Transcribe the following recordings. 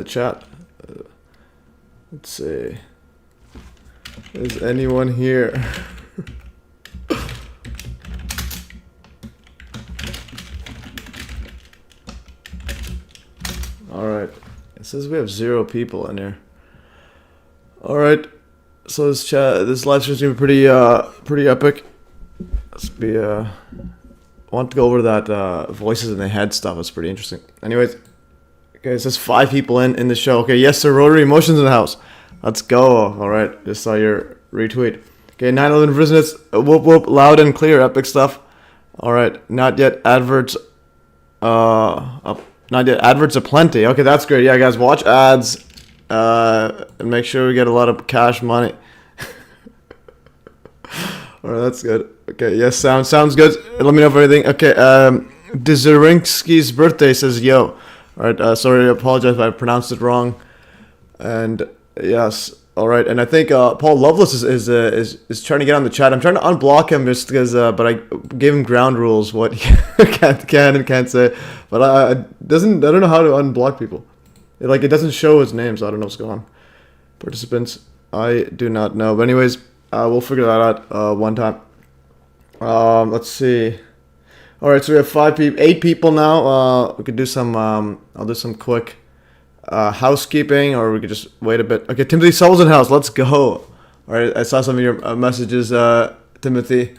the chat. Let's see. Is anyone here? Alright. It says we have 0 people in here. Alright. So this chat, this live stream is gonna be pretty epic. Let's be I want to go over that voices in the head stuff. It's pretty interesting. Anyways, okay, it says 5 people in the show. Okay, yes sir, Rotary Emotions in the house. Let's go. Alright, just saw your retweet. Okay, 9/11 visitors, whoop whoop, loud and clear, epic stuff. Alright, not yet adverts not yet adverts aplenty. Okay, that's great. Yeah guys, watch ads and make sure we get a lot of cash money. Alright, that's good. Okay, yes, sounds good. Let me know if anything. Okay, Dzerinsky's birthday says yo. Alright, sorry, I apologize if I pronounced it wrong. And yes, alright, and I think Paul Lovelace is trying to get on the chat. I'm trying to unblock him just because, but I gave him ground rules what he can and can't say. But I don't know how to unblock people. It doesn't show his name, so I don't know what's going on. Participants, I do not know. But anyways, we'll figure that out one time. Let's see. Alright, so we have 8 people now. We could do some, I'll do some quick housekeeping, or we could just wait a bit. Okay, Timothy Souls in house, let's go. Alright, I saw some of your messages, Timothy,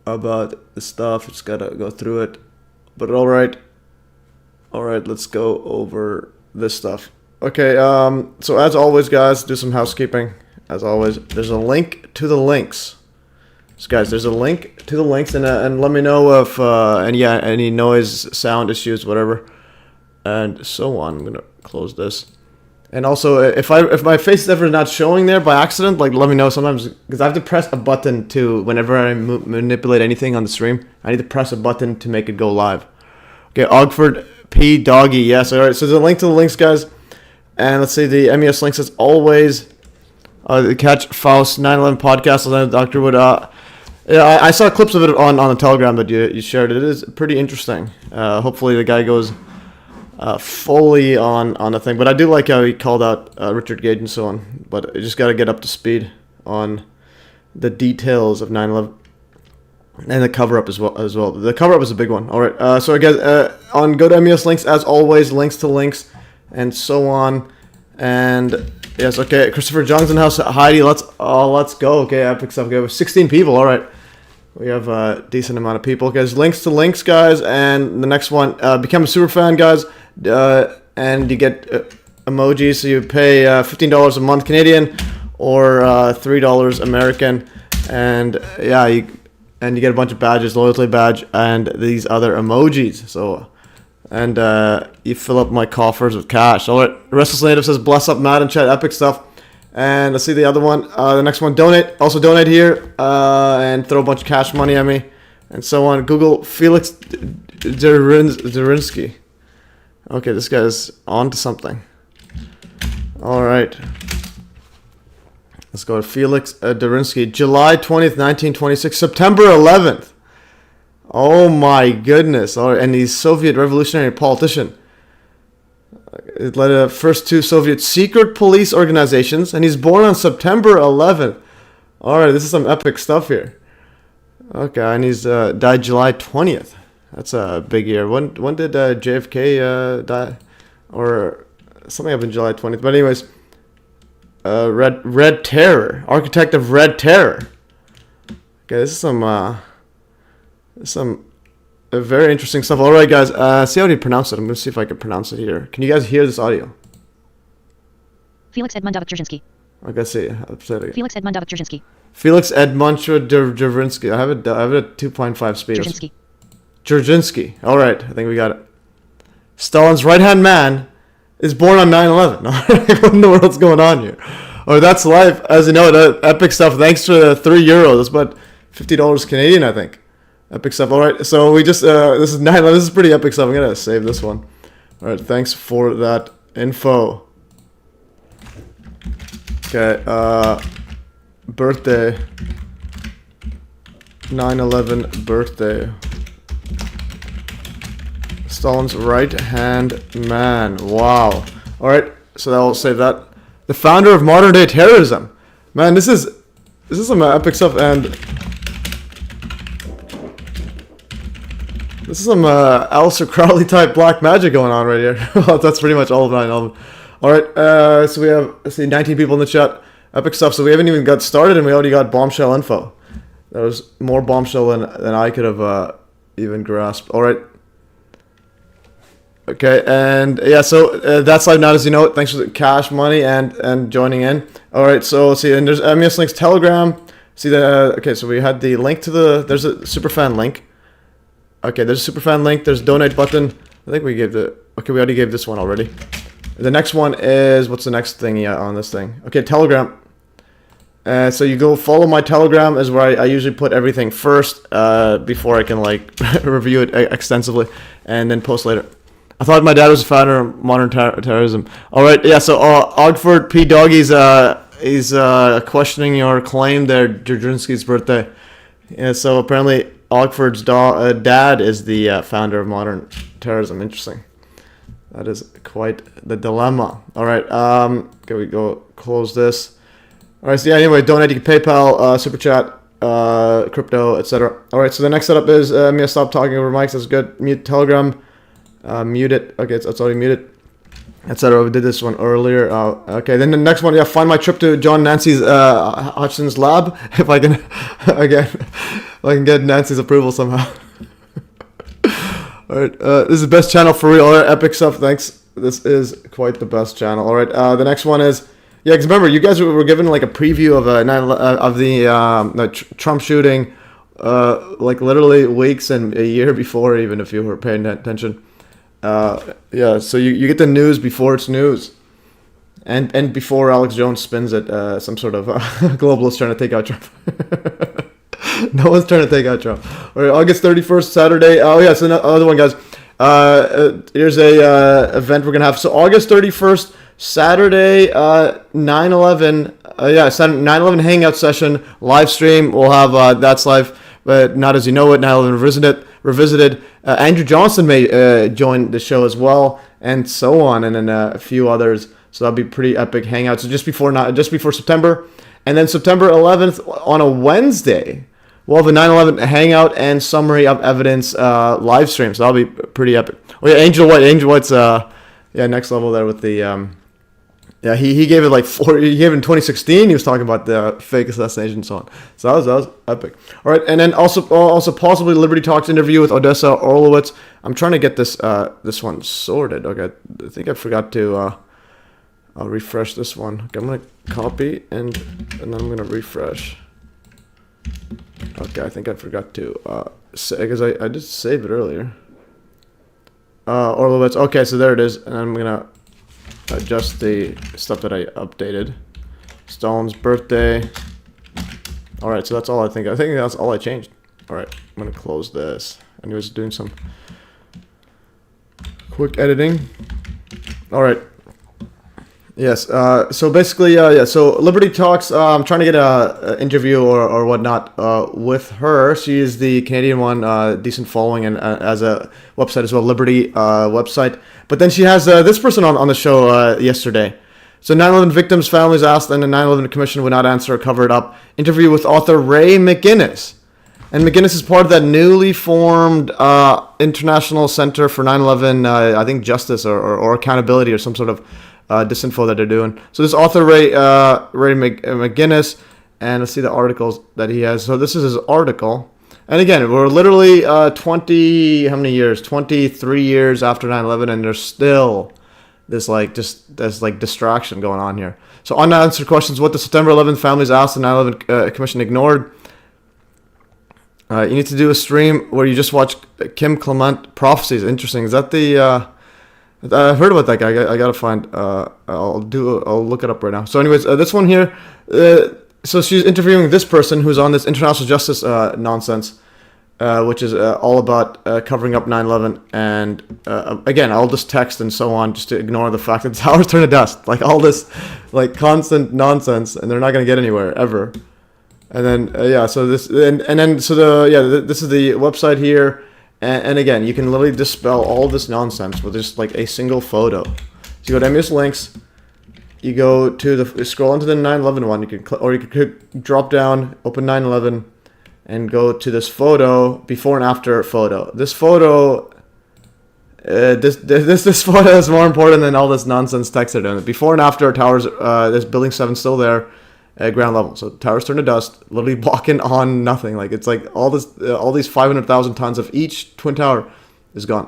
about the stuff. Just gotta go through it. But alright, let's go over this stuff. Okay, so as always, guys, do some housekeeping. As always, there's a link to the links. So guys, there's a link to the links, and let me know if any noise, sound issues, whatever, and so on. I'm gonna close this. And also, if my face is ever not showing there by accident, like, let me know sometimes, because I have to press a button to, whenever I manipulate anything on the stream, I need to press a button to make it go live. Okay, Ogford P Doggy, yes. All right, so there's a link to the links, guys, and let's see the MES links as always. The Catch Faust 9/11 podcast, Dr. Wood. Yeah, I saw clips of it on the Telegram that you shared. It is pretty interesting. Hopefully the guy goes fully on the thing. But I do like how he called out Richard Gage and so on. But you just got to get up to speed on the details of 9/11 and the cover-up as well. The cover-up is a big one. All right. So again, on go to MES links as always, links to links and so on. And yes, okay. Christopher Johnson house, Heidi. Let's go. Okay, epic stuff. Okay, we have 16 people. All right. We have a decent amount of people. Guys, links to links, guys, and the next one, become a super fan, guys, and you get emojis. So you pay $15 a month Canadian, or $3 American, and yeah, you get a bunch of badges, loyalty badge, and these other emojis. So, and you fill up my coffers with cash. All right, Restless Native says, bless up, Matt and chat, epic stuff. And let's see the other one. The next one, donate. Also donate here and throw a bunch of cash money at me and so on. Google Felix Dzerinsky. Okay, this guy's on to something. All right. Let's go to Felix Dzerinsky. July 20th, 1926. September 11th. Oh my goodness. All right. And he's Soviet revolutionary politician. It led the first 2 Soviet secret police organizations, and he's born on September 11th. All right, this is some epic stuff here. Okay, and he's died July 20th. That's a big year. When did JFK die? Or something happened July 20th. But anyways, Red Terror, architect of Red Terror. Okay, this is some very interesting stuff. All right, guys. See how do you pronounce it? I'm going to see if I can pronounce it here. Can you guys hear this audio? Felix Edmundovich Dzerzhinsky. Okay, see. I'll say it again. Felix Edmundovich Dzerzhinsky. Felix Edmundovich Dzerzhinsky. I have a 2.5 speed. Dzerzhinsky. All right, I think we got it. Stalin's right-hand man is born on 9/11. All right, what in the world's going on here? Oh, that's life. As you know, that epic stuff. Thanks for the €3. That's about $50 Canadian, I think. Epic stuff. All right, so we just this is 9/11. This is pretty epic stuff. I'm gonna save this one. All right, thanks for that info. Okay, birthday. 9/11 birthday. Stalin's right-hand man. Wow. All right, so that'll save that. The founder of modern-day terrorism. Man, this is some epic stuff, and this is some Aleister Crowley type black magic going on right here. Well, that's pretty much all of 9/11. All right, so we have, let's see, 19 people in the chat. Epic stuff. So we haven't even got started, and we already got bombshell info. That was more bombshell than I could have even grasped. All right. Okay, and yeah, so that's live now, as you know. Thanks for the cash money and joining in. All right, so let's see, and there's MES links Telegram. See the okay, so we had the link to there's a superfan link. Okay, there's a superfan link. There's donate button. I think we gave we already gave this one already. The next one is, what's the next thing on this thing? Okay, Telegram. So you go follow my Telegram is where I usually put everything first before I can like review it extensively and then post later. I thought my dad was a founder of modern terrorism. All right, yeah. So Ogford P. Doggy's he's questioning your claim there, Dzerzhinsky's birthday. Yeah, so apparently Ogford's dad is the founder of modern terrorism. Interesting. That is quite the dilemma. All right, can we go close this? All right, so yeah, anyway, donating PayPal, Super Chat, crypto, etc. All right, so the next setup is I'm going to stop talking over mics. That's good. Mute Telegram. Mute it. Okay, it's already muted, etc. We did this one earlier. Okay, then the next one, yeah, find my trip to John Nancy's Hodgson's lab. If I can, again, if I can get Nancy's approval somehow. All right, this is the best channel for real. All right, epic stuff. Thanks. This is quite the best channel. All right, the next one is, yeah, because remember, you guys were given like a preview of the Trump shooting, like literally weeks and a year before, even if you were paying attention. Yeah, so you get the news before it's news, and before Alex Jones spins it, some sort of globalist trying to take out Trump. No one's trying to take out Trump. All right, August 31st, Saturday. Oh yeah, so another one, guys. Here's a event we're gonna have. So August 31st, Saturday, 9/11. Yeah, 9/11 hangout session, live stream. We'll have that's live, but not as you know it. 9/11 revisited. Andrew Johnson may join the show as well, and so on, and then a few others. So that'll be pretty epic hangouts. So just before September, and then September 11th on a Wednesday, we'll have a 9/11 hangout and summary of evidence live stream. So that'll be pretty epic. Oh yeah, Angel White's next level there with the yeah, he gave it like he gave it in 2016. He was talking about the fake assassination and so on. So that was epic. All right, and then also possibly Liberty Talks interview with Odessa Orlowitz. I'm trying to get this one sorted. Okay, I think I forgot to I'll refresh this one. Okay, I'm gonna copy and then I'm gonna refresh. Okay, I think I forgot to because I did save it earlier. Orlowitz. Okay, so there it is, and I'm gonna adjust the stuff that I updated. Stalin's birthday. All right, so that's all I think that's all I changed. All right, I'm gonna close this. And he was doing some quick editing. All right. Yes. So basically, yeah. So Liberty Talks. I'm trying to get a interview or whatnot with her. She is the Canadian one, decent following, and as a website as well, Liberty website. But then she has this person on the show yesterday. So 9/11 victims' families asked, and the 9/11 Commission would not answer or cover it up. Interview with author Ray McGinnis. And McGinnis is part of that newly formed International Center for 9/11, I think, justice or accountability or some sort of disinfo that they're doing. So this author Ray McGinnis, and let's see the articles that he has. So this is his article. And again, we're literally 23 years after 9/11, and there's still this distraction going on here. So unanswered questions, what the September 11th families asked, the 9/11 Commission ignored. You need to do a stream where you just watch Kim Clement prophecies. Interesting. Is that the? I've heard about that guy. I gotta find. I'll look it up right now. So, anyways, this one here. So she's interviewing this person who's on this international justice nonsense, which is all about covering up 9/11, and again, all this text and so on, just to ignore the fact that towers turn to dust, like all this, like constant nonsense, and they're not gonna get anywhere ever. And then yeah, so this and then so this is the website here, And again, you can literally dispel all this nonsense with just like a single photo. So you go to MES links, you go to the scroll into the 9/11 one. You can or you could drop down, open 9/11, and go to this photo, before and after photo. This photo, this photo is more important than all this nonsense text they're doing. Before and after towers, this building 7 still there. At ground level, so towers turn to dust, literally blocking on nothing. Like it's like all these 500,000 tons of each twin tower is gone,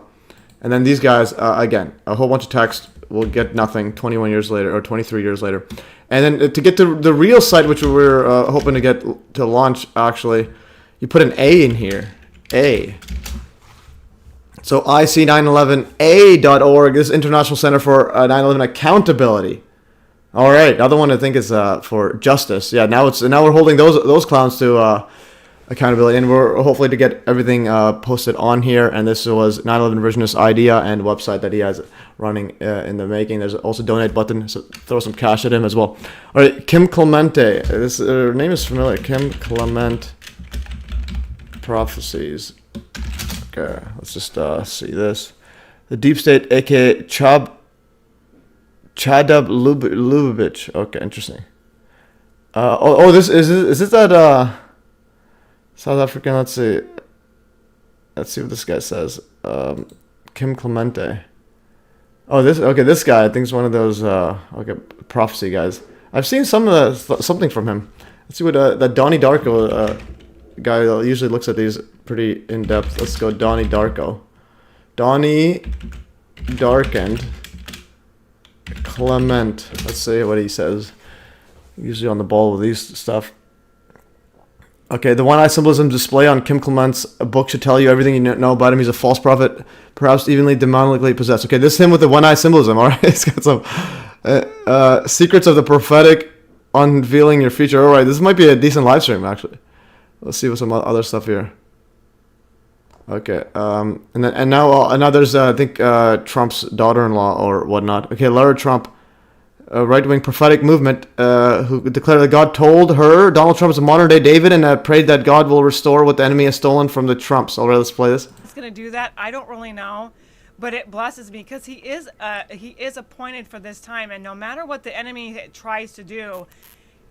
and then these guys again, a whole bunch of text will get nothing 21 years later or 23 years later, and then to get to the real site, which we were hoping to get to launch, actually, you put an A in here, A. So IC911A.org, this is International Center for 9/11 Accountability. All right, the other one I think is for justice. Yeah, now we're holding those clowns to accountability, and we're hopefully to get everything posted on here. And this was 9/11 Revisionist idea and website that he has running in the making. There's also donate button, so throw some cash at him as well. All right, Kim Clemente. This her name is familiar. Kim Clement Prophecies. Okay, let's just see this. The Deep State, aka Chadab Lubavitch. Okay, interesting. This is this that South African? Let's see what this guy says. Kim Clemente. Oh, this guy I think is one of those prophecy guys. I've seen something from him. Let's see what that Donnie Darko guy that usually looks at these pretty in depth. Let's go Donnie Darko. Donnie Darkened. Clement. Let's see what he says. Usually on the ball with these stuff. Okay, the one-eye symbolism display on Kim Clement's book should tell you everything you know about him. He's a false prophet, perhaps evenly demonically possessed. Okay, this is him with the one-eye symbolism. All right, he's got some secrets of the prophetic, unveiling your future. All right, this might be a decent live stream actually. Let's see what some other stuff here. Okay, and now there's I think Trump's daughter-in-law or whatnot. Okay, Lara Trump, a right-wing prophetic movement who declared that God told her Donald Trump is a modern-day David and prayed that God will restore what the enemy has stolen from the Trumps. All right, let's play this. He's gonna do that. I don't really know, but it blesses me because he is appointed for this time, and no matter what the enemy tries to do,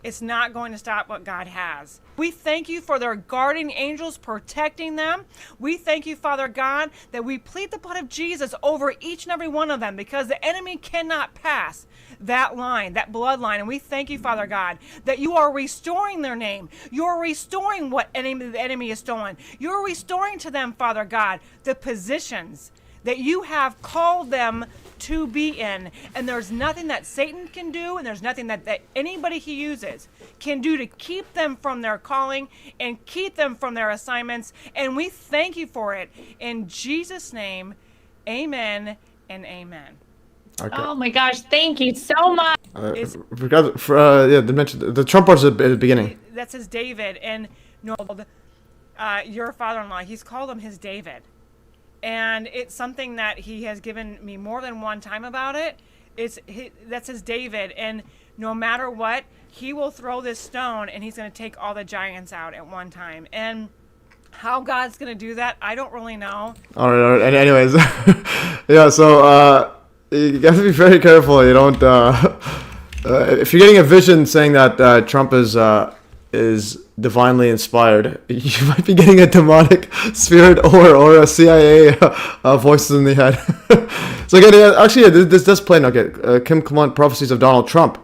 it's not going to stop what God has. We thank you for their guardian angels protecting them. We thank you, Father God, that we plead the blood of Jesus over each and every one of them because the enemy cannot pass that line, that bloodline. And we thank you, Father God, that you are restoring their name. You are restoring what the enemy is stolen. You are restoring to them, Father God, the positions that you have called them to be in, and there's nothing that Satan can do, and there's nothing that anybody he uses can do to keep them from their calling and keep them from their assignments, and we thank you for it. In Jesus' name, amen and amen. Okay. Oh my gosh, thank you so much. They mentioned the Trump part's at the beginning. That says David, and no, your father-in-law, he's called him his David. And it's something that he has given me more than one time about it. That says David, and no matter what, he will throw this stone, and he's going to take all the giants out at one time. And how God's going to do that, I don't really know. All right. And anyways, yeah. So you have to be very careful. You don't. If you're getting a vision saying that Trump is divinely inspired, you might be getting a demonic spirit or a CIA voices in the head. So again, actually, this does play. Okay, Kim Clement prophecies of Donald Trump.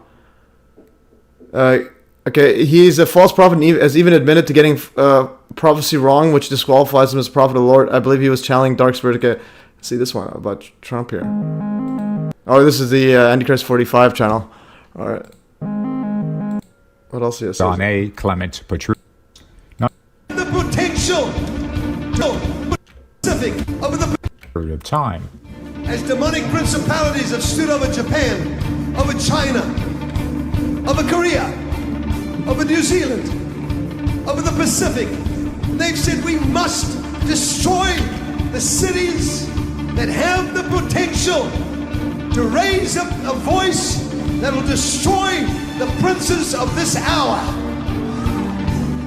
Okay, he's a false prophet and has even admitted to getting prophecy wrong, which disqualifies him as prophet of the Lord. I believe he was channeling dark spirit. Okay, see this one about Trump here. Oh, this is the Antichrist 45 channel. All right. What else is Don A. Clement Patrice. The potential Pacific over the period of time. As demonic principalities have stood over Japan, over China, over Korea, over New Zealand, over the Pacific, they've said we must destroy the cities that have the potential to raise up a voice that will destroy the princes of this hour.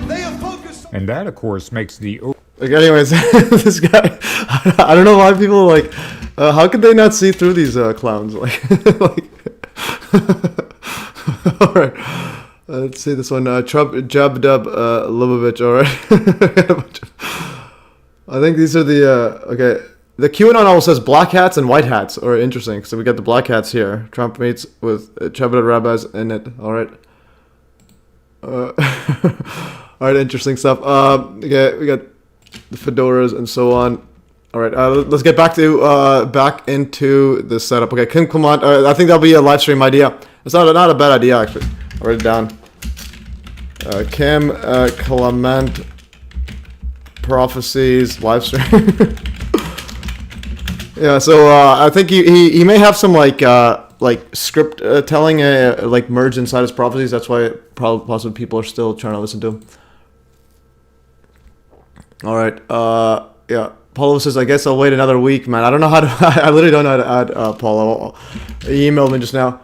They are focused on... And that, of course, makes the... Okay, anyways, this guy, I don't know why people like, how could they not see through these clowns? Like, alright, let's see this one, Jabdub Lubavitch, alright. I think these are the, okay, the QAnon always says black hats and white hats, or interesting, so we got the black hats here. Trump meets with Chabad rabbis in it, alright. Alright, interesting stuff. Okay, we got the fedoras and so on. Alright, let's get back to back into the setup. Okay, Kim Clement, I think that'll be a live stream idea. It's not a bad idea actually. I'll write it down. Kim Clement prophecies live stream. Yeah, so I think he may have some like script telling like merged inside his prophecies. That's why possibly people are still trying to listen to him. All right. Yeah. Paulo says, I guess I'll wait another week, man. I don't know how to. I literally don't know how to add Paulo. He emailed me just now.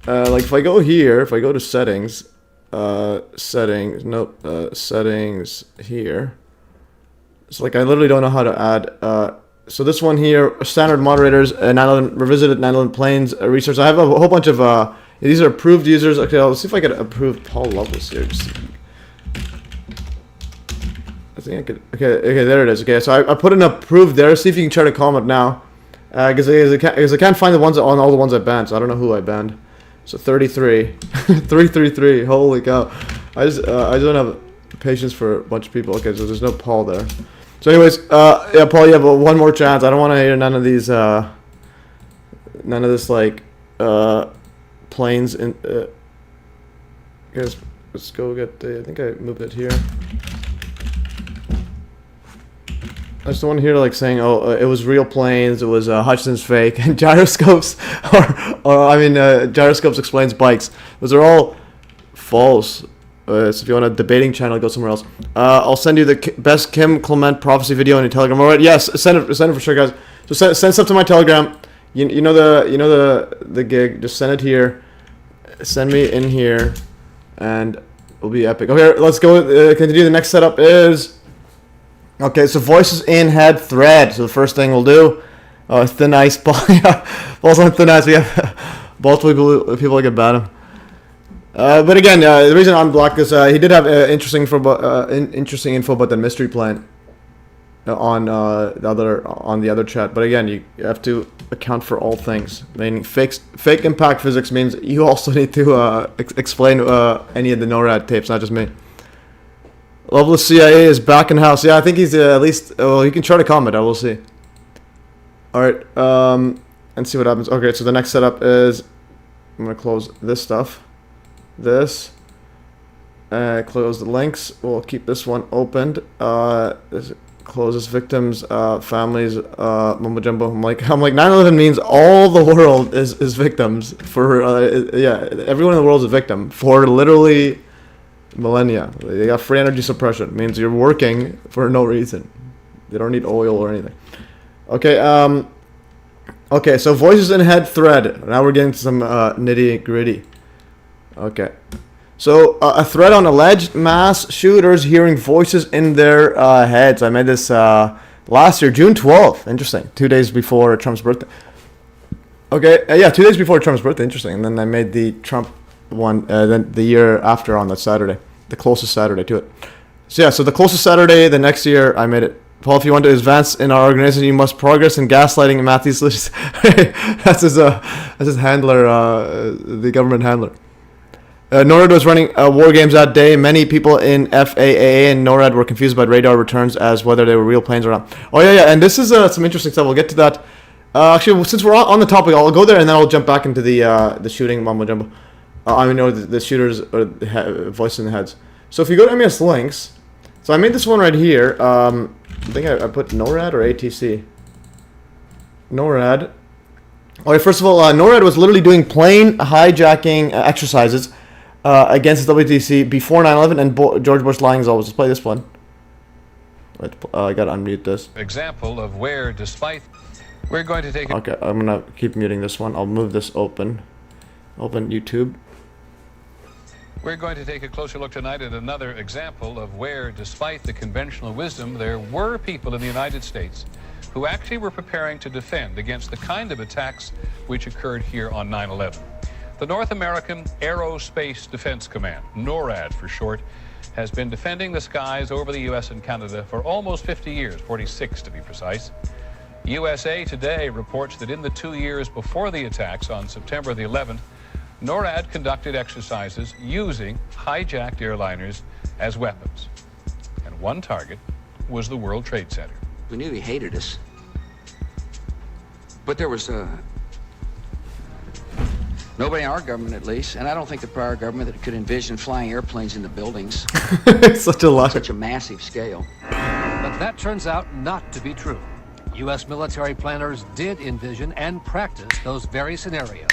Like if I go here, if I go to settings, settings here. It's like I literally don't know how to add. So this one here, standard moderators, 9/11 revisited 9/11 planes research. I have a whole bunch of these are approved users. Okay, let's see if I can approve Paul Lovelace here. I think I could. Okay, there it is. Okay, so I put an approved there. See if you can try to comment now, because I can't find the ones on all the ones I banned. So I don't know who I banned. So 33, 333. Holy cow! I just don't have patience for a bunch of people. Okay, so there's no Paul there. So anyways, yeah, Paul, you have one more chance. I don't want to hear none of these, none of this like planes in. Guys, let's go get the. I think I moved it here. I just don't want to hear like saying, "Oh, it was real planes. It was Hutchinson's fake," and gyroscopes, gyroscopes explains bikes. Those are all false. So if you want a debating channel, go somewhere else. I'll send you the best Kim Clement prophecy video on your Telegram. All right, yes, send it for sure, guys. So send stuff to my Telegram. You know the gig. Just send it here. Send me in here, and it'll be epic. Okay, let's go. Continue. The next setup is okay. So voices in head thread. So the first thing we'll do. Oh, thin ice ball. Balls on thin ice. We have multiple people get bad him. But again, the reason I'm blocked is he did have interesting info about the mystery plane on the other chat. But again, you have to account for all things. Meaning fake impact physics means you also need to explain any of the NORAD tapes, not just me. Loveless CIA is back in house. Yeah, I think he's at least. Well, you can try to comment. I will see. All right, and see what happens. Okay, so the next setup is I'm gonna close this stuff. This close the links. We'll keep this one opened. This closes victims, families, mumbo jumbo. I'm like 9/11 means all the world is victims for yeah, everyone in the world is a victim for literally millennia. They got free energy suppression. It means you're working for no reason. They don't need oil or anything. Okay, okay, so voices in head thread. Now we're getting to some nitty gritty. Okay, so a thread on alleged mass shooters hearing voices in their heads. I made this last year, June 12th. Interesting. 2 days before Trump's birthday. Okay, yeah, 2 days before Trump's birthday. Interesting. And then I made the Trump one then the year after on that Saturday, the closest Saturday to it. So yeah, so the closest Saturday the next year I made it. Paul, if you want to advance in our organization, you must progress in gaslighting and Matthew's. That's his handler, the government handler. NORAD was running war games that day. Many people in FAA and NORAD were confused about radar returns as whether they were real planes or not. Oh yeah, and this is some interesting stuff. We'll get to that. Actually, since we're on the topic, I'll go there and then I'll jump back into the shooting mumbo jumbo. The shooters or the voice in the heads. So if you go to MES links, so I made this one right here. I think I put NORAD or ATC. NORAD. Okay, first of all, NORAD was literally doing plane hijacking exercises against the WTC before 9/11, and George Bush lying as always. Let's play this one. Wait, I gotta unmute this. Example of where, despite, we're going to take. Okay, I'm gonna keep muting this one. I'll move this open. Open YouTube. We're going to take a closer look tonight at another example of where, despite the conventional wisdom, there were people in the United States who actually were preparing to defend against the kind of attacks which occurred here on 9/11. The North American Aerospace Defense Command, NORAD for short, has been defending the skies over the U.S. and Canada for almost 50 years, 46 to be precise. USA Today reports that in the 2 years before the attacks on September the 11th, NORAD conducted exercises using hijacked airliners as weapons. And one target was the World Trade Center. We knew he hated us. But there was nobody in our government, at least, and I don't think the prior government that could envision flying airplanes into buildings. Such a lot. Such a massive scale. But that turns out not to be true. U.S. military planners did envision and practice those very scenarios.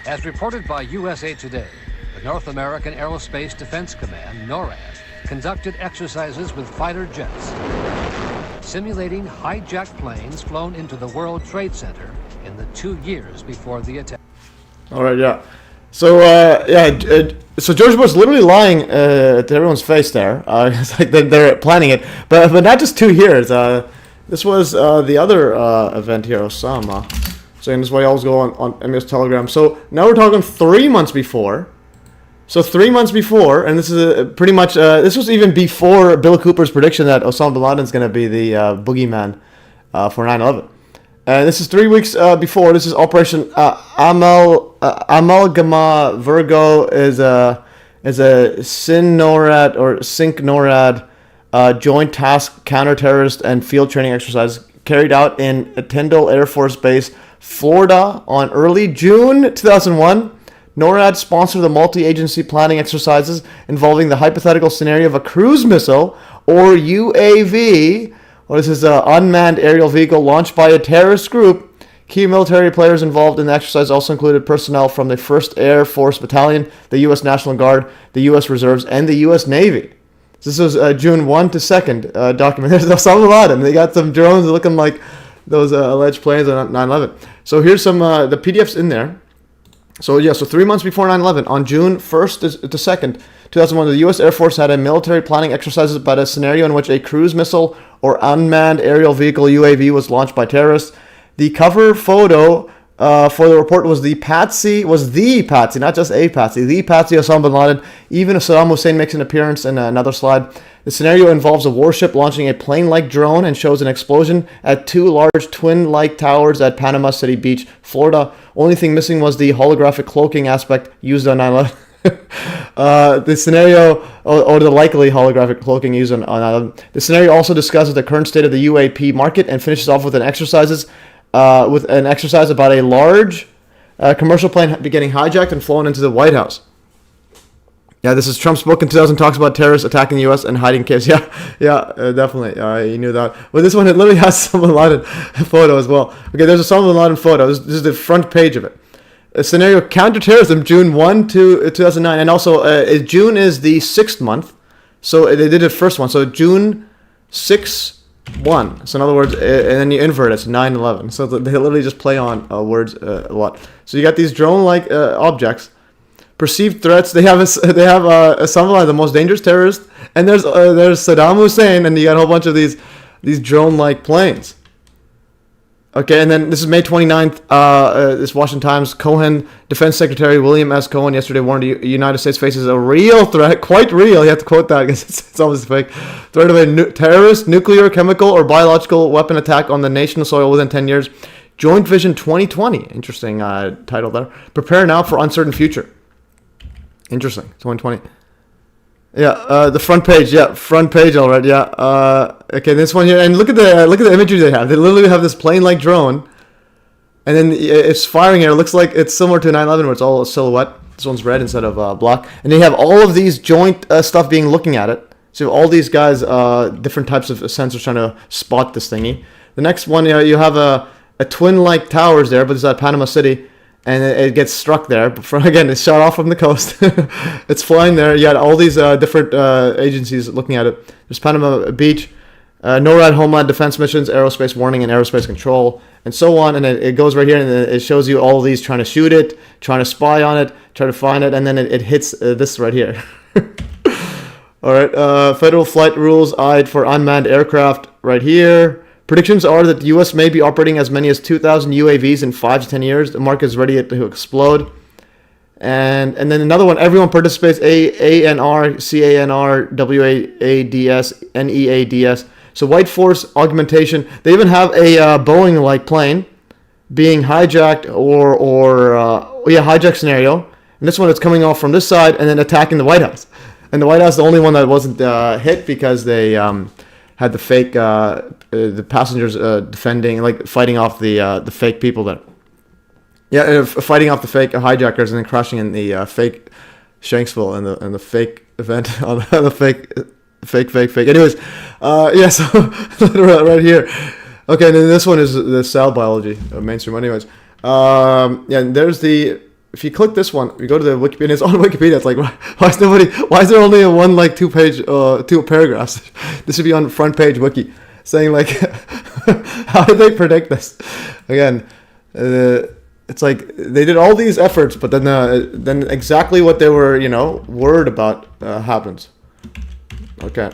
As reported by USA Today, the North American Aerospace Defense Command, NORAD, conducted exercises with fighter jets, simulating hijacked planes flown into the World Trade Center in the 2 years before the attack. All right, yeah. So, so George Bush literally lying to everyone's face there. It's like they're planning it, but not just 2 years. This was the other event here, Osama. Saying this is why I always go on MES Telegram. So now we're talking 3 months before. So 3 months before, and this is pretty much, this was even before Bill Cooper's prediction that Osama bin Laden is going to be the boogeyman for 9/11. And this is 3 weeks before. This is Operation Amalgam. Virgo is a NORAD or Sync NORAD joint task counter-terrorist and field training exercise carried out in Tyndall Air Force Base, Florida on early June 2001. NORAD sponsored the multi-agency planning exercises involving the hypothetical scenario of a cruise missile or UAV. Well, this is an unmanned aerial vehicle launched by a terrorist group. Key military players involved in the exercise also included personnel from the 1st Air Force Battalion, the U.S. National Guard, the U.S. Reserves, and the U.S. Navy. This was June 1 to 2nd document. There's Osama bin Laden. They got some drones looking like those alleged planes on 9/11. So here's some the PDFs in there. So yeah, so 3 months before 9/11, on June 1st to 2nd, 2001, the U.S. Air Force had a military planning exercises about a scenario in which a cruise missile or unmanned aerial vehicle UAV was launched by terrorists. The cover photo for the report was the patsy, not just a patsy, the patsy Osama bin Laden. Even Saddam Hussein makes an appearance in another slide. The scenario involves a warship launching a plane-like drone and shows an explosion at 2 large twin-like towers at Panama City Beach, Florida. Only thing missing was the holographic cloaking aspect used on 9/11. The scenario, or the likely holographic cloaking used on 9/11. The scenario also discusses the current state of the UAP market and finishes off with an exercise about a large commercial plane getting hijacked and flown into the White House. Yeah, this is Trump's book in 2000 talks about terrorists attacking the U.S. and hiding caves. Yeah, definitely. You knew that. Well, this one, it literally has some Bin Laden photo as well. Okay, there's a Osama bin Laden photo. This is the front page of it. A scenario counterterrorism, June 1 to 2009. And also, June is the 6th month. So they did the first one. So June 6/1. So in other words, and then you invert it. It's 9/11. So they literally just play on words a lot. So you got these drone-like objects. Perceived threats. They have Osama bin Laden, the most dangerous terrorist, and there's Saddam Hussein, and you got a whole bunch of these drone-like planes. Okay, and then this is May 29th. This Washington Times. Cohen, Defense Secretary William S. Cohen yesterday warned the United States faces a real threat, quite real. You have to quote that because it's almost fake. Threat of a terrorist, nuclear, chemical, or biological weapon attack on the nation's soil within 10 years. Joint Vision 2020. Interesting title there. Prepare now for uncertain future. Interesting. 2020. Yeah, the front page. Yeah, front page. All right. Yeah. Okay, this one here, and look at the imagery they have. They literally have this plane-like drone, and then it's firing here. It looks like it's similar to 9/11, where it's all a silhouette. This one's red instead of black, and they have all of these joint stuff being looking at it. So all these guys, different types of sensors trying to spot this thingy. The next one, you have a twin-like towers there, but it's at Panama City. And it gets struck there. But again, it's shot off from the coast. It's flying there. You got all these different agencies looking at it. There's Panama Beach. NORAD Homeland Defense missions, aerospace warning, and aerospace control, and so on. And it goes right here, and it shows you all of these trying to shoot it, trying to spy on it, try to find it, and then it hits this right here. All right, federal flight rules eyed for unmanned aircraft right here. Predictions are that the U.S. may be operating as many as 2,000 UAVs in 5 to 10 years. The market is ready to explode. And then another one, everyone participates, ANR, CANR, WAADS, NEADS. So White Force augmentation. They even have a Boeing-like plane being hijacked hijack scenario. And this one is coming off from this side and then attacking the White House. And the White House, the only one that wasn't hit because they had the fake, the passengers defending, like fighting off the fake people there. Yeah, fighting off the fake hijackers and then crashing in the fake Shanksville and the fake event on the fake. Anyways, yeah, so right here. Okay, and then this one is the cell biology mainstream. Anyways, yeah, and there's the. If you click this one, you go to the Wikipedia. It's on Wikipedia. It's like, why is there only one like 2 paragraphs? This should be on front page wiki, saying like, how did they predict this? Again, it's like they did all these efforts, but then exactly what they were worried about happens. Okay.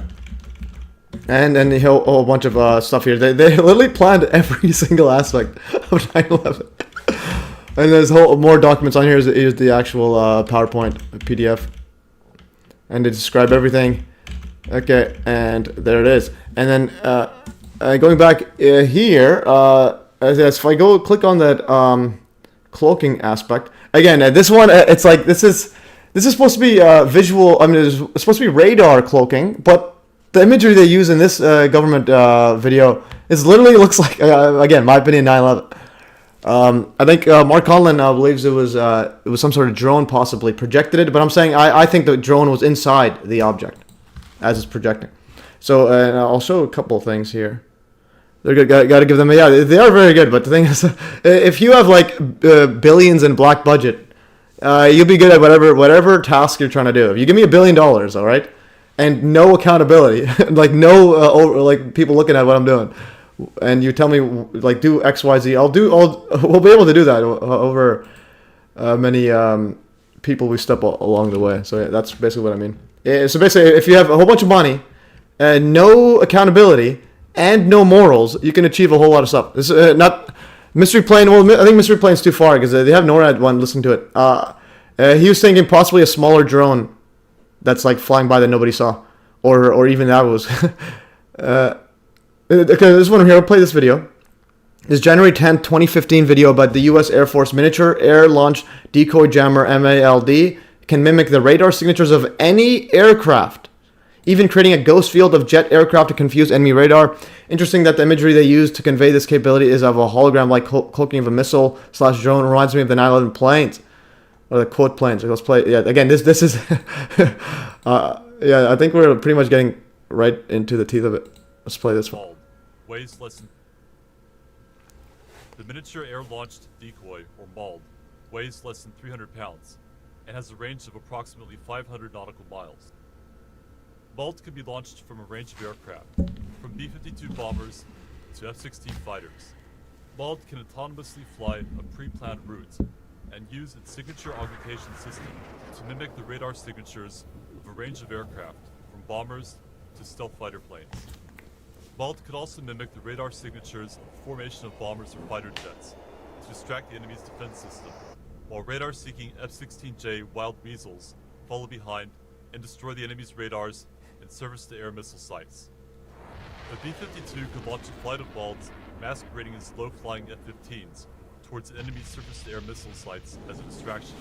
And then a whole bunch of stuff here. They literally planned every single aspect of 9/11. And there's more documents on here. Here's the actual PowerPoint PDF. And they describe everything. Okay, and there it is. And then going back here, if I go click on that cloaking aspect. Again, this one, it's like, this is supposed to be visual. I mean, it's supposed to be radar cloaking, but the imagery they use in this government video is literally looks like, again, my opinion, 9/11. I think Mark Conlon believes it was some sort of drone possibly projected it, but I'm saying I think the drone was inside the object as it's projecting. So I'll show a couple of things here. They're good. Got to give them. Yeah, they are very good. But the thing is, if you have like billions in black budget, you'll be good at whatever task you're trying to do. If you give me $1 billion, all right, and no accountability, like no like people looking at what I'm doing. And you tell me like do X, Y, Z, we'll be able to do that over many people we step along the way. So yeah, that's basically what I mean. So basically, if you have a whole bunch of money and no accountability and no morals, you can achieve a whole lot of stuff. This is not Mystery Plane. Well, I think Mystery Plane's too far because they have NORAD one. Listen to it. He was thinking possibly a smaller drone that's like flying by that nobody saw, or even that was. Okay, this one here, I'll play this video. This is January 10th, 2015 video about the U.S. Air Force Miniature Air Launch Decoy Jammer MALD. Can mimic the radar signatures of any aircraft, even creating a ghost field of jet aircraft to confuse enemy radar. Interesting that the imagery they use to convey this capability is of a hologram-like cloaking of a missile/drone. Reminds me of the 9/11 planes, or the quote planes. Let's play. Yeah, again, this is. Yeah, I think we're pretty much getting right into the teeth of it. Let's play this one. Weighs less than... The miniature air-launched decoy, or MALD, weighs less than 300 pounds and has a range of approximately 500 nautical miles. MALD can be launched from a range of aircraft, from B-52 bombers to F-16 fighters. MALD can autonomously fly a pre-planned route and use its signature augmentation system to mimic the radar signatures of a range of aircraft, from bombers to stealth fighter planes. MALD could also mimic the radar signatures of a formation of bombers or fighter jets to distract the enemy's defense system, while radar-seeking F-16J Wild Weasels follow behind and destroy the enemy's radars and surface-to-air missile sites. A B-52 could launch a flight of MALDs masquerading as low-flying F-15s towards enemy surface-to-air missile sites as a distraction,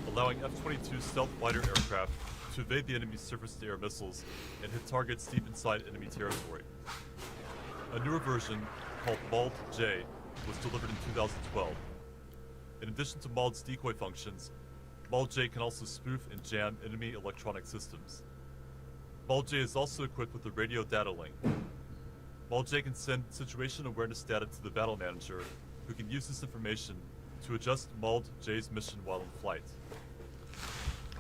allowing F-22 stealth fighter aircraft to evade the enemy's surface-to-air missiles and hit targets deep inside enemy territory. A newer version, called MALD-J, was delivered in 2012. In addition to MALD's decoy functions, MALD-J can also spoof and jam enemy electronic systems. MALD-J is also equipped with a radio data link. MALD-J can send situation awareness data to the battle manager, who can use this information to adjust MALD-J's mission while in flight.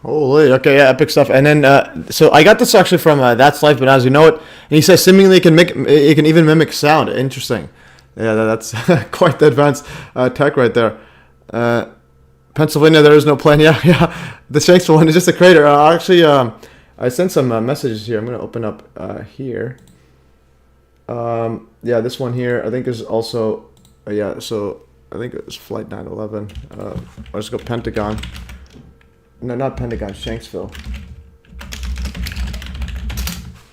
Holy, okay, yeah, epic stuff. And then, so I got this actually from That's Life, but as you know it, and he says seemingly it can even mimic sound. Interesting. Yeah, that's quite the advanced tech right there. Pennsylvania, there is no plane. Yeah, yeah. The Shanksville one is just a crater. Actually, I sent some messages here. I'm going to open up here. Yeah, this one here, I think is also, yeah, so I think it was Flight 911. Let's go Pentagon. No, not Pentagon, Shanksville.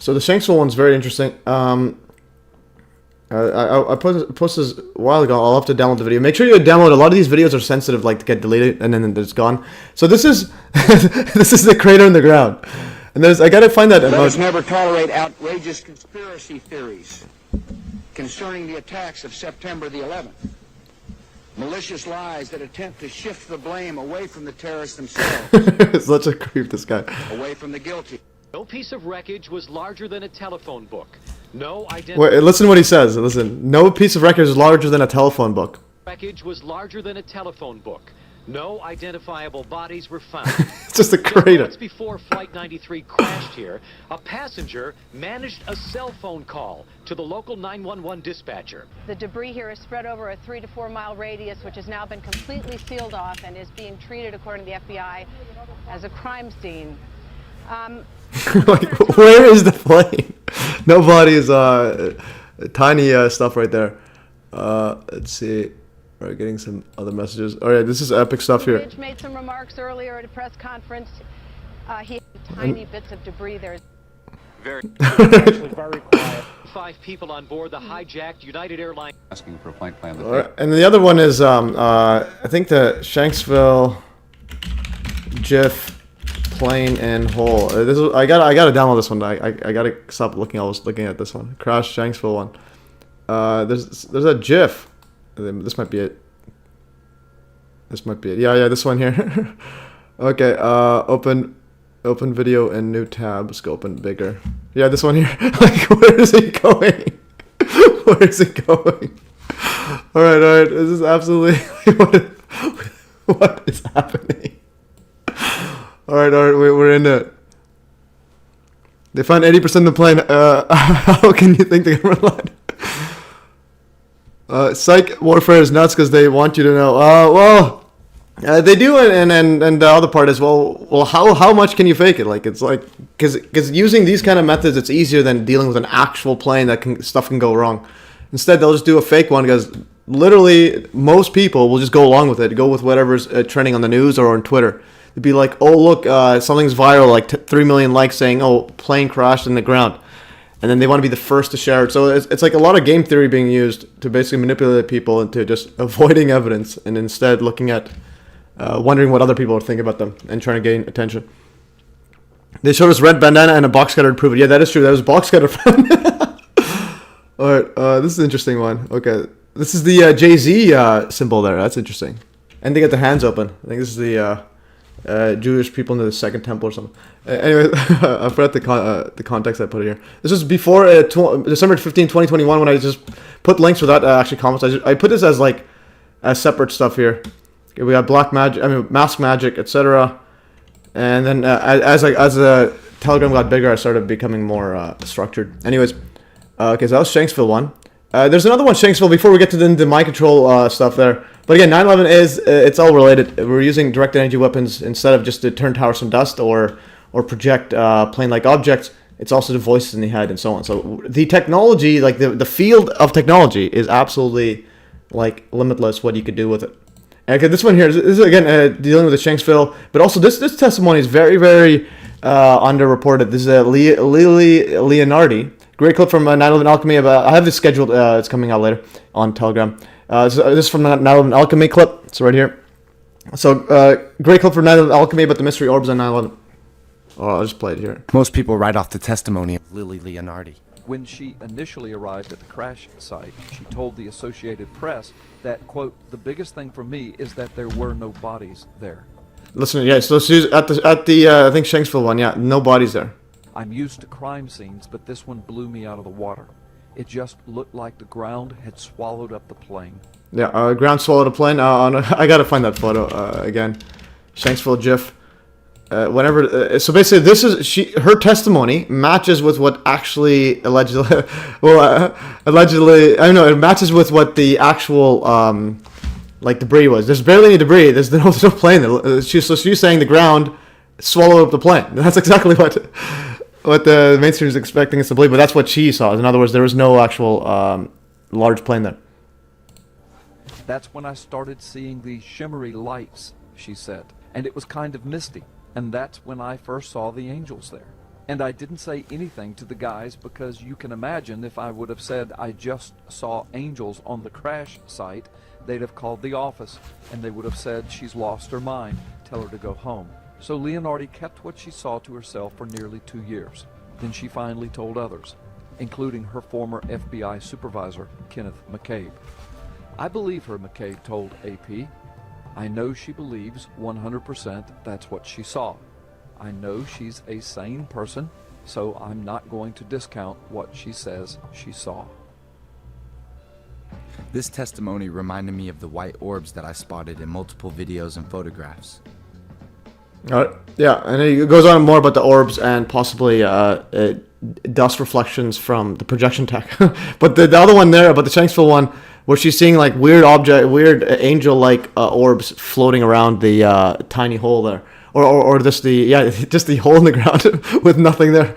So the Shanksville one's very interesting. I posted this a while ago. I'll have to download the video. Make sure you download. A lot of these videos are sensitive, like to get deleted, and then it's gone. So this is this is the crater in the ground, and I gotta find that. Let us never tolerate outrageous conspiracy theories concerning the attacks of September the 11th. Malicious lies that attempt to shift the blame away from the terrorists themselves. Such a creep, this guy. Away from the guilty. No piece of wreckage was larger than a telephone book. No identity. Wait, listen to what he says. Listen. No piece of record is larger than a telephone book. Wreckage was larger than a telephone book. No identifiable bodies were found. It's just a crater. Moments before Flight 93 crashed here, a passenger managed a cell phone call to the local 911 dispatcher. The debris here is spread over a 3 to 4 mile radius, which has now been completely sealed off and is being treated, according to the FBI, as a crime scene. Like, where is the plane? No bodies. Tiny stuff right there. Let's see. We're getting some other messages. All right, this is epic stuff here. Ridge made some remarks earlier at a press conference. He had tiny bits of debris there. Very quiet. 5 people on board the hijacked United Airlines. Asking for a flight plan. Right. And the other one is, I think the Shanksville GIF plane and hole. This is, I gotta download this one. I gotta stop looking. I was looking at this one. Crash Shanksville one. There's a GIF. This might be it. This might be it. Yeah, this one here. Okay, open video and new tab. Let's go open bigger. Yeah, this one here. Like, where is it going? Where is it going? Alright. This is absolutely what is happening? Alright, we're in it. They found 80% of the plane. How can you think they're gonna lied? Psych warfare is nuts because they want you to know. They do, and the other part is well, how much can you fake it? Like, it's like because using these kind of methods, it's easier than dealing with an actual plane that stuff can go wrong. Instead, they'll just do a fake one because literally most people will just go along with it, go with whatever's trending on the news or on Twitter. It'd be like, oh look, something's viral, like 3 million likes saying, oh, plane crashed in the ground. And then they want to be the first to share it. So it's like a lot of game theory being used to basically manipulate people into just avoiding evidence and instead looking at, wondering what other people would think about them and trying to gain attention. They showed us red bandana and a box cutter to prove it. Yeah, that is true. That was a box cutter. Alright, this is an interesting one. Okay, this is the Jay-Z symbol there. That's interesting. And they got their hands open. I think this is the Jewish people into the second temple or something. Anyway, I forgot the context I put here. This was before December 15, 2021 when I just put links without actually comments. I put this as like as separate stuff here. Okay, we got black magic, mask magic, etc. And then as the Telegram got bigger, I started becoming more structured. Anyways, okay, so that was Shanksville one. There's another one, Shanksville, before we get to the mind control stuff there. But again, 9/11 is, it's all related. We're using directed energy weapons instead of just to turn towers from dust or project plane-like objects. It's also the voices in the head and so on. So the technology, like the field of technology is absolutely like limitless what you could do with it. Okay, this one here, this is again dealing with the Shanksville, but also this testimony is very, very underreported. This is Lily Leonardi. Great clip from 9/11 Alchemy. I have this scheduled. It's coming out later on Telegram. This is from 9/11 Alchemy clip. It's right here. So great clip from 9/11 Alchemy about the mystery orbs on 9/11. Oh, I'll just play it here. Most people write off the testimony of Lily Leonardi. When she initially arrived at the crash site, she told the Associated Press that, quote, "The biggest thing for me is that there were no bodies there." Listen, yeah, so she's at the I think Shanksville one, yeah, no bodies there. "I'm used to crime scenes, but this one blew me out of the water. It just looked like the ground had swallowed up the plane." Yeah, ground swallowed a plane. I gotta find that photo again. Shanksville GIF. whenever. So basically, this is her testimony matches with what actually allegedly. Well, allegedly, I don't know. It matches with what the actual like debris was. There's barely any debris. There's no plane there. So she's saying the ground swallowed up the plane. That's exactly what the mainstream is expecting us to believe. But that's what she saw. In other words, there was no actual large plane there. That's when I started seeing the shimmery lights, she said, and it was kind of misty. And that's when I first saw the angels there. And I didn't say anything to the guys because you can imagine if I would have said I just saw angels on the crash site, they'd have called the office and they would have said she's lost her mind, tell her to go home. So Leonardi kept what she saw to herself for nearly 2 years. Then she finally told others, including her former FBI supervisor, Kenneth McCabe. I believe her, McCabe told AP. I know she believes 100% that's what she saw. I know she's a sane person, so I'm not going to discount what she says she saw. This testimony reminded me of the white orbs that I spotted in multiple videos and photographs. Yeah, and it goes on more about the orbs and possibly dust reflections from the projection tech. But the other one there, about the Shanksville one, where she's seeing like weird angel-like orbs floating around the tiny hole there, or just the hole in the ground with nothing there.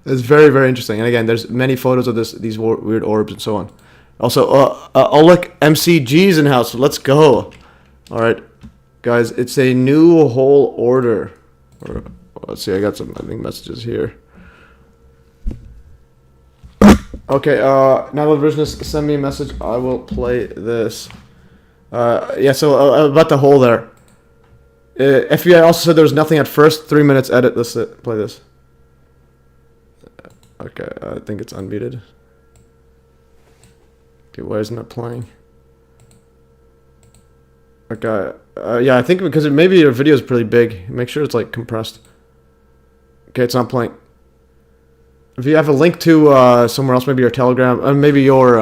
It's very, very interesting. And again, there's many photos of these weird orbs and so on. Also, Oleg MCG's in house. So let's go. All right, guys, it's a new whole order. Let's see, I got some messages here. Okay, now the revisionist send me a message. I will play this. Yeah, so about the hole there. FBI also said there was nothing at first. 3 minutes edit. Let's play this. Okay, I think it's unmuted. Okay, why isn't it playing? Okay, yeah, I think because maybe your video is pretty big. Make sure it's like compressed. Okay, it's not playing. If you have a link to somewhere else, maybe your Telegram, maybe your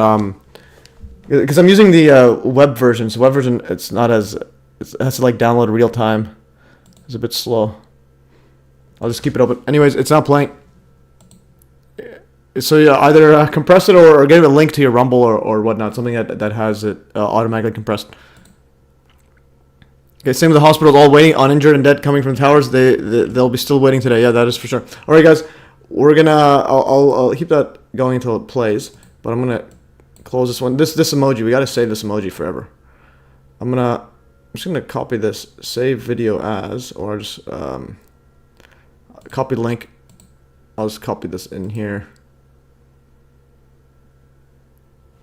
because I'm using the web version. So web version, it's not as it has to like download real time. It's a bit slow. I'll just keep it open. Anyways, it's not playing. So yeah, either compress it or give it a link to your Rumble or whatnot, something that has it automatically compressed. Okay, same with the hospitals, all waiting, uninjured and dead coming from the towers. They'll be still waiting today. Yeah, that is for sure. All right, guys. We're gonna. I'll keep that going until it plays, but I'm gonna close this one. This emoji. We gotta save this emoji forever. I'm just gonna copy this. Save video as, or just copy link. I'll just copy this in here.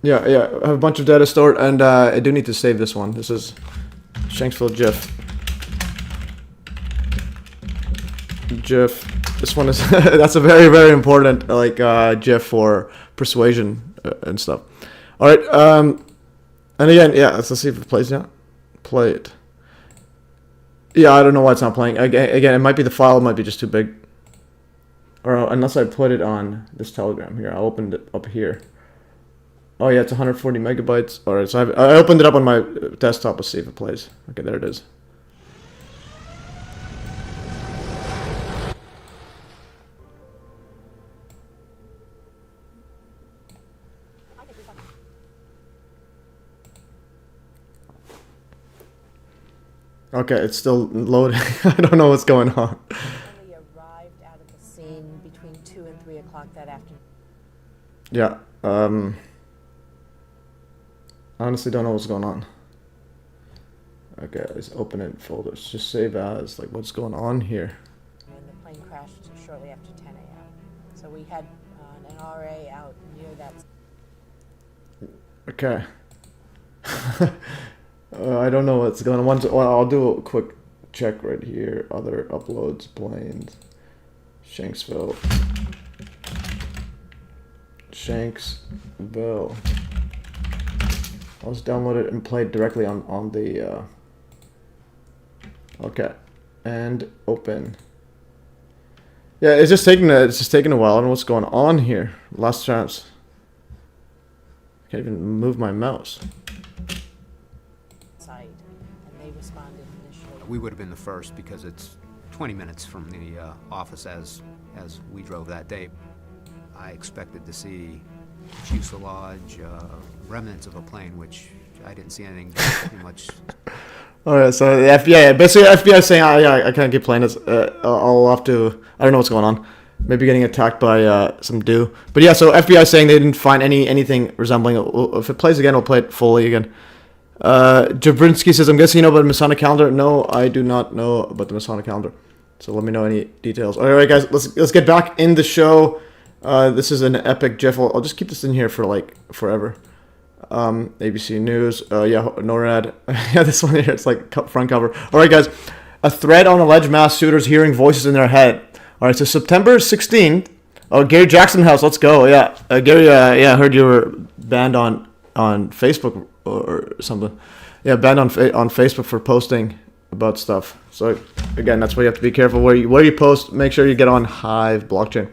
Yeah. I have a bunch of data stored, and I do need to save this one. This is Shanksville GIF. This one is that's a very, very important like GIF for persuasion and stuff. All right, and again, yeah, let's see if it plays now. Play it. Yeah, I don't know why it's not playing. Again, it might be the file, it might be just too big. Or unless I put it on this Telegram here, I opened it up here. Oh yeah, it's 140 megabytes. All right, so I opened it up on my desktop. Let's see if it plays. Okay, there it is. Okay, it's still loading. I don't know what's going on. Only arrived out of the scene between 2 and 3 o'clock that afternoon. Yeah. Honestly, don't know what's going on. Okay, let's open it in folders. Just save as. Like, what's going on here? And the plane crashed shortly after 10 a.m. So we had an NRA out near that. Okay. I don't know what's going on. I'll do a quick check right here. Other uploads, planes, Shanksville. I'll just download it and play it directly on the. Okay, and open. Yeah, it's just taking a while. I don't know what's going on here. Last chance. Can't even move my mouse. Site, and they responded initially. We would have been the first because it's 20 minutes from the office as we drove that day. I expected to see fuselage, remnants of a plane, which I didn't see anything pretty much. Alright, so the FBI, basically the FBI is saying, I can't keep playing this, I'll have to, I don't know what's going on. Maybe getting attacked by some dew. But yeah, so FBI is saying they didn't find anything resembling it. If it plays again, we'll play it fully again. Jabrinsky says, I'm guessing you know about the Masonic calendar. No, I do not know about the Masonic calendar. So let me know any details. Alright guys, let's get back in the show. This is an epic GIF. I'll just keep this in here for like forever. ABC News, yeah, NORAD. Yeah, this one here, it's like front cover. Alright guys, a thread on alleged mass shooters hearing voices in their head. Alright, so September 16th, oh, Gary Jackson House, let's go, yeah. Gary, yeah, I heard you were banned on Facebook or something. Yeah, banned on Facebook for posting about stuff. So again, that's why you have to be careful where you post. Make sure you get on Hive blockchain.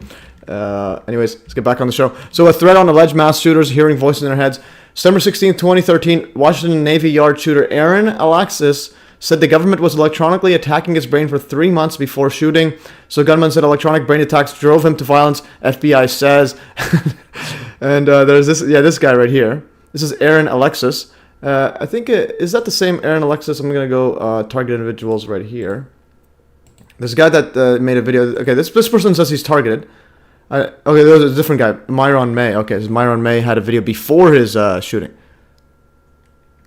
Anyways, let's get back on the show. So a thread on alleged mass shooters hearing voices in their heads. September 16th, 2013, Washington Navy Yard shooter Aaron Alexis said the government was electronically attacking his brain for 3 months before shooting. So gunman said electronic brain attacks drove him to violence, FBI says. And there's this guy right here. This is Aaron Alexis. I think, is that the same Aaron Alexis? I'm going to go target individuals right here. There's a guy that made a video. Okay, this person says he's targeted. Okay, there's a different guy, Myron May. Okay, so Myron May had a video before his shooting.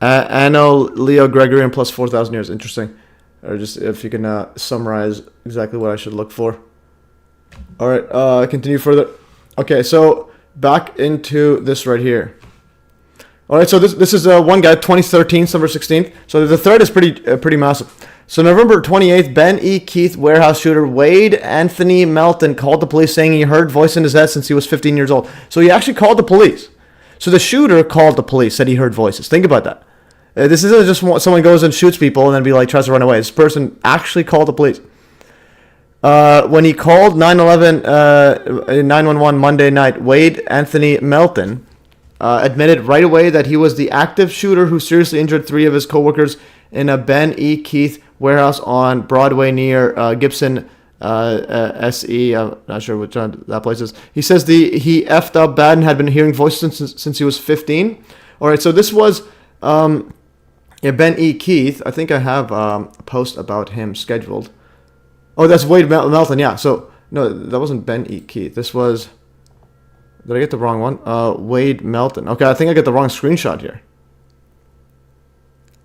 Anno Leo Gregorian plus 4,000 years. Interesting. Or just if you can summarize exactly what I should look for. All right, continue further. Okay, so back into this right here. All right, so this is one guy, 2013, September 16th. So the thread is pretty massive. So November 28th, Ben E. Keith warehouse shooter Wade Anthony Melton called the police saying he heard voice in his head since he was 15 years old. So he actually called the police. So the shooter called the police, said he heard voices. Think about that. This isn't just someone goes and shoots people and then tries to run away. This person actually called the police. When he called 911 Monday night, Wade Anthony Melton admitted right away that he was the active shooter who seriously injured 3 of his coworkers in a Ben E. Keith warehouse on Broadway near Gibson SE. I'm not sure which one that place is. He says he effed up bad and had been hearing voices since he was 15. All right, so this was Ben E. Keith. I think I have a post about him scheduled. Oh, that's Wade Melton. Yeah. So no, that wasn't Ben E. Keith. This was. Did I get the wrong one? Wade Melton. Okay, I think I got the wrong screenshot here.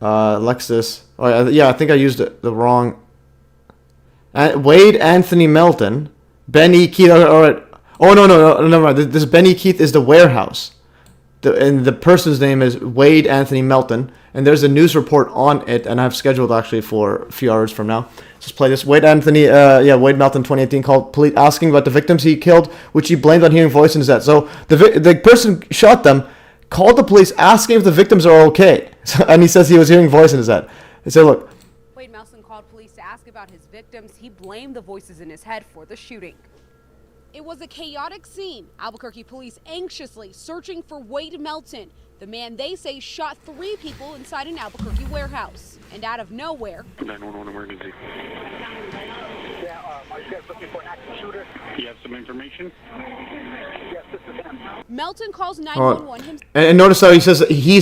Lexus. Oh, yeah, I think I used the wrong. Wade Anthony Melton. Ben E. Keith. All right. Oh, no, never mind. This Ben E. Keith is the warehouse. And the person's name is Wade Anthony Melton. And there's a news report on it, and I've scheduled actually for a few hours from now. Just play this. Wade Melton, 2018, called police asking about the victims he killed, which he blamed on hearing voices in his head. So the person shot them, called the police asking if the victims are okay. And he says he was hearing voices in his head. He said, look. Wade Melton called police to ask about his victims. He blamed the voices in his head for the shooting. It was a chaotic scene. Albuquerque police anxiously searching for Wade Melton, the man they say shot 3 people inside an Albuquerque warehouse. And out of nowhere, 911 emergency. Yeah, are you guys looking for an active shooter? You have some information? Yes, this is him. Melton calls 911 himself. And notice how he says he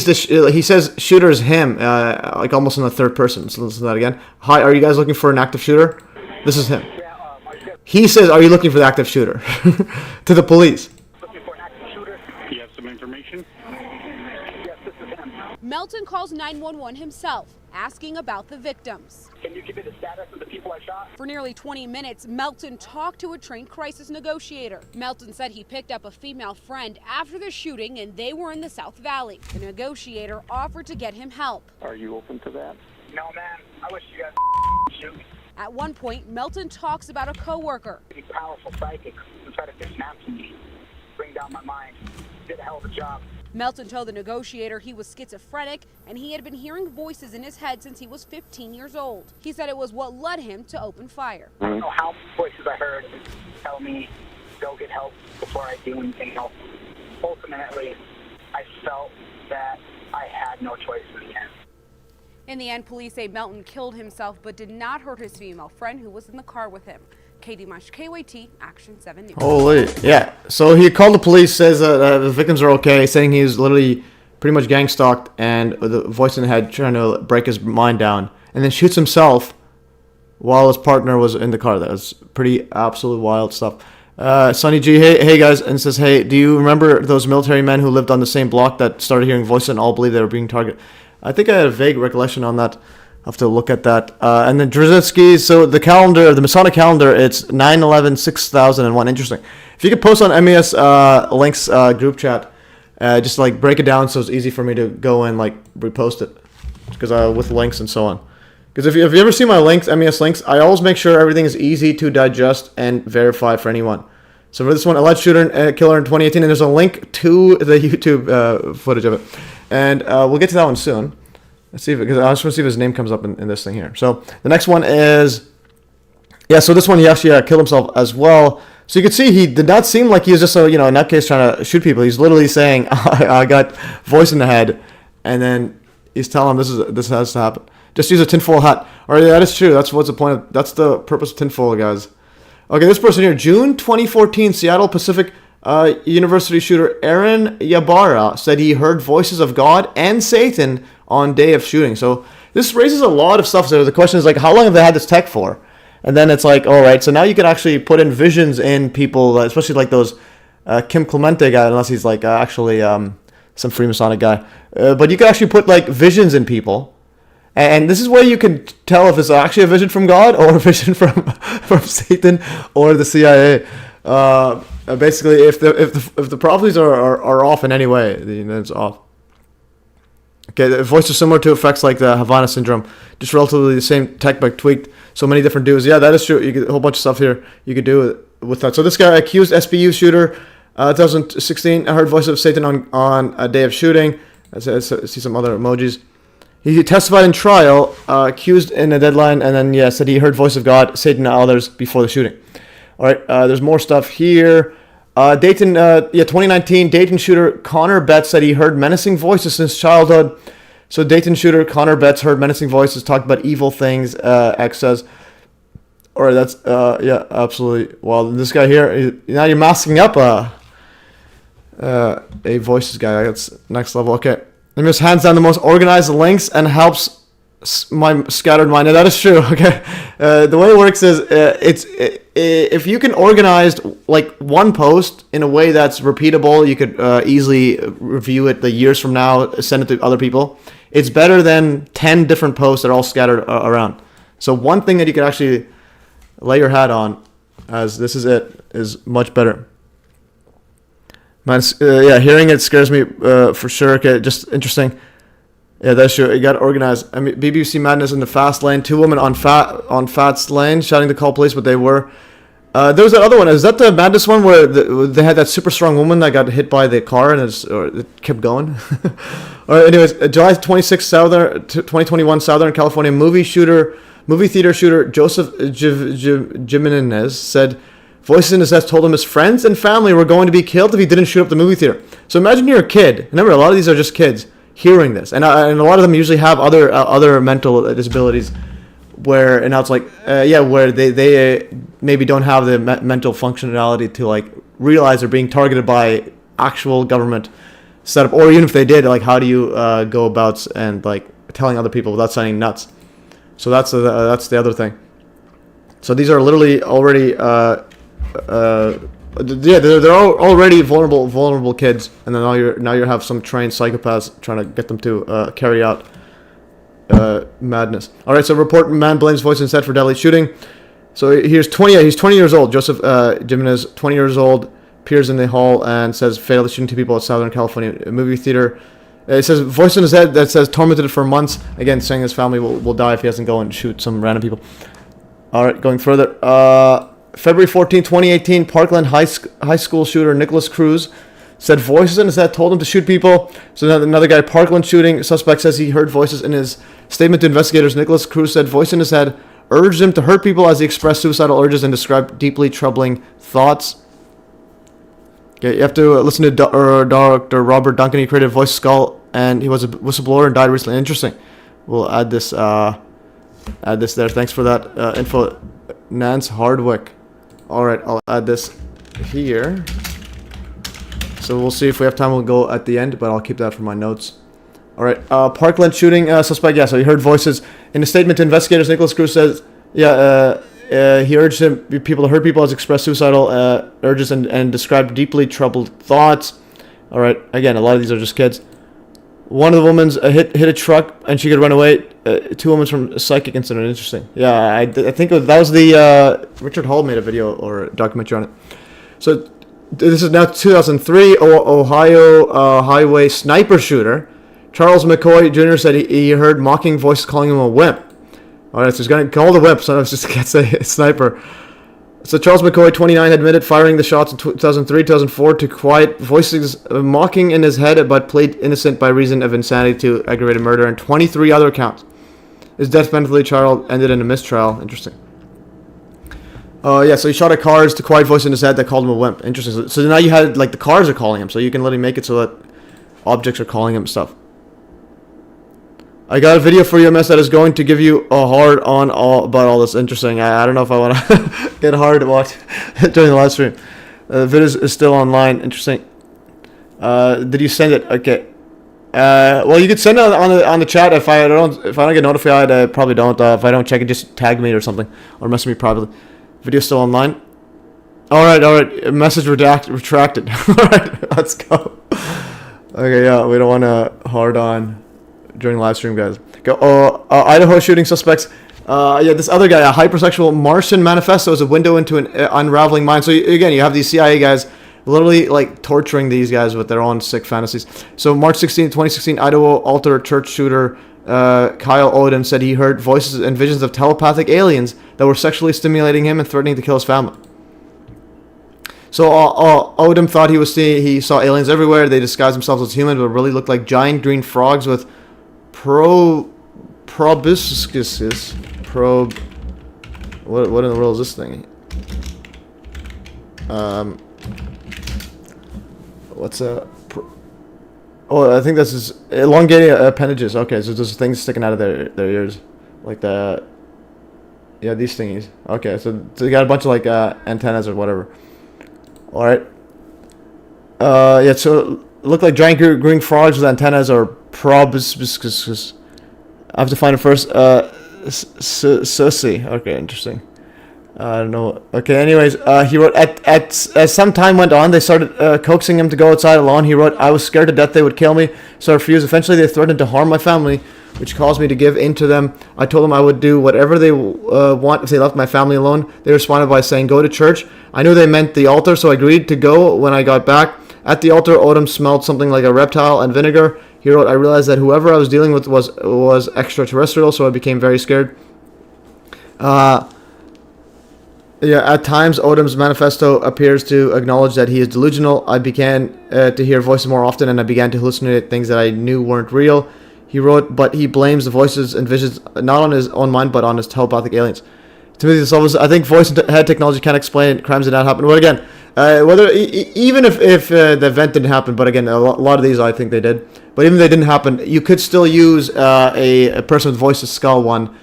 says shooter is him, like almost in the third person. So listen to that again. Hi, are you guys looking for an active shooter? This is him. He says, are you looking for the active shooter? To the police. Looking for an active shooter? You have some information? Yes, this is him. Melton calls 911 himself, asking about the victims. Can you give me the status of the people I shot? For nearly 20 minutes, Melton talked to a trained crisis negotiator. Melton said he picked up a female friend after the shooting and they were in the South Valley. The negotiator offered to get him help. Are you open to that? No, man. I wish you guys shoot me. At one point, Melton talks about a coworker. Pretty powerful psychic who tried to dismantle me, bring down my mind. Did a hell of a job. Melton told the negotiator he was schizophrenic and he had been hearing voices in his head since he was 15 years old. He said it was what led him to open fire. I don't know how voices I heard tell me go get help before I do anything else. Ultimately, I felt that I had no choice in the end. In the end, police say Melton killed himself but did not hurt his female friend who was in the car with him. Katie Mush, KYT, Action 7 News. Holy, yeah. So he called the police, says the victims are okay, saying he's literally pretty much gang stalked, and the voice in the head trying to break his mind down, and then shoots himself while his partner was in the car. That was pretty absolute wild stuff. Sonny G, hey guys, and says, hey, do you remember those military men who lived on the same block that started hearing voices and all believed they were being targeted? I think I had a vague recollection on that. I'll have to look at that. And then Drzezinski, so the calendar, the Masonic calendar, it's 9/11/6001. Interesting. If you could post on MES links group chat, just like break it down so it's easy for me to go and like repost it, because with links and so on. Because if you ever see my links, MES links, I always make sure everything is easy to digest and verify for anyone. So for this one, alleged shooter and killer in 2018, and there's a link to the YouTube footage of it. And we'll get to that one soon. Let's see, because I just want to see if his name comes up in this thing here. So the next one is, yeah, so this one he actually killed himself as well. So you can see he did not seem like he was just in that case trying to shoot people. He's literally saying, I got voice in the head, and then he's telling him this has to happen. Just use a tinfoil hat. All right, that is true. That's what's the point of, that's the purpose of tinfoil, guys. Okay, this person here, June 2014, Seattle Pacific University shooter Aaron Yabara said he heard voices of God and Satan on day of shooting. So this raises a lot of stuff. So the question is like, how long have they had this tech for? And then it's like, all right, so now you can actually put in visions in people, especially like those Kim Clemente guy, unless he's like actually some Freemasonic guy. But you can actually put like visions in people. And this is where you can tell if it's actually a vision from God or a vision from Satan or the CIA. Basically, if the prophecies are off in any way, then it's off. Okay, the voice is similar to effects like the Havana syndrome, just relatively the same tech but tweaked. So many different dudes. Yeah, that is true. You get a whole bunch of stuff here you could do with that. So this guy, accused SBU shooter, 2016, I heard voice of Satan on a day of shooting. I see some other emojis. He testified in trial, accused in a deadline, and then said he heard voice of God, Satan, and others before the shooting. All right, there's more stuff here. Dayton, 2019, Dayton shooter Connor Betts said he heard menacing voices since childhood. So Dayton shooter Connor Betts heard menacing voices, talked about evil things, X says. All right, that's, absolutely. Well, this guy here, now you're masking up a voices guy. That's next level. Okay. Let me just hands down the most organized links and helps my scattered mind. And that is true. Okay. The way it works is if you can organize like one post in a way that's repeatable, you could easily review it the years from now, send it to other people. It's better than 10 different posts that are all scattered around. So one thing that you can actually lay your hat on, as this is it, is much better. Man, hearing it scares me for sure. Okay, just interesting. Yeah, that's true. You got to organize. I mean, BBC Madness in the fast lane. 2 women on fast lane shouting to call police, but they were. There was that other one. Is that the Madness one where they had that super strong woman that got hit by the car and it kept going? All right. Anyways, July 26th, 2021, Southern California movie theater shooter Joseph Jimenez said voices in his head told him his friends and family were going to be killed if he didn't shoot up the movie theater. So imagine you're a kid. Remember, a lot of these are just kids hearing this, and a lot of them usually have other mental disabilities, where now it's like where they maybe don't have the mental functionality to like realize they're being targeted by actual government setup, or even if they did, like how do you go about and like telling other people without sounding nuts? So that's the other thing. So these are literally already. They're already vulnerable kids, and then now you have some trained psychopaths trying to get them to carry out madness. All right, so report man blames voice instead for deadly shooting. So he's 20 years old. Joseph Jimenez, 20 years old, appears in the hall and says fatally shooting 2 people at Southern California movie theater. It says voice in his head that says tormented for months. Again, saying his family will die if he doesn't go and shoot some random people. All right, going further. February 14, 2018, Parkland High School shooter Nicholas Cruz said voices in his head told him to shoot people. So another guy, Parkland shooting suspect, says he heard voices in his statement to investigators. Nicholas Cruz said voice in his head urged him to hurt people as he expressed suicidal urges and described deeply troubling thoughts. Okay, you have to listen to Dr. Robert Duncan. He created Voice Skull, and he was a whistleblower and died recently. Interesting. We'll add this there. Thanks for that info, Nance Hardwick. All right, I'll add this here. So we'll see if we have time. We'll go at the end, but I'll keep that for my notes. All right, Parkland shooting suspect. Yeah, so he heard voices. In a statement to investigators, Nicholas Cruz says, he urged people to hurt people, has expressed suicidal urges and described deeply troubled thoughts. All right, again, a lot of these are just kids. One of the women's hit a truck and she could run away. 2 women from a psychic incident. Interesting. Yeah, I think that was the Richard Hall made a video or a documentary on it. So this is now 2003. Ohio highway sniper shooter Charles McCoy Jr. said he heard mocking voices calling him a wimp. All right, so he's going to call the wimp. Sometimes just gets a sniper. So Charles McCoy, 29, admitted firing the shots in 2003, 2004 to quiet voices mocking in his head, but plead innocent by reason of insanity to aggravated murder and 23 other counts. His death penalty trial ended in a mistrial. Interesting. Yeah, so he shot at cars to quiet voice in his head that called him a wimp. Interesting. So now you had, like, the cars are calling him, so you can literally make it so that objects are calling him stuff. I got a video for you, MES, that is going to give you a hard on about all this. Interesting. I don't know if I want to get hard to watch during the live stream. The video is still online. Interesting. Did you send it? Okay. Well, you could send it on the chat. If I don't get notified, I probably don't. If I don't check it, just tag me or something, or message me privately. Video still online. All right. Message retracted. All right, let's go. Okay, yeah, we don't want to hard on during live stream, guys. Go. Idaho shooting suspects. Yeah, this other guy, a hypersexual Martian manifesto, is a window into an unraveling mind. So again, you have these CIA guys literally like torturing these guys with their own sick fantasies. So March 16, 2016, Idaho altar church shooter Kyle Odom said he heard voices and visions of telepathic aliens that were sexually stimulating him and threatening to kill his family. So Odom thought he saw aliens everywhere. They disguised themselves as human, but really looked like giant green frogs with proboscises. What in the world is this thing? I think this is elongated appendages. Okay, so there's things sticking out of their ears, like the these thingies. Okay, so they got a bunch of like antennas or whatever. All right. Yeah, so look like giant green frogs with antennas or proboscises. I have to find it first. Sussy. Okay, interesting. I don't know. Okay, anyways, he wrote, as some time went on, they started coaxing him to go outside alone. He wrote, I was scared to death they would kill me, so I refused. Eventually, they threatened to harm my family, which caused me to give in to them. I told them I would do whatever they want if they left my family alone. They responded by saying, go to church. I knew they meant the altar, so I agreed to go. When I got back at the altar, Odom smelled something like a reptile and vinegar. He wrote, I realized that whoever I was dealing with was extraterrestrial, so I became very scared. Yeah, at times, Odom's manifesto appears to acknowledge that he is delusional. I began to hear voices more often, and I began to hallucinate things that I knew weren't real. He wrote, but he blames the voices and visions not on his own mind, but on his telepathic aliens. To me, I think voice and head technology can't explain crimes that happen. Well, again, even if the event didn't happen, but again, a lot of these I think they did. But even if they didn't happen, you could still use a person with voices skull one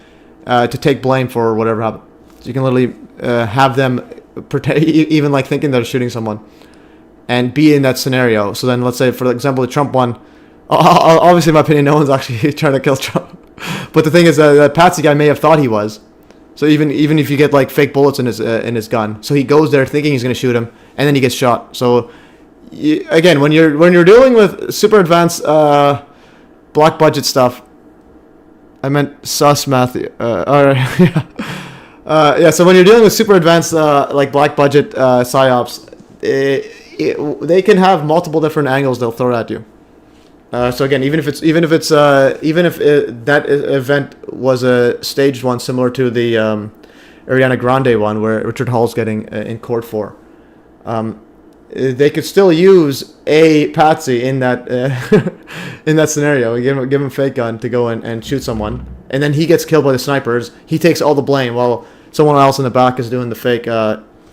to take blame for whatever happened. So you can literally have them pretend, even like thinking they're shooting someone, and be in that scenario. So then, let's say, for example, the Trump one. Obviously, in my opinion, no one's actually trying to kill Trump. But the thing is, that Patsy guy may have thought he was. So even if you get like fake bullets in his gun, so he goes there thinking he's going to shoot him, and then he gets shot. So again, when you're dealing with super advanced black budget stuff, I meant sus Matthew. All right, yeah. Yeah, so when you're dealing with super advanced like black budget psyops, they can have multiple different angles they'll throw at you. So again, even if that event was a staged one similar to the Ariana Grande one where Richard Hall's getting in court for, they could still use a patsy in that in that scenario. Give him a fake gun to go in and shoot someone, and then he gets killed by the snipers. He takes all the blame while someone else in the back is doing the fake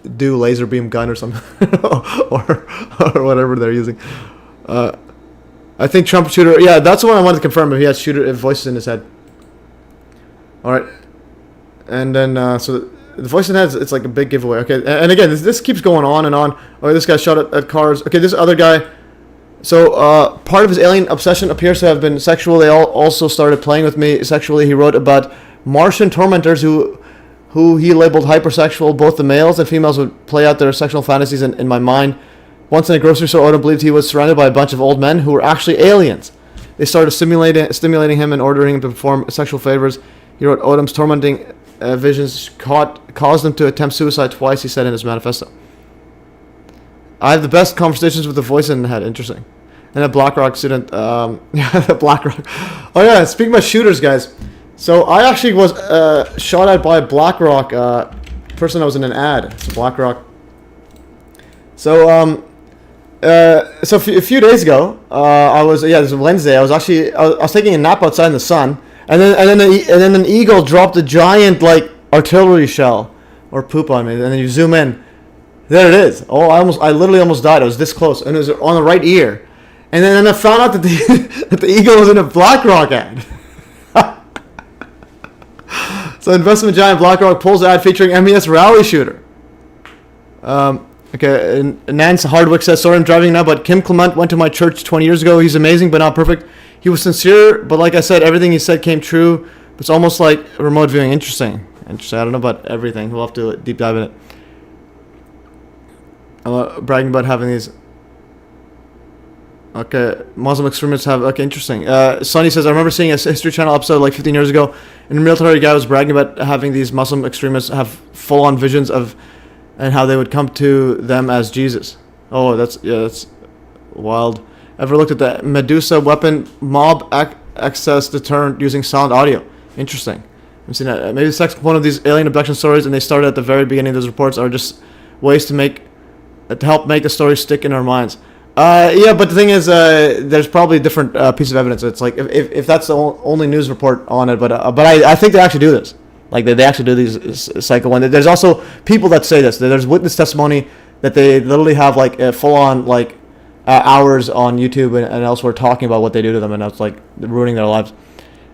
laser beam gun or something or whatever they're using. I think Trump shooter. Yeah, that's the one I wanted to confirm. If he had voices in his head. All right. And then, so the voice in heads, it's like a big giveaway. Okay, and again, this keeps going on and on. Oh, this guy shot at cars. Okay, this other guy. So, part of his alien obsession appears to have been sexual. They all also started playing with me sexually. He wrote about Martian tormentors who he labeled hypersexual. Both the males and females would play out their sexual fantasies in my mind. Once in a grocery store, Odom believed he was surrounded by a bunch of old men who were actually aliens. They started stimulating him and ordering him to perform sexual favors. He wrote Odom's tormenting visions caused him to attempt suicide twice, he said in his manifesto. I have the best conversations with the voice in the head. Interesting. And a BlackRock student. Yeah, BlackRock. Oh yeah, speaking about shooters, guys. So I actually was shot at by a BlackRock person that was in an ad. It's BlackRock. So a few days ago, this was Wednesday. I was taking a nap outside in the sun, and then an eagle dropped a giant like artillery shell or poop on me. And then you zoom in, there it is. Oh, I literally almost died. I was this close, and it was on the right ear. And then I found out that that the eagle was in a BlackRock ad. So investment giant BlackRock pulls ad featuring MES rally shooter. Okay, and Nance Hardwick says, sorry I'm driving now, but Kim Clement went to my church 20 years ago. He's amazing, but not perfect. He was sincere, but like I said, everything he said came true. It's almost like remote viewing. Interesting. I don't know about everything. We'll have to deep dive in it. Bragging about having these. Okay, Muslim extremists have. Okay, interesting. Sonny says, I remember seeing a History Channel episode like 15 years ago, and a military guy was bragging about having these Muslim extremists have full-on visions of, and how they would come to them as Jesus. Oh, that's wild. Ever looked at the Medusa weapon mob access deterrent using silent audio? Interesting. I've seen that. Maybe the second one of these alien abduction stories, and they started at the very beginning of those reports, are just ways to help make the story stick in our minds. Yeah, but the thing is, there's probably a different piece of evidence. It's like if that's the only news report on it, but I think they actually do this. Like they actually do these cycle one. There's also people that say this. There's witness testimony that they literally have like a full on like hours on YouTube and elsewhere talking about what they do to them, and it's like ruining their lives.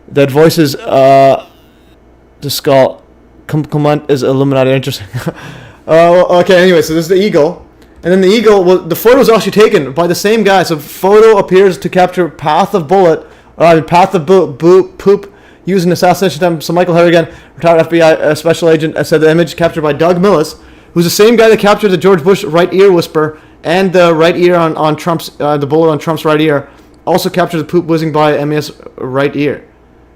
That voices the skull comment is Illuminati. Interesting. Okay. Anyway, so this is the eagle. And then the eagle, the photo was actually taken by the same guy. So photo appears to capture path of path of poop used in assassination attempt. So Michael Harrigan, retired FBI special agent, said the image captured by Doug Millis, who's the same guy that captured the George Bush right ear whisper and the right ear on Trump's, the bullet on Trump's right ear, also captured the poop whizzing by MES right ear.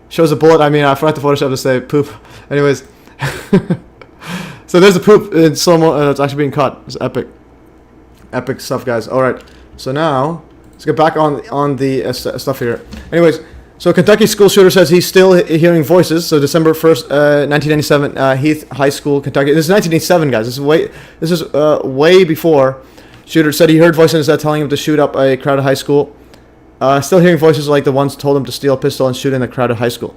Shows a bullet. I mean, I forgot to Photoshop to say poop. Anyways. So there's the poop in slow-mo. It's actually being caught. It's epic. Epic stuff, guys. All right, so now let's get back on the stuff here. Anyways, so Kentucky school shooter says he's still hearing voices. So December 1st, 1997, Heath High School, Kentucky. This is 1987, guys. This is way before. Shooter said he heard voices in his head telling him to shoot up a crowded high school. Still hearing voices like the ones told him to steal a pistol and shoot in a crowded high school.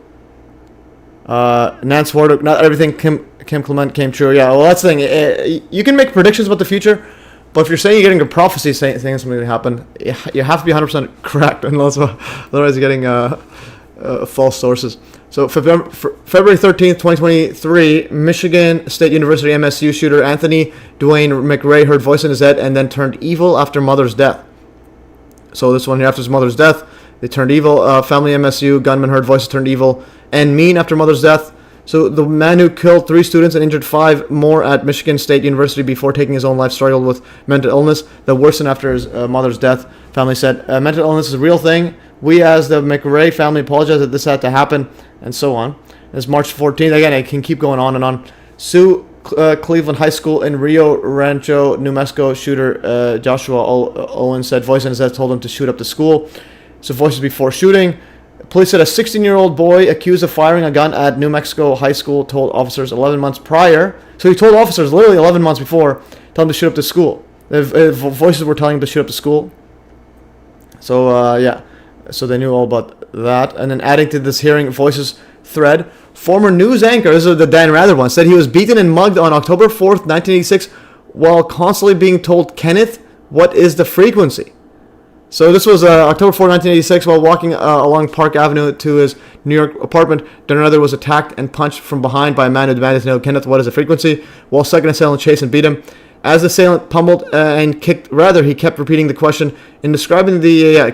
Nance Wardock, not everything Kim Clement came true. Yeah, well, that's the thing. You can make predictions about the future. But if you're saying you're getting a prophecy saying something's going to happen, you have to be 100% correct, otherwise you're getting false sources. So February 13th, 2023, Michigan State University MSU shooter Anthony Dwayne McRae heard voice in his head and then turned evil after mother's death. So this one here, after his mother's death, they turned evil. Family MSU gunman heard voices, turned evil and mean after mother's death. So the man who killed 3 students and injured 5 more at Michigan State University before taking his own life struggled with mental illness that worsened after his mother's death. Family said, mental illness is a real thing. We as the McRae family apologize that this had to happen, and so on. It's March 14th. Again, I can keep going on and on. Sue Cleveland High School in Rio Rancho, New Mexico shooter Joshua Owen said voice in his head told him to shoot up the school. So voices before shooting. Police said a 16-year-old boy accused of firing a gun at New Mexico High School told officers 11 months prior. So he told officers literally 11 months before, told him to shoot up the school. Voices were telling him to shoot up the school. So, yeah. So they knew all about that. And then adding to this hearing voices thread, former news anchor, this is the Dan Rather one, said he was beaten and mugged on October 4th, 1986, while constantly being told, Kenneth, what is the frequency? So this was October 4, 1986. While walking along Park Avenue to his New York apartment, Dan Rather was attacked and punched from behind by a man who demanded to know, Kenneth, what is the frequency? While second assailant chased and beat him. As the assailant pummeled and kicked Rather, he kept repeating the question. In describing the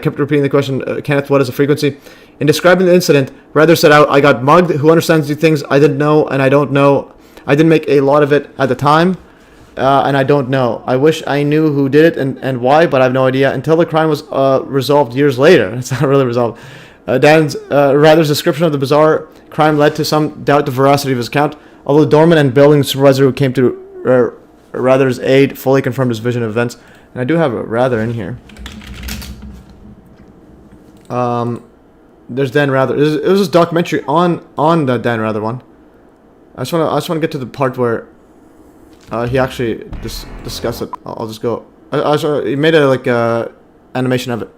Kenneth, what is the frequency? In describing the incident, Rather said out, I got mugged. Who understands these things? I didn't know, and I don't know. I didn't make a lot of it at the time. And I don't know. I wish I knew who did it and why, but I have no idea. Until the crime was resolved years later. It's not really resolved. Dan's Rather's description of the bizarre crime led to some doubt the veracity of his account. Although the doorman and building supervisor who came to Rather's aid fully confirmed his vision of events. And I do have a Rather in here. There's Dan Rather. It was this documentary on the Dan Rather one. I just want to get to the part where he actually discussed it. I'll just go. He made a animation of it.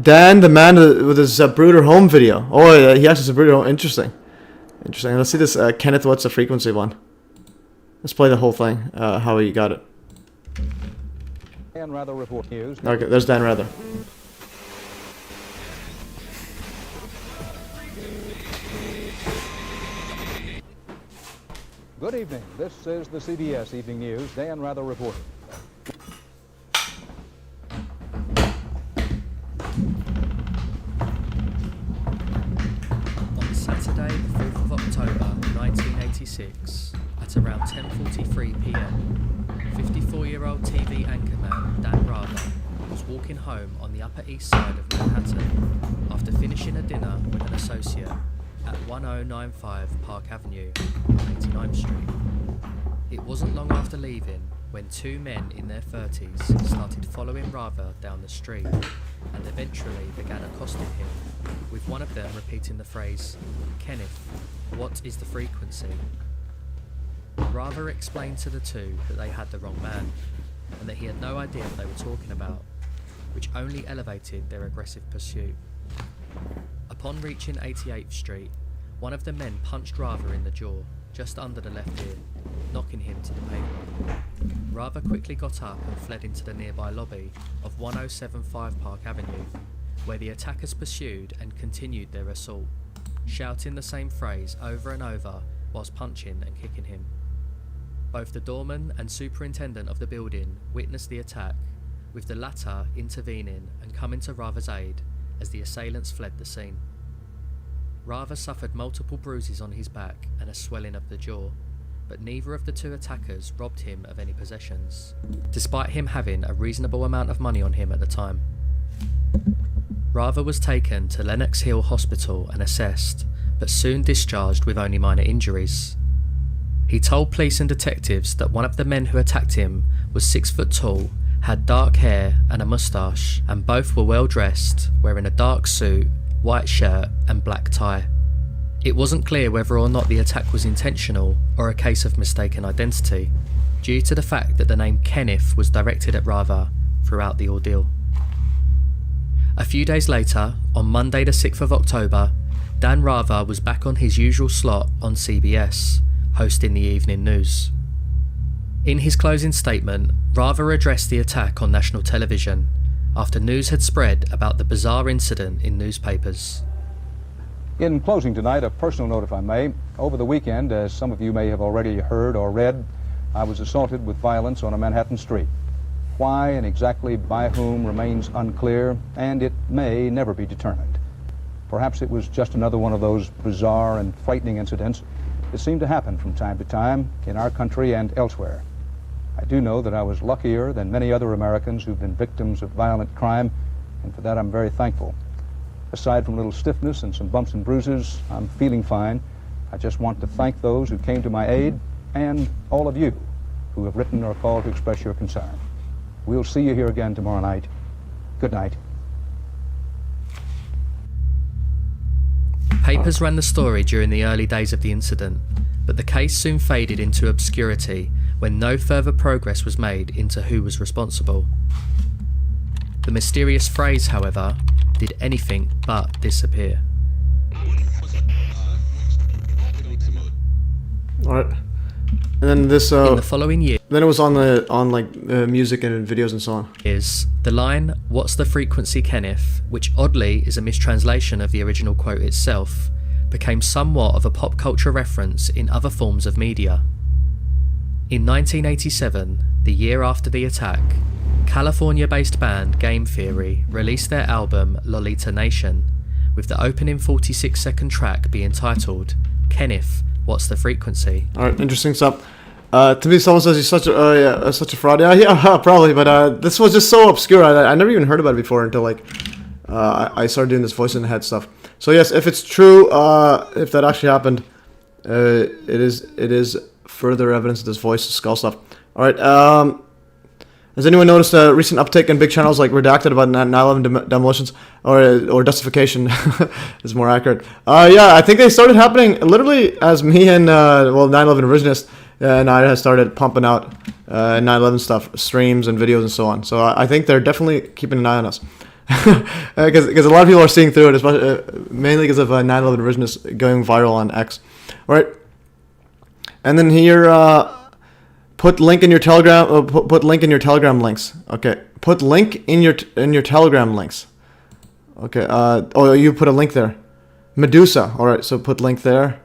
Dan, the man with his Brooder home video. Oh, yeah, he actually has a Brooder home. Interesting. Let's see this Kenneth, what's the frequency one? Let's play the whole thing. How he got it. Dan Rather report news. Okay, there's Dan Rather. Good evening. This is the CBS Evening News. Dan Rather reporting. On Saturday, the 4th of October, 1986, at around 10:43 p.m., 54-year-old TV anchorman Dan Rather was walking home on the Upper East Side of Manhattan after finishing a dinner with an associate at 1095 Park Avenue, 89th Street. It wasn't long after leaving when two men in their 30s started following Rather down the street and eventually began accosting him, with one of them repeating the phrase, Kenneth, what is the frequency? Rather explained to the two that they had the wrong man and that he had no idea what they were talking about, which only elevated their aggressive pursuit. Upon reaching 88th Street, one of the men punched Rather in the jaw, just under the left ear, knocking him to the pavement. Rather quickly got up and fled into the nearby lobby of 1075 Park Avenue, where the attackers pursued and continued their assault, shouting the same phrase over and over whilst punching and kicking him. Both the doorman and superintendent of the building witnessed the attack, with the latter intervening and coming to Rather's aid as the assailants fled the scene. Rather suffered multiple bruises on his back and a swelling of the jaw, but neither of the two attackers robbed him of any possessions, despite him having a reasonable amount of money on him at the time. Rather was taken to Lenox Hill Hospital and assessed, but soon discharged with only minor injuries. He told police and detectives that one of the men who attacked him was 6 foot tall, had dark hair and a moustache, and both were well dressed, wearing a dark suit, white shirt and black tie. It wasn't clear whether or not the attack was intentional or a case of mistaken identity, due to the fact that the name Kenneth was directed at Rather throughout the ordeal. A few days later, on Monday the 6th of October, Dan Rather was back on his usual slot on CBS, hosting the evening news. In his closing statement, Rather addressed the attack on national television, after news had spread about the bizarre incident in newspapers. In closing tonight, a personal note if I may. Over the weekend, as some of you may have already heard or read, I was assaulted with violence on a Manhattan street. Why and exactly by whom remains unclear, and it may never be determined. Perhaps it was just another one of those bizarre and frightening incidents that seem to happen from time to time in our country and elsewhere. I do know that I was luckier than many other Americans who've been victims of violent crime, and for that I'm very thankful. Aside from a little stiffness and some bumps and bruises, I'm feeling fine. I just want to thank those who came to my aid, and all of you who have written or called to express your concern. We'll see you here again tomorrow night. Good night. Papers ran the story during the early days of the incident, but the case soon faded into obscurity when no further progress was made into who was responsible. The mysterious phrase, however, did anything but disappear. Alright, And then this. In the following year. Then it was on music and videos and so on. Is the line "What's the frequency, Kenneth?", which oddly is a mistranslation of the original quote itself, became somewhat of a pop culture reference in other forms of media. In 1987, the year after the attack, California-based band Game Theory released their album Lolita Nation, with the opening 46-second track being titled "Kenneth, What's the Frequency?". All right, interesting stuff. To me, someone says he's such a fraud. Yeah, probably. But this was just so obscure. I never even heard about it before until I started doing this voice in the head stuff. So yes, if it's true, if that actually happened, it is further evidence of this voice skull stuff. All right. Has anyone noticed a recent uptick in big channels like Redacted about 9/11 demolitions or justification is more accurate? Yeah, I think they started happening literally as me and 9/11 revisionist and I started pumping out 9/11 stuff, streams and videos and so on. So I think they're definitely keeping an eye on us because a lot of people are seeing through it, especially mainly because of 9/11 revisionist going viral on X. All right, and then here. Put link in your Telegram. Put link in your Telegram links. Okay. Put link in your Telegram links. Okay. Oh, you put a link there. Medusa. All right. So put link there.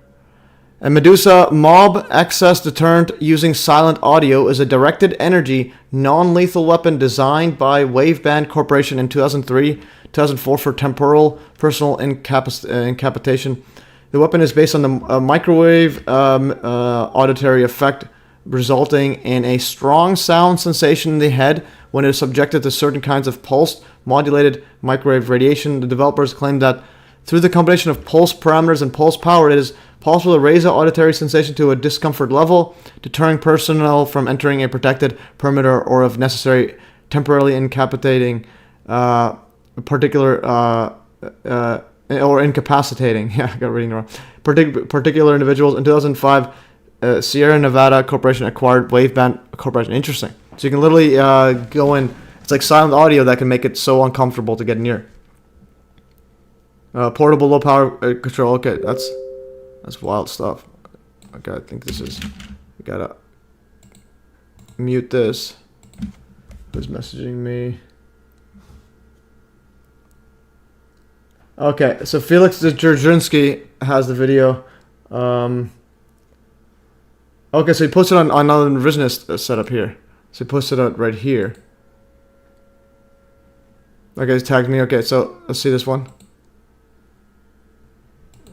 And Medusa mob access deterrent using silent audio is a directed energy non-lethal weapon designed by Waveband Corporation in 2003-2004 for temporal personal incapacitation. The weapon is based on the microwave auditory effect, resulting in a strong sound sensation in the head when it is subjected to certain kinds of pulsed, modulated microwave radiation. The developers claim that through the combination of pulse parameters and pulse power, it is possible to raise the auditory sensation to a discomfort level, deterring personnel from entering a protected perimeter or, if necessary, temporarily incapacitating or incapacitating. Yeah, I got reading wrong. Particular individuals. In 2005. Sierra Nevada Corporation acquired Waveband Corporation. Interesting. So you can literally go in. It's like silent audio that can make it so uncomfortable to get near. Portable low power control. Okay, that's wild stuff. Okay, I think this is. We gotta mute this. Who's messaging me? Okay, so Felix Dzerzhinsky has the video. Okay, so he posted on another revisionist setup here. So he posted it right here. Okay, he's tagged me. Okay, so let's see this one.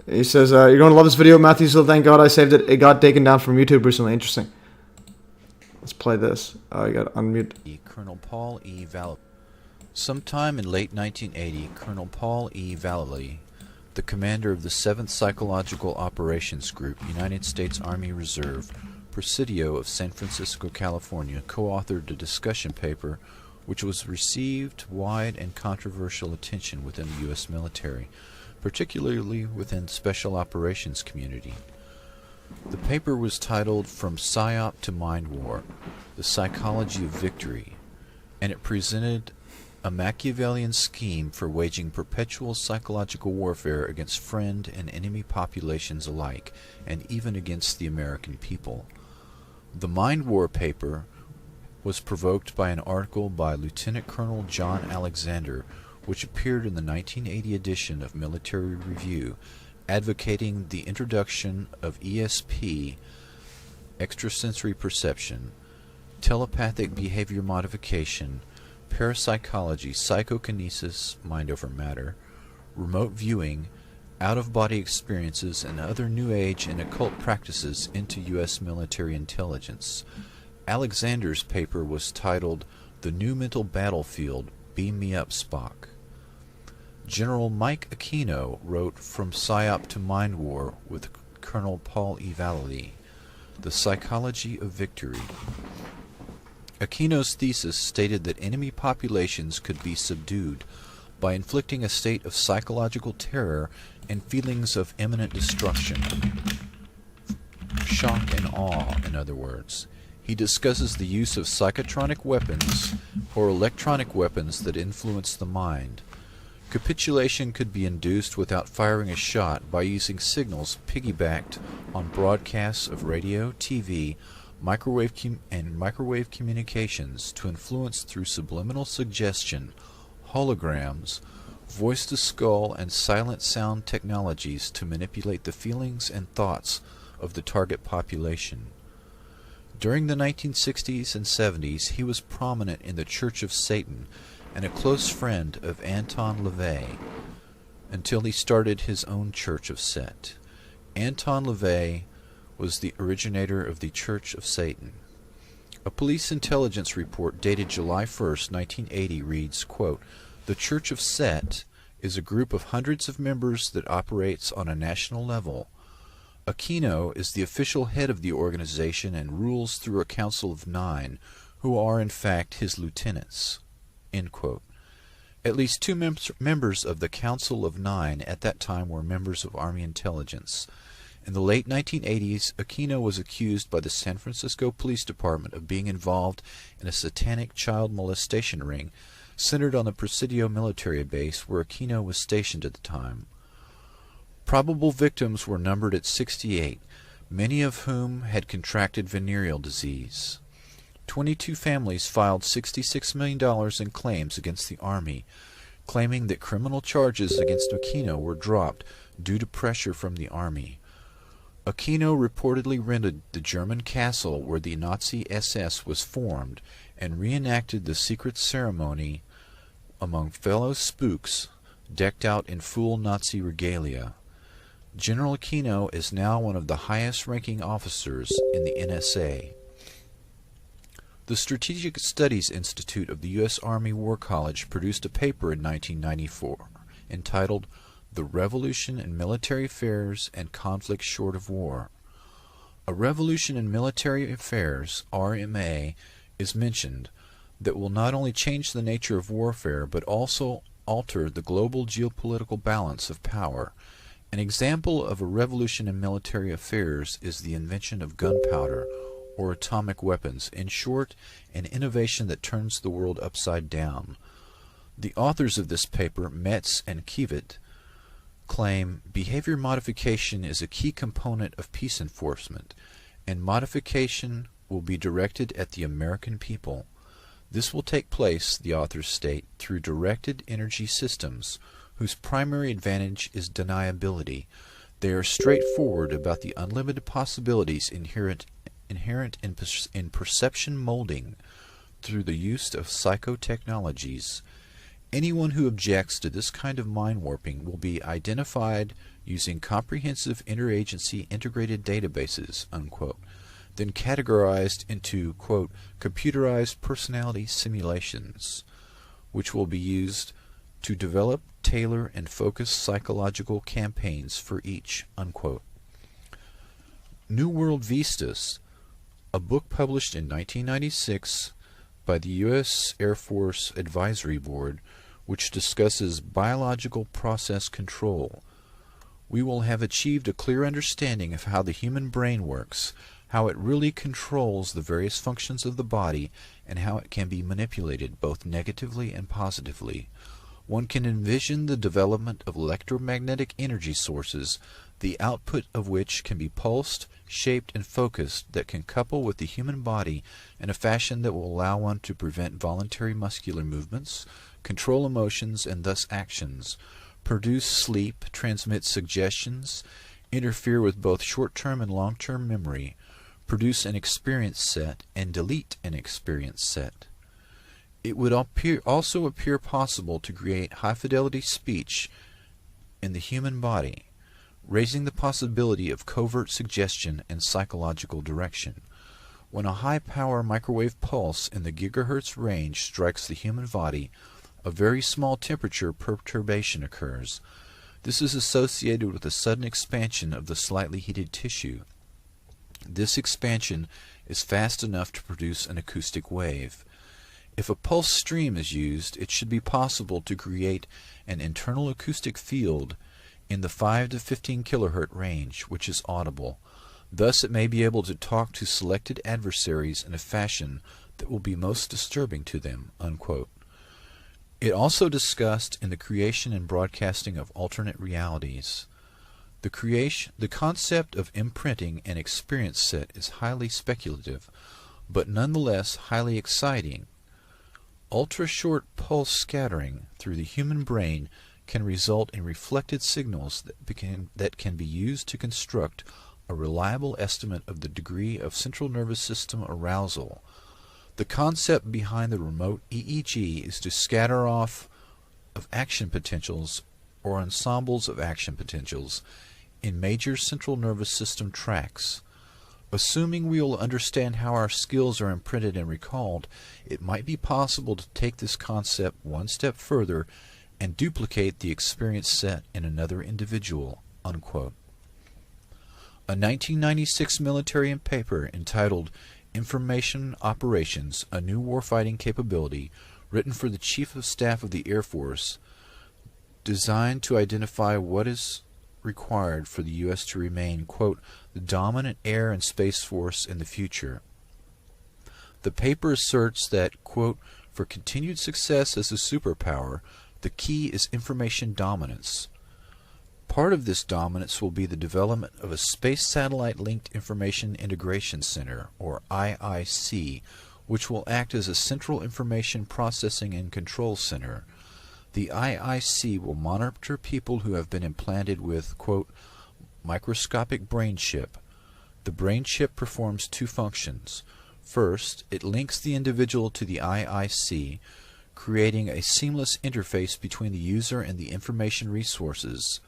He says, you're going to love this video, Matthew, so thank God I saved it. It got taken down from YouTube recently. Interesting. Let's play this. I got to unmute. Colonel Paul E. Vallely. Sometime in late 1980, Colonel Paul E. Vallely, the commander of the 7th Psychological Operations Group, United States Army Reserve, Presidio of San Francisco, California, co-authored a discussion paper which was received wide and controversial attention within the U.S. military, particularly within Special Operations community. The paper was titled From PSYOP to Mind War, The Psychology of Victory, and it presented a Machiavellian scheme for waging perpetual psychological warfare against friend and enemy populations alike, and even against the American people. The Mind War paper was provoked by an article by Lieutenant Colonel John Alexander, which appeared in the 1980 edition of Military Review, advocating the introduction of ESP, extrasensory perception, telepathic behavior modification, parapsychology, psychokinesis, mind over matter, remote viewing, out-of-body experiences, and other New Age and occult practices into U.S. military intelligence. Alexander's paper was titled The New Mental Battlefield, Beam Me Up, Spock. General Mike Aquino wrote From PSYOP to Mind War with Colonel Paul E. Vallely, The Psychology of Victory. Aquino's thesis stated that enemy populations could be subdued by inflicting a state of psychological terror and feelings of imminent destruction. Shock and awe, in other words. He discusses the use of psychotronic weapons or electronic weapons that influence the mind. Capitulation could be induced without firing a shot by using signals piggybacked on broadcasts of radio, TV, microwave communications to influence through subliminal suggestion, holograms, voice-to-skull and silent sound technologies to manipulate the feelings and thoughts of the target population. During the 1960s and 70s, he was prominent in the Church of Satan and a close friend of Anton LaVey until he started his own Church of Set. Anton LaVey was the originator of the Church of Satan. A police intelligence report dated July 1st, 1980 reads, quote, "The Church of Set is a group of hundreds of members that operates on a national level. Aquino is the official head of the organization and rules through a council of 9, who are in fact his lieutenants." End quote. At least 2 members of the Council of 9 at that time were members of Army intelligence. In the late 1980s, Aquino was accused by the San Francisco Police Department of being involved in a satanic child molestation ring centered on the Presidio military base where Aquino was stationed at the time. Probable victims were numbered at 68, many of whom had contracted venereal disease. 22 families filed $66 million in claims against the Army, claiming that criminal charges against Aquino were dropped due to pressure from the Army. Aquino reportedly rented the German castle where the Nazi SS was formed and reenacted the secret ceremony among fellow spooks decked out in full Nazi regalia. General Aquino is now one of the highest-ranking officers in the NSA. The Strategic Studies Institute of the U.S. Army War College produced a paper in 1994 entitled "The Revolution in Military Affairs and Conflict Short of War." A revolution in military affairs, RMA, is mentioned that will not only change the nature of warfare but also alter the global geopolitical balance of power. An example of a revolution in military affairs is the invention of gunpowder or atomic weapons, in short, an innovation that turns the world upside down. The authors of this paper, Metz and Kiewit, claim behavior modification is a key component of peace enforcement, and modification will be directed at the American people. This will take place, the authors state, through directed energy systems, whose primary advantage is deniability. They are straightforward about the unlimited possibilities inherent in perception molding through the use of psychotechnologies. Anyone who objects to this kind of mind warping will be identified using comprehensive interagency integrated databases, unquote, then categorized into, quote, computerized personality simulations, which will be used to develop, tailor, and focus psychological campaigns for each, unquote. New World Vistas, a book published in 1996 by the U.S. Air Force Advisory Board, which discusses biological process control. We will have achieved a clear understanding of how the human brain works, how it really controls the various functions of the body, and how it can be manipulated both negatively and positively. One can envision the development of electromagnetic energy sources, the output of which can be pulsed, shaped, and focused, that can couple with the human body in a fashion that will allow one to prevent voluntary muscular movements, control emotions and thus actions, produce sleep, transmit suggestions, interfere with both short-term and long-term memory, produce an experience set, and delete an experience set. It would also appear possible to create high-fidelity speech in the human body, raising the possibility of covert suggestion and psychological direction. When a high-power microwave pulse in the gigahertz range strikes the human body, a very small temperature perturbation occurs. This is associated with a sudden expansion of the slightly heated tissue. This expansion is fast enough to produce an acoustic wave. If a pulse stream is used, it should be possible to create an internal acoustic field in the 5 to 15 kilohertz range, which is audible. Thus it may be able to talk to selected adversaries in a fashion that will be most disturbing to them, unquote. It also discussed in the creation and broadcasting of alternate realities. The concept of imprinting an experience set is highly speculative, but nonetheless highly exciting. Ultra-short pulse scattering through the human brain can result in reflected signals that can be used to construct a reliable estimate of the degree of central nervous system arousal. The concept behind the remote EEG is to scatter off of action potentials or ensembles of action potentials in major central nervous system tracts. Assuming we will understand how our skills are imprinted and recalled, it might be possible to take this concept one step further and duplicate the experience set in another individual." Unquote. A 1996 military paper entitled Information Operations, a New Warfighting Capability, written for the Chief of Staff of the Air Force, designed to identify what is required for the U.S. to remain, quote, the dominant air and space force in the future. The paper asserts that, quote, for continued success as a superpower, the key is information dominance. Part of this dominance will be the development of a Space Satellite Linked Information Integration Center, or IIC, which will act as a central information processing and control center. The IIC will monitor people who have been implanted with, quote, microscopic brain chip. The brain chip performs two functions. First, it links the individual to the IIC, creating a seamless interface between the user and the information resources,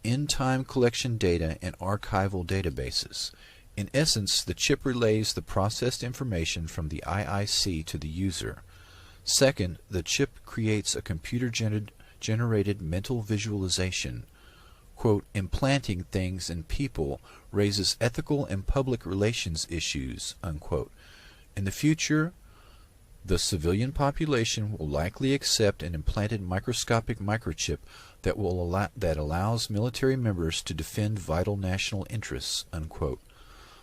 in-time collection data, and archival databases. In essence, the chip relays the processed information from the IIC to the user. Second, the chip creates a computer-generated mental visualization. Quote, implanting things in people raises ethical and public relations issues, unquote. In the future, the civilian population will likely accept an implanted microscopic microchip that allows military members to defend vital national interests, unquote.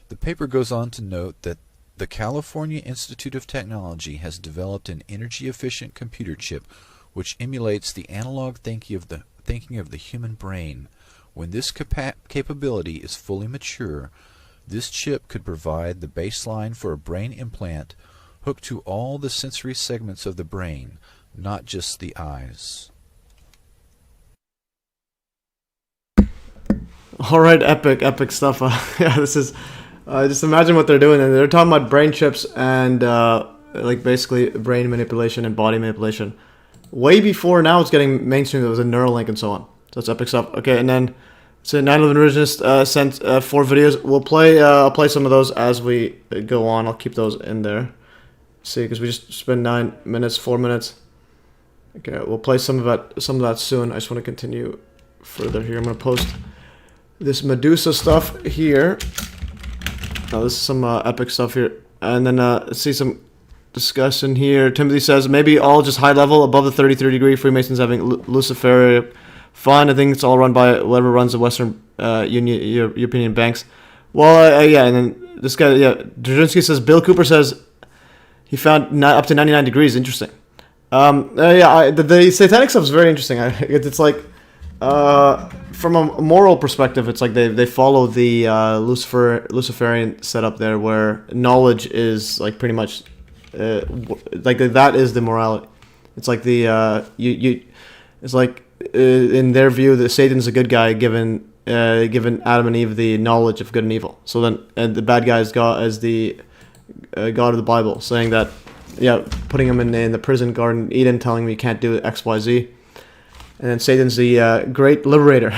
The paper goes on to note that the California Institute of Technology has developed an energy-efficient computer chip which emulates the analog thinking of the human brain. When this capability is fully mature, this chip could provide the baseline for a brain implant hooked to all the sensory segments of the brain, not just the eyes. All right, epic stuff. Yeah, this is just imagine what they're doing, and they're talking about brain chips and like basically brain manipulation and body manipulation. Way before now, it's getting mainstream. There was a Neuralink and so on. So it's epic stuff. Okay, and then so 9/11 Revisionist sent 4 videos. We'll play. I'll play some of those as we go on. I'll keep those in there. See, because we just spent 9 minutes, 4 minutes. Okay, we'll play some of that soon. I just want to continue further here. I'm gonna post this Medusa stuff here. Now this is some epic stuff here, and then let's see some discussion here. Timothy says maybe all just high level above the 33 degree Freemasons having Lucifer fun. I think it's all run by whoever runs the Western European banks. Well, yeah, and then this guy, yeah, Drzynski says Bill Cooper says he found up to 99 degrees. Interesting. Yeah, the satanic stuff is very interesting. It's like from a moral perspective, it's like they follow the Luciferian setup there, where knowledge is like pretty much like that is the morality. It's like the it's like in their view that Satan's a good guy given Adam and Eve the knowledge of good and evil. So then the bad guy is God as the God of the Bible, saying that, yeah, putting him in the prison Garden of Eden, telling him you can't do X, Y, Z. And then Satan's the great liberator.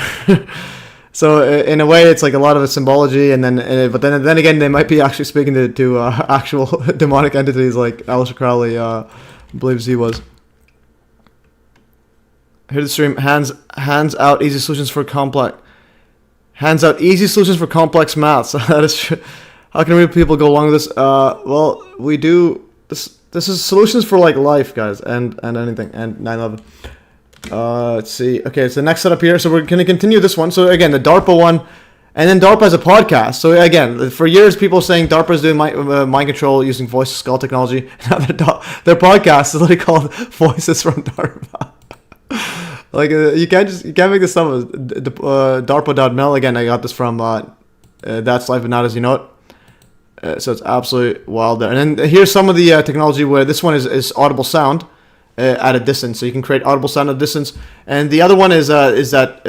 So in a way, it's like a lot of a symbology, and but then again, they might be actually speaking to actual demonic entities, like Aleister Crowley believes he was. Here to stream hands out easy solutions for complex. Hands out easy solutions for complex maths. That is true. How can people go along with this? Well, we do this. This is solutions for like life, guys, and anything, and 9/11. Let's see. Okay, it's the next setup here. So we're going to continue this one. So again, the DARPA one, And then DARPA has a podcast. So again, for years, people saying DARPA is doing mind control using voice to skull technology. Now their podcast is literally called Voices from DARPA. Like you can't make this stuff up. DARPA.mil. Again, I got this from That's Life, but Not As You Know It. So it's absolutely wild there. And then here's some of the technology where this one is audible sound at a distance. So you can create audible sound at a distance. And the other one is that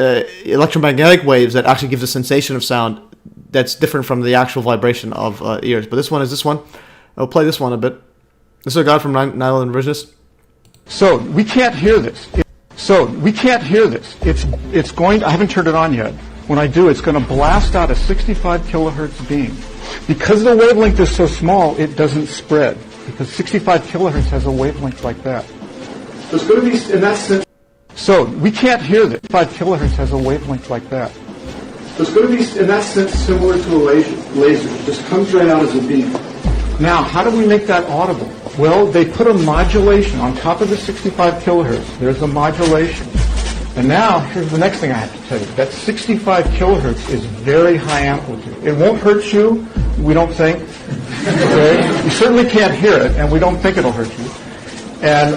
electromagnetic waves that actually gives a sensation of sound that's different from the actual vibration of ears. But this one is this one. I'll play this one a bit. This is a guy from 9/11 Revisionist. So we can't hear this. It's going. I haven't turned it on yet. When I do, it's going to blast out a 65 kilohertz beam. Because the wavelength is so small, it doesn't spread. Because 65 kilohertz has a wavelength like that. So it's going to be in that sense. So we can't hear this. 5 kilohertz has a wavelength like that. So it's going to be in that sense similar to a laser. It just comes right out as a beam. Now, how do we make that audible? Well, they put a modulation on top of the 65 kilohertz. There's a modulation. And now, here's the next thing I have to tell you. That 65 kilohertz is very high amplitude. It won't hurt you, we don't think. Okay? You certainly can't hear it, and we don't think it'll hurt you. And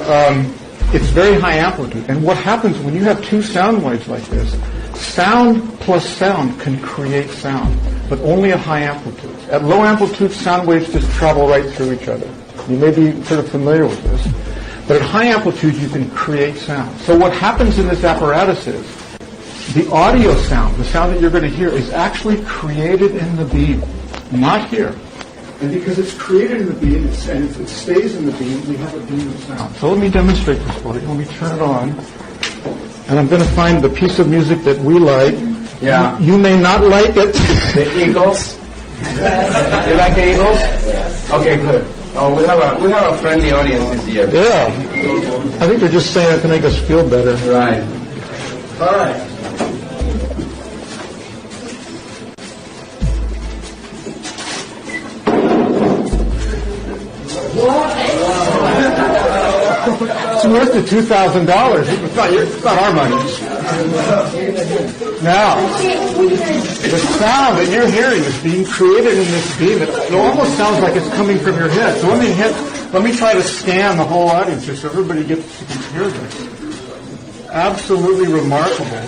it's very high amplitude. And what happens when you have two sound waves like this, sound plus sound can create sound, but only at high amplitudes. At low amplitudes, sound waves just travel right through each other. You may be sort of familiar with this. But at high amplitude, you can create sound. So what happens in this apparatus is the audio sound, the sound that you're going to hear, is actually created in the beam, not here. And because it's created in the beam and it stays in the beam, we have a beam of sound. So let me demonstrate this for you. Let me turn it on. And I'm going to find the piece of music that we like. Yeah. You may not like it. The Eagles? You like the Eagles? Okay, good. Oh, we have a friendly audience this year. Yeah. I think they're just saying it to make us feel better. Right. All right. It's worth the $2,000. It's not our money. Now, the sound that you're hearing is being created in this beam. It almost sounds like it's coming from your head. So let me try to scan the whole audience here so everybody gets to hear this. Absolutely remarkable.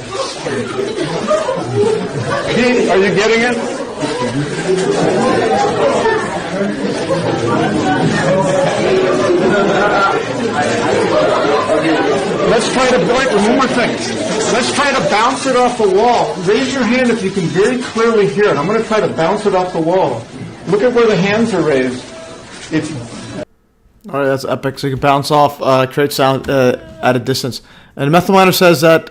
Pete, are you getting it? Let's try to one more thing. Let's try to bounce it off the wall. Raise your hand if you can very clearly hear it. I'm going to try to bounce it off the wall. Look at where the hands are raised. It's all right. That's epic. So you can bounce off, create sound at a distance. And Methylminer says that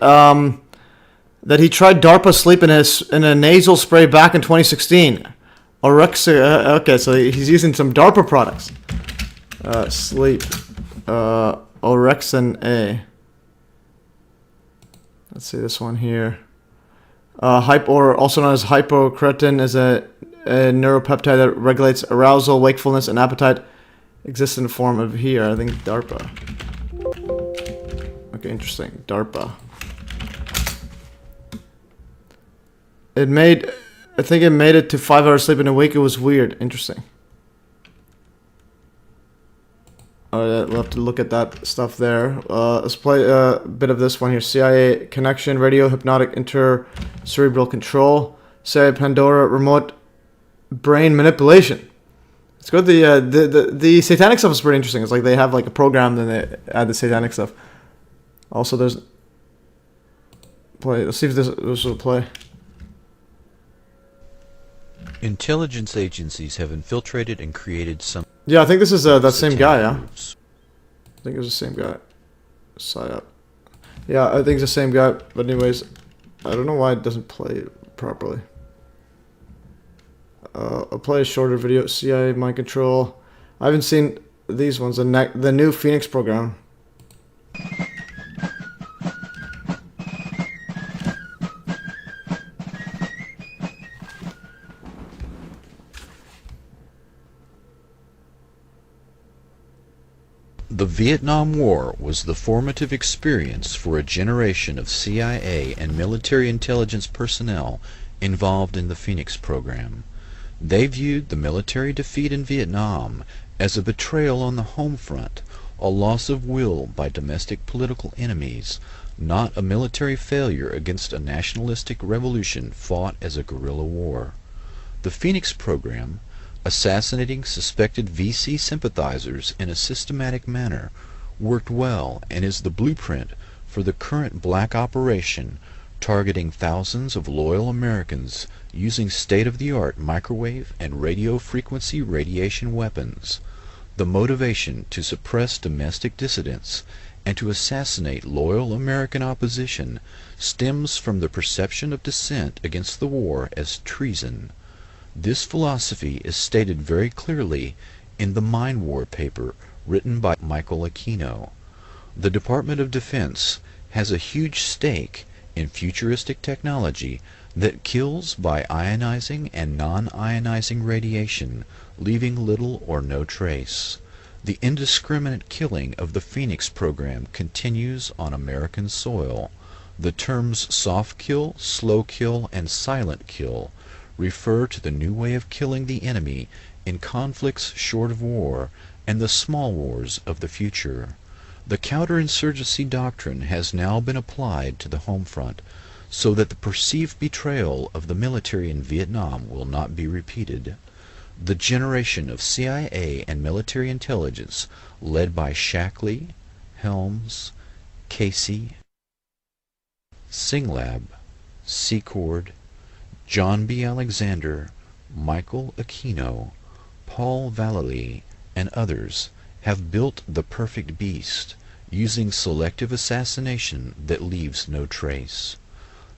that he tried DARPA sleep in a nasal spray back in 2016. Hoax. Okay, so he's using some DARPA products. Sleep. Orexin A. Let's see this one here. Also known as hypocretin, is a neuropeptide that regulates arousal, wakefulness, and appetite. Exists in the form of here. I think DARPA. Okay, interesting. DARPA. I think it made it to 5 hours sleep in a week. It was weird. Interesting. Alright, we'll have to look at that stuff there. Let's play a bit of this one here. CIA connection, radio, hypnotic, inter-cerebral control, CIA Pandora, remote brain manipulation. Let's go to the satanic stuff is pretty interesting. It's like they have like a program, then they add the satanic stuff. Also, there's play. Let's see if this will play. Intelligence agencies have infiltrated and created some... Yeah, I think this is that same guy, yeah? I think it was the same guy. Psyop. Yeah, I think it's the same guy, but anyways, I don't know why it doesn't play properly. I'll play a shorter video. CIA mind control. I haven't seen these ones. The new Phoenix program. The Vietnam War was the formative experience for a generation of CIA and military intelligence personnel involved in the Phoenix program. They viewed the military defeat in Vietnam as a betrayal on the home front, a loss of will by domestic political enemies, not a military failure against a nationalistic revolution fought as a guerrilla war. The Phoenix program, assassinating suspected VC sympathizers in a systematic manner, worked well and is the blueprint for the current black operation targeting thousands of loyal Americans using state-of-the-art microwave and radio frequency radiation weapons. The motivation to suppress domestic dissidents and to assassinate loyal American opposition stems from the perception of dissent against the war as treason. This philosophy is stated very clearly in the Mind War paper written by Michael Aquino. The Department of Defense has a huge stake in futuristic technology that kills by ionizing and non-ionizing radiation, leaving little or no trace. The indiscriminate killing of the Phoenix program continues on American soil. The terms soft kill, slow kill, and silent kill refer to the new way of killing the enemy in conflicts short of war and the small wars of the future. The counterinsurgency doctrine has now been applied to the home front, so that the perceived betrayal of the military in Vietnam will not be repeated. The generation of CIA and military intelligence, led by Shackley, Helms, Casey, Singlab, Secord, John B. Alexander, Michael Aquino, Paul Vallely, and others, have built the perfect beast, using selective assassination that leaves no trace.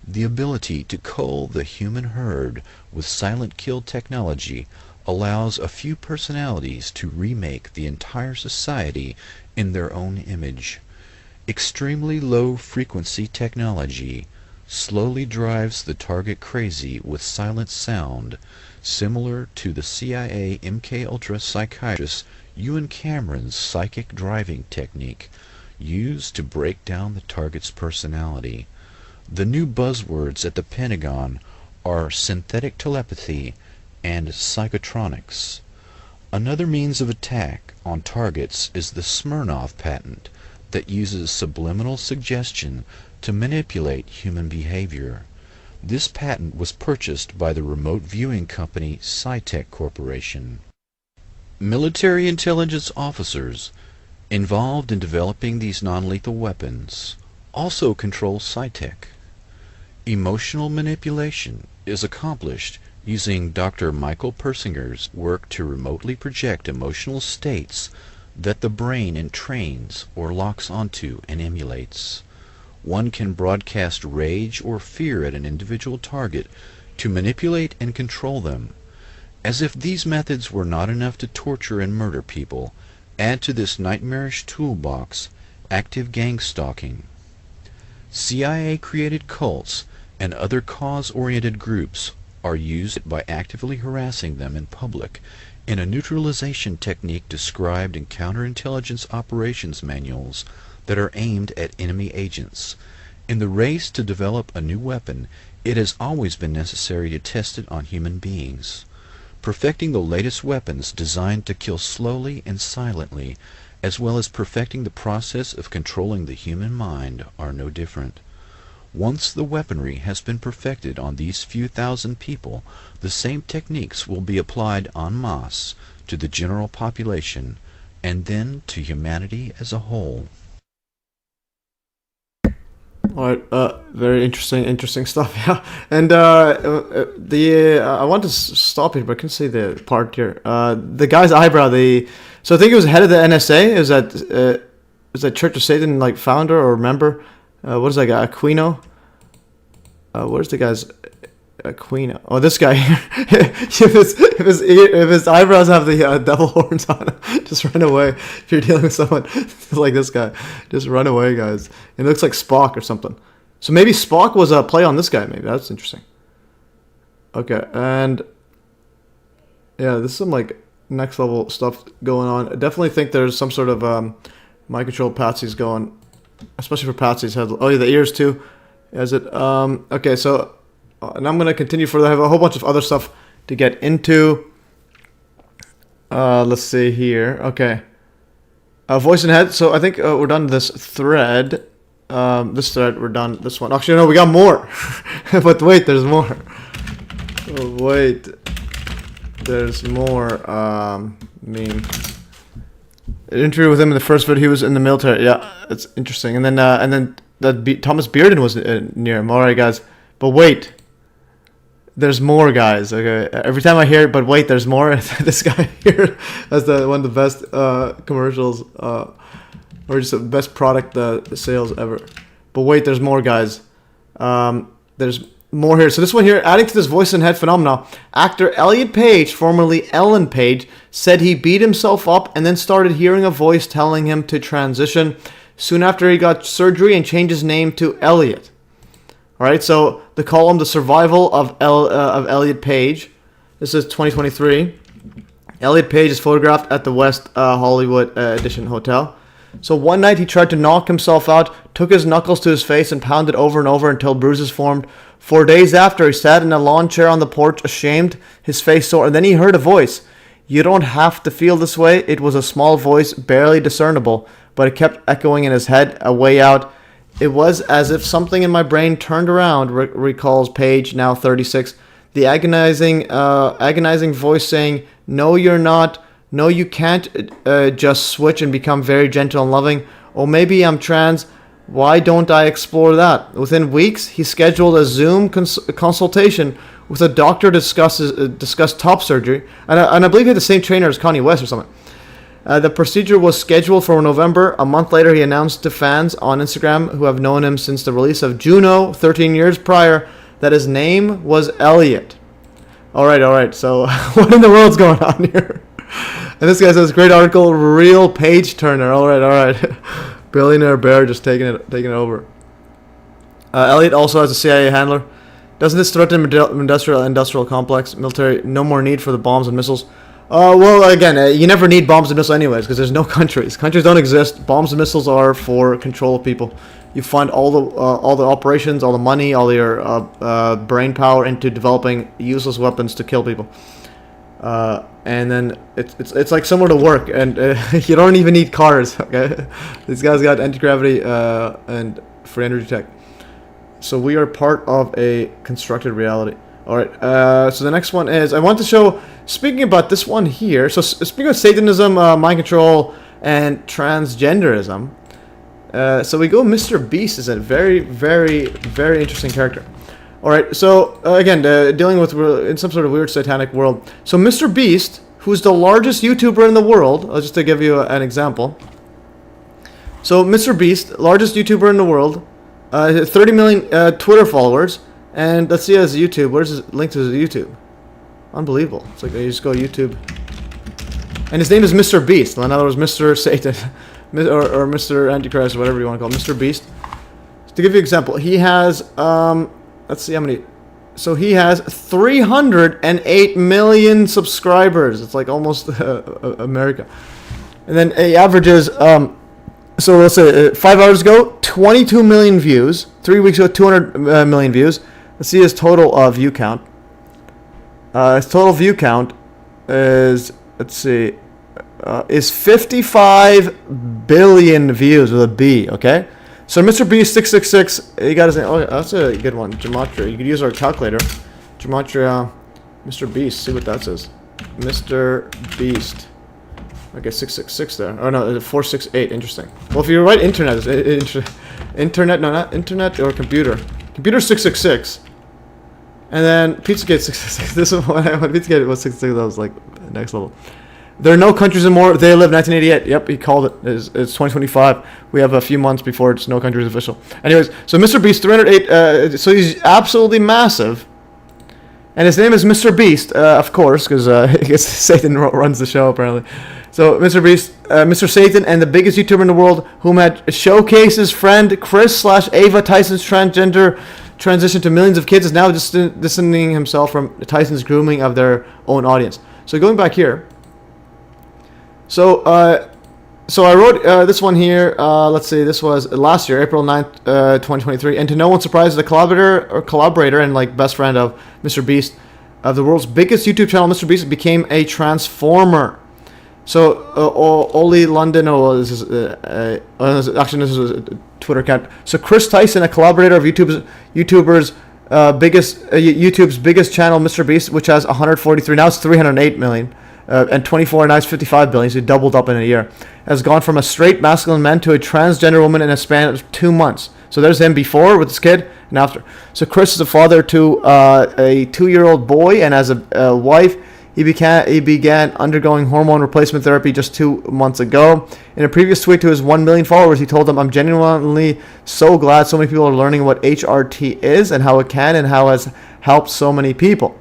The ability to cull the human herd with silent kill technology allows a few personalities to remake the entire society in their own image. Extremely low frequency technology slowly drives the target crazy with silent sound, similar to the CIA MKUltra psychiatrist Ewan Cameron's psychic driving technique used to break down the target's personality. The new buzzwords at the Pentagon are synthetic telepathy and psychotronics. Another means of attack on targets is the Smirnov patent that uses subliminal suggestion to manipulate human behavior. This patent was purchased by the remote viewing company Scitech Corporation. Military intelligence officers involved in developing these non-lethal weapons also control Scitech. Emotional manipulation is accomplished using Dr. Michael Persinger's work to remotely project emotional states that the brain entrains or locks onto and emulates. One can broadcast rage or fear at an individual target to manipulate and control them. As if these methods were not enough to torture and murder people, add to this nightmarish toolbox active gang stalking. CIA-created cults and other cause-oriented groups are used by actively harassing them in public in a neutralization technique described in counterintelligence operations manuals that are aimed at enemy agents. In the race to develop a new weapon, it has always been necessary to test it on human beings. Perfecting the latest weapons designed to kill slowly and silently, as well as perfecting the process of controlling the human mind, are no different. Once the weaponry has been perfected on these few thousand people, the same techniques will be applied en masse to the general population, and then to humanity as a whole. All right, very interesting stuff. Yeah, and I want to stop here, but I couldn't see the part here. The guy's eyebrow. So I think it was head of the NSA. Is that Church of Satan like founder or member? What is that guy? Aquino. Where's the guy's Aquino? Oh, this guy here. if his eyebrows have the devil horns on them, just run away. If you're dealing with someone like this guy, just run away, guys. It looks like Spock or something. So maybe Spock was a play on this guy. Maybe that's interesting. Okay, and yeah, this is some like next level stuff going on. I definitely think there's some sort of mind control patsies going, especially for Patsy's head. Oh yeah, the ears too. Is it? Okay, so and I'm gonna continue further. I have a whole bunch of other stuff to get into. Let's see here. Okay. Voice and head. So I think we're done this thread. This thread, we're done. This one. Actually, no, we got more. But wait, there's more. Oh, wait. There's more. Meme. An interview with him in the first video. He was in the military. Yeah, it's interesting. And then that Thomas Bearden was near him. All right, guys. But wait. There's more, guys. Okay. Every time I hear, but wait, there's more. This guy here has one of the best commercials, or just the best product sales ever. But wait, there's more, guys. There's more here. So this one here, adding to this voice and head phenomena, actor Elliot Page, formerly Ellen Page, said he beat himself up and then started hearing a voice telling him to transition soon after he got surgery and changed his name to Elliot. All right, so the column, The Survival of Elliot Page. This is 2023. Elliot Page is photographed at the West Hollywood Edition Hotel. So one night he tried to knock himself out, took his knuckles to his face and pounded over and over until bruises formed. 4 days after, he sat in a lawn chair on the porch, ashamed, his face sore, and then he heard a voice. You don't have to feel this way. It was a small voice, barely discernible, but it kept echoing in his head, a way out. It was as if something in my brain turned around, recalls Page, now 36. The agonizing voice saying, no, you're not. No, you can't just switch and become very gentle and loving. Or maybe I'm trans. Why don't I explore that? Within weeks, he scheduled a Zoom consultation with a doctor to discuss top surgery. And I believe he had the same trainer as Kanye West or something. The procedure was scheduled for November. A month later, he announced to fans on Instagram who have known him since the release of Juno 13 years prior that his name was Elliot. All right. So what in the world's going on here? And this guy says, great article, real page turner. All right. Billionaire bear just taking it over. Elliot also has a CIA handler. Doesn't this threaten industrial complex, military? No more need for the bombs and missiles. Well, again, you never need bombs and missiles anyways, because there's no countries. Countries don't exist. Bombs and missiles are for control of people. You fund all the operations, all the money, all your brain power into developing useless weapons to kill people. And then it's like somewhere to work, and you don't even need cars. Okay, these guys got anti-gravity and free energy tech. So we are part of a constructed reality. All right. So the next one is I want to show. Speaking about this one here. So speaking of Satanism, mind control, and transgenderism. So we go. Mr. Beast is a very, very, very interesting character. All right. So again, dealing with in some sort of weird satanic world. So Mr. Beast, who's the largest YouTuber in the world, just to give you an example. So Mr. Beast, largest YouTuber in the world, 30 million Twitter followers, and let's see his YouTube. Where's his link to his YouTube? Unbelievable. It's like you just go YouTube, and his name is Mr. Beast. In other words, Mr. Satan, or Mr. Antichrist, or whatever you want to call him, Mr. Beast. To give you an example, he has let's see how many. So he has 308 million subscribers. It's like almost America. And then he averages, so let's say 5 hours ago, 22 million views. 3 weeks ago, 200 million views. Let's see his total view count. His total view count is, let's see, is 55 billion views with a B, okay? So Mr. Beast 666, you got his name. Oh, that's a good one. Gematria. You could use our calculator. Gematria, Mr. Beast. See what that says. Mr. Beast. Okay, 666 there. Oh no, 468. Interesting. Well, if you write internet, internet, no, not internet or computer. Computer 666. And then Pizzagate 666. This is when Pizzagate was 666. That was like next level. There are no countries anymore. They live 1988. Yep, he called it. It's 2025. We have a few months before it's no countries official. Anyways, so Mr. Beast 308. So he's absolutely massive, and his name is Mr. Beast, of course, because Satan runs the show apparently. So Mr. Beast, Mr. Satan, and the biggest YouTuber in the world, whom had showcased his friend Chris/Ava Tyson's transgender transition to millions of kids, is now distancing himself from Tyson's grooming of their own audience. So going back here. So So I wrote this one here. Let's see. This was last year, April 9th, 2023. And to no one's surprise, the collaborator and like best friend of Mr. Beast, of the world's biggest YouTube channel, Mr. Beast, became a transformer. So Oli London, actually this was a Twitter account. So Chris Tyson, a collaborator of YouTuber's YouTube's biggest channel, Mr. Beast, which has 143, now it's 308 million, and 24, now it's 55 billion, so he doubled up in a year, has gone from a straight masculine man to a transgender woman in a span of 2 months. So there's him before with his kid and after. So Chris is a father to a 2-year-old boy, and as a wife, he began undergoing hormone replacement therapy just 2 months ago. In a previous tweet to his 1 million followers, he told them, "I'm genuinely so glad so many people are learning what HRT is and how it can and how it has helped so many people."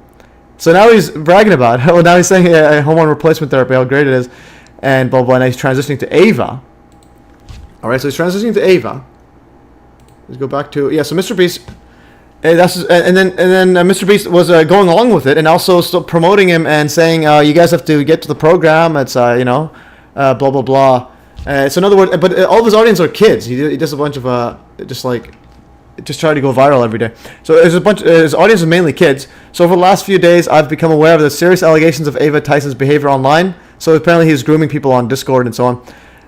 So now he's bragging about it. Well, now he's saying hormone replacement therapy, how great it is, and blah, blah, and he's transitioning to Ava. All right, so he's transitioning to Ava. Let's go back to, so Mr. Beast... And then Mr. Beast was going along with it and also still promoting him and saying, you guys have to get to the program. It's, blah, blah, blah. So in other words, but all of his audience are kids. He does a bunch of, just try to go viral every day. So there's his audience is mainly kids. So over the last few days, I've become aware of the serious allegations of Ava Tyson's behavior online. So apparently he's grooming people on Discord and so on.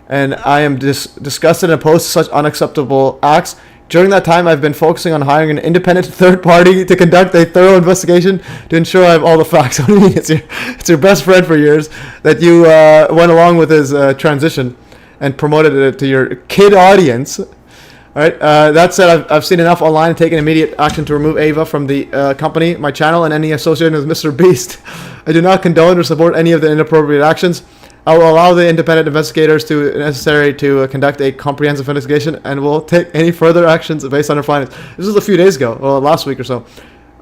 And I am disgusted and opposed to such unacceptable acts. During that time, I've been focusing on hiring an independent third party to conduct a thorough investigation to ensure I have all the facts. It's your best friend for years that you went along with his transition and promoted it to your kid audience. All right. That said, I've seen enough online and taken immediate action to remove Ava from the company, my channel, and any associated with Mr. Beast. I do not condone or support any of the inappropriate actions. I will allow the independent investigators necessary to conduct a comprehensive investigation and will take any further actions based on their findings. This was a few days ago, well, last week or so.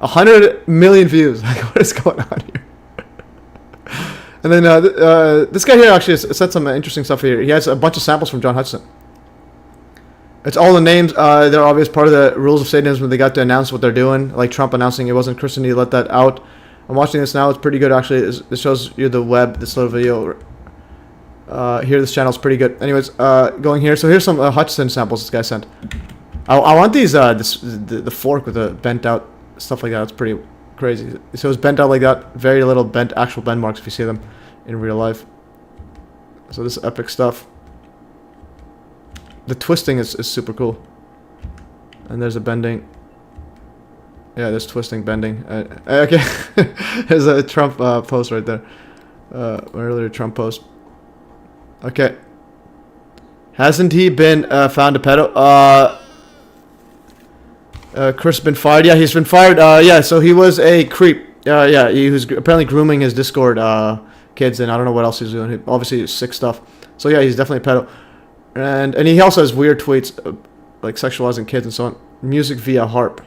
100 million views. Like, what is going on here? And then this guy here actually said some interesting stuff here. He has a bunch of samples from John Hudson. It's all the names. They're obvious part of the rules of Satanism when they got to announce what they're doing. Like Trump announcing it wasn't Christian, he let that out. I'm watching this now. It's pretty good, actually. It shows you the web, this little video. Here, this channel's pretty good. Anyways, going here. So here's some Hudson samples this guy sent. I want these, the fork with the bent out stuff like that. It's pretty crazy. So it's bent out like that. Very little bent, actual bend marks if you see them in real life. So this is epic stuff. The twisting is super cool. And there's a bending. Yeah, there's twisting, bending. Okay. There's a Trump post right there. Earlier Trump post. Okay. Hasn't he been found a pedo? Chris been fired? Yeah, he's been fired. Yeah, so he was a creep. Yeah, he was apparently grooming his Discord kids, and I don't know what else he's doing. Obviously, sick stuff. So yeah, he's definitely a pedo. And he also has weird tweets, like sexualizing kids and so on. Music via Harp.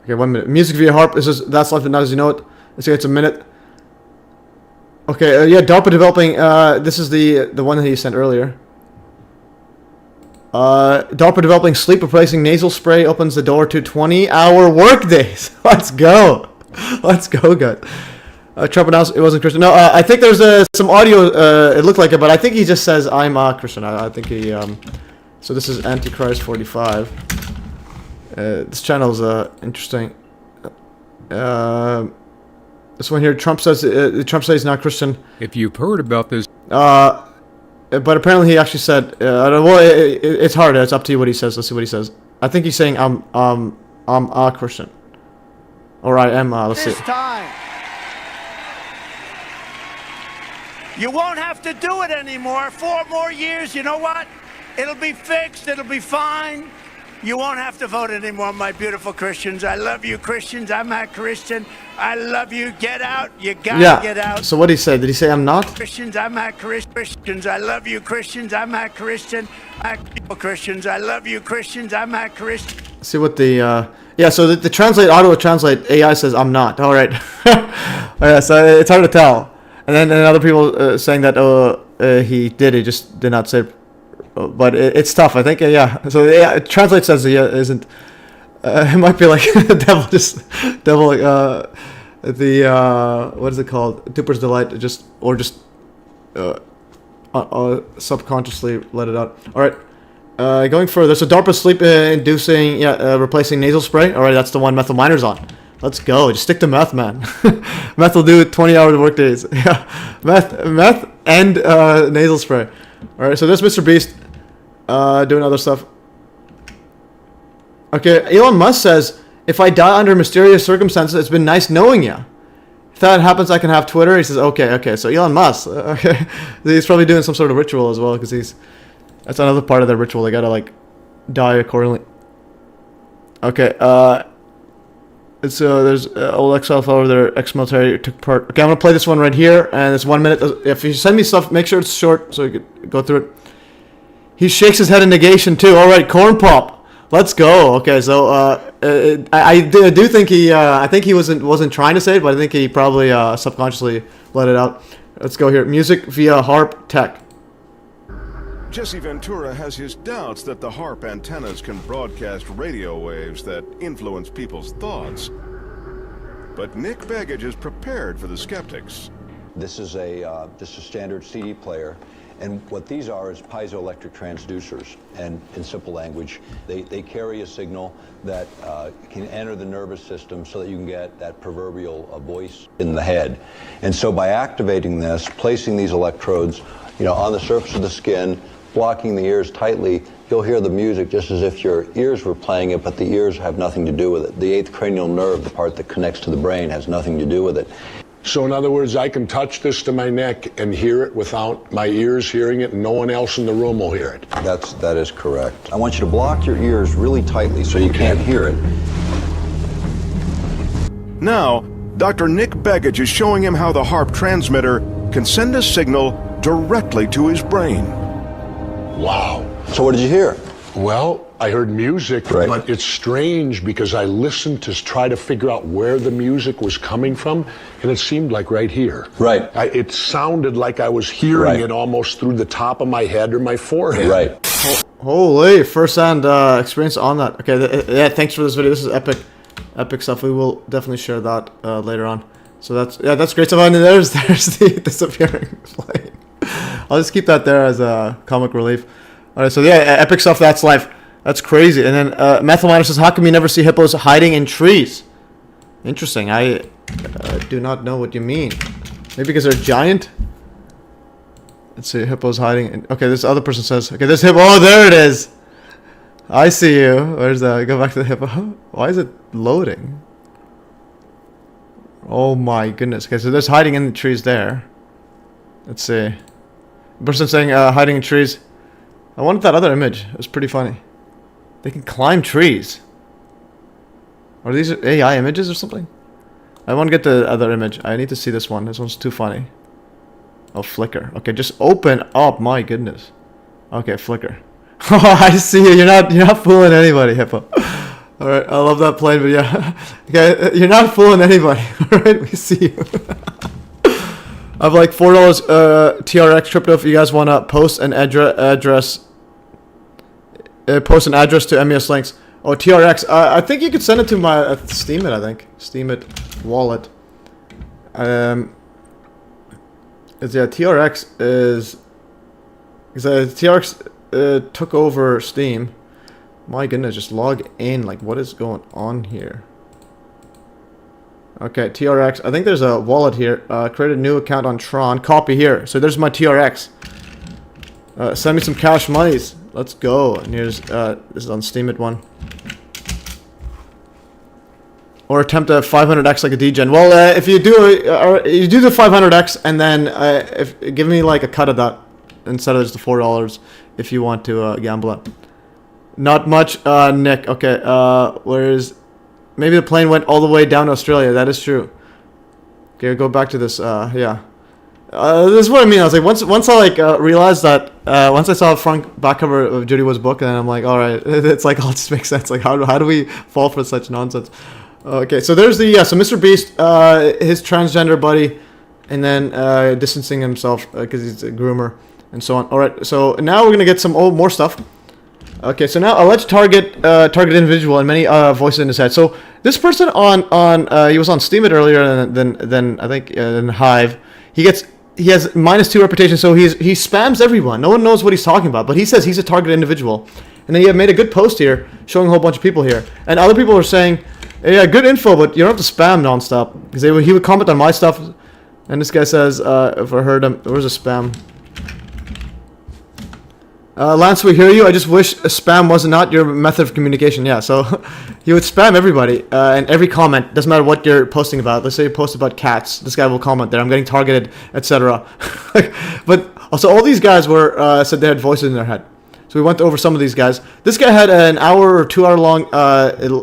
Okay, 1 minute. Music via Harp. That's life, but not as you know it. Let's see, it's a minute. Okay, yeah, DARPA developing, this is the one that he sent earlier. DARPA developing sleep replacing nasal spray opens the door to 20-hour work days. Let's go. Let's go, guys. Trump announced it wasn't Christian. No, I think there's some audio, it looked like it, but I think he just says, I'm Christian. I think he, so this is Antichrist 45. This channel is interesting. This one here, Trump says he's not Christian. If you've heard about this, but apparently he actually said, well, it's hard. It's up to you what he says. Let's see what he says. I think he's saying I'm a Christian, or I am. Let's see. This time, you won't have to do it anymore. 4 more years. You know what? It'll be fixed. It'll be fine. You won't have to vote anymore, my beautiful Christians. I love you, Christians. I'm not Christian. I love you. Get out. You gotta get out. So what did he say? Did he say I'm not? Christians, I'm not Christians. I love you, Christians. I'm not Christian. Christians, I love you, Christians. I'm not Christian. See what the yeah. So the translate auto translate AI says I'm not. All right. Yeah, so it's hard to tell. And then other people saying that he did. He just did not say. But it's tough, I think. Yeah. So yeah, translate says he isn't. It might be like the devil. The what is it called? Duper's delight. subconsciously let it out. All right. Going further, so DARPA sleep-inducing, replacing nasal spray. All right, that's the one methyl miner's on. Let's go. Just stick to meth, man. Meth will do 20-hour work days. Yeah, meth, and nasal spray. All right, so there's Mr. Beast doing other stuff. Okay, Elon Musk says, if I die under mysterious circumstances, it's been nice knowing you. If that happens, I can have Twitter. He says, okay. So Elon Musk, okay, he's probably doing some sort of ritual as well, because that's another part of their ritual. They gotta like die accordingly. Okay, so there's old ex-alpha over there, ex-military took part. Okay, I'm gonna play this one right here, and it's 1 minute. If you send me stuff, make sure it's short so you can go through it. He shakes his head in negation too. All right, corn pop. Let's go. Okay, so I do think I think he wasn't trying to say it, but I think he probably subconsciously let it out. Let's go here. Music via Harp Tech. Jesse Ventura has his doubts that the Harp antennas can broadcast radio waves that influence people's thoughts. But Nick Begich is prepared for the skeptics. This is just a standard CD player. And what these are is piezoelectric transducers. And in simple language, they carry a signal that can enter the nervous system so that you can get that proverbial voice in the head. And so by activating this, placing these electrodes, on the surface of the skin, blocking the ears tightly, you'll hear the music just as if your ears were playing it, but the ears have nothing to do with it. The 8th cranial nerve, the part that connects to the brain, has nothing to do with it. So in other words, I can touch this to my neck and hear it without my ears hearing it, and no one else in the room will hear it. That is correct. I want you to block your ears really tightly so you can't hear it. Now, Dr. Nick Begich is showing him how the Harp transmitter can send a signal directly to his brain. Wow. So what did you hear? Well, I heard music, but it's strange because I listened to try to figure out where the music was coming from, and it seemed like right here. Right. It sounded like I was hearing it almost through the top of my head or my forehead. Right. Holy, first-hand experience on that. Okay, yeah, thanks for this video. This is epic stuff. We will definitely share that later on. So that's great stuff. And there's the disappearing plane. I'll just keep that there as a comic relief. All right, so yeah, epic stuff. That's life. That's crazy. And then Methyl Miner says, how come you never see hippos hiding in trees? Interesting. I do not know what you mean. Maybe because they're giant? Let's see, hippos hiding. Okay, this other person says, okay, this hippo. Oh, there it is. I see you. Where's that? Go back to the hippo. Why is it loading? Oh my goodness. Okay, so there's hiding in the trees there. Let's see. Person saying hiding in trees. I wanted that other image. It was pretty funny. They can climb trees. Are these AI images or something? I want to get the other image. I need to see this one. This one's too funny. Oh, flicker. Okay, just open up. My goodness. Okay, flicker. Oh, I see you. You're not fooling anybody, hippo. All right, I love that plane, but yeah. Okay, you're not fooling anybody. All right, we see you. I have like $4 TRX crypto if you guys want to post an address. Post an address to MES links. Oh, TRX. I think you could send it to my Steam it. I think Steam it wallet. TRX is because TRX took over Steam. My goodness, just log in. Like, what is going on here? Okay, TRX. I think there's a wallet here. Create a new account on Tron. Copy here. So there's my TRX. Send me some cash monies. Let's go. And here's this is on Steemit one. Or attempt a 500x like a degen. Well, if you do you do the 500x and then give me like a cut of that instead of just the $4 if you want to gamble it. Not much, Nick. Okay, whereas maybe the plane went all the way down to Australia. That is true. Okay, go back to this. Yeah. This is what I mean. I was like, once I like realized that once I saw the front back cover of Judy Wood's book, and then I'm like, all right, it's like all just makes sense. Like, how do we fall for such nonsense? Okay, so there's the so Mr. Beast, his transgender buddy, and then distancing himself because he's a groomer and so on. All right, so now we're gonna get some more stuff. Okay, so now alleged target individual and many voices in his head. So this person on he was on Steemit earlier than I think in Hive. He gets he has -2 reputation, so he spams everyone. No one knows what he's talking about, but he says he's a targeted individual. And then he had made a good post here, showing a whole bunch of people here. And other people were saying, hey, yeah, good info, but you don't have to spam nonstop. Because he would comment on my stuff, and this guy says, if I heard him, where's a spam? Lance, we hear you. I just wish spam was not your method of communication. Yeah, so he would spam everybody, and every comment, doesn't matter what you're posting about. Let's say you post about cats, this guy will comment there, I'm getting targeted, etc. But also all these guys were said they had voices in their head. So we went over some of these guys. This guy had an hour or 2 hour long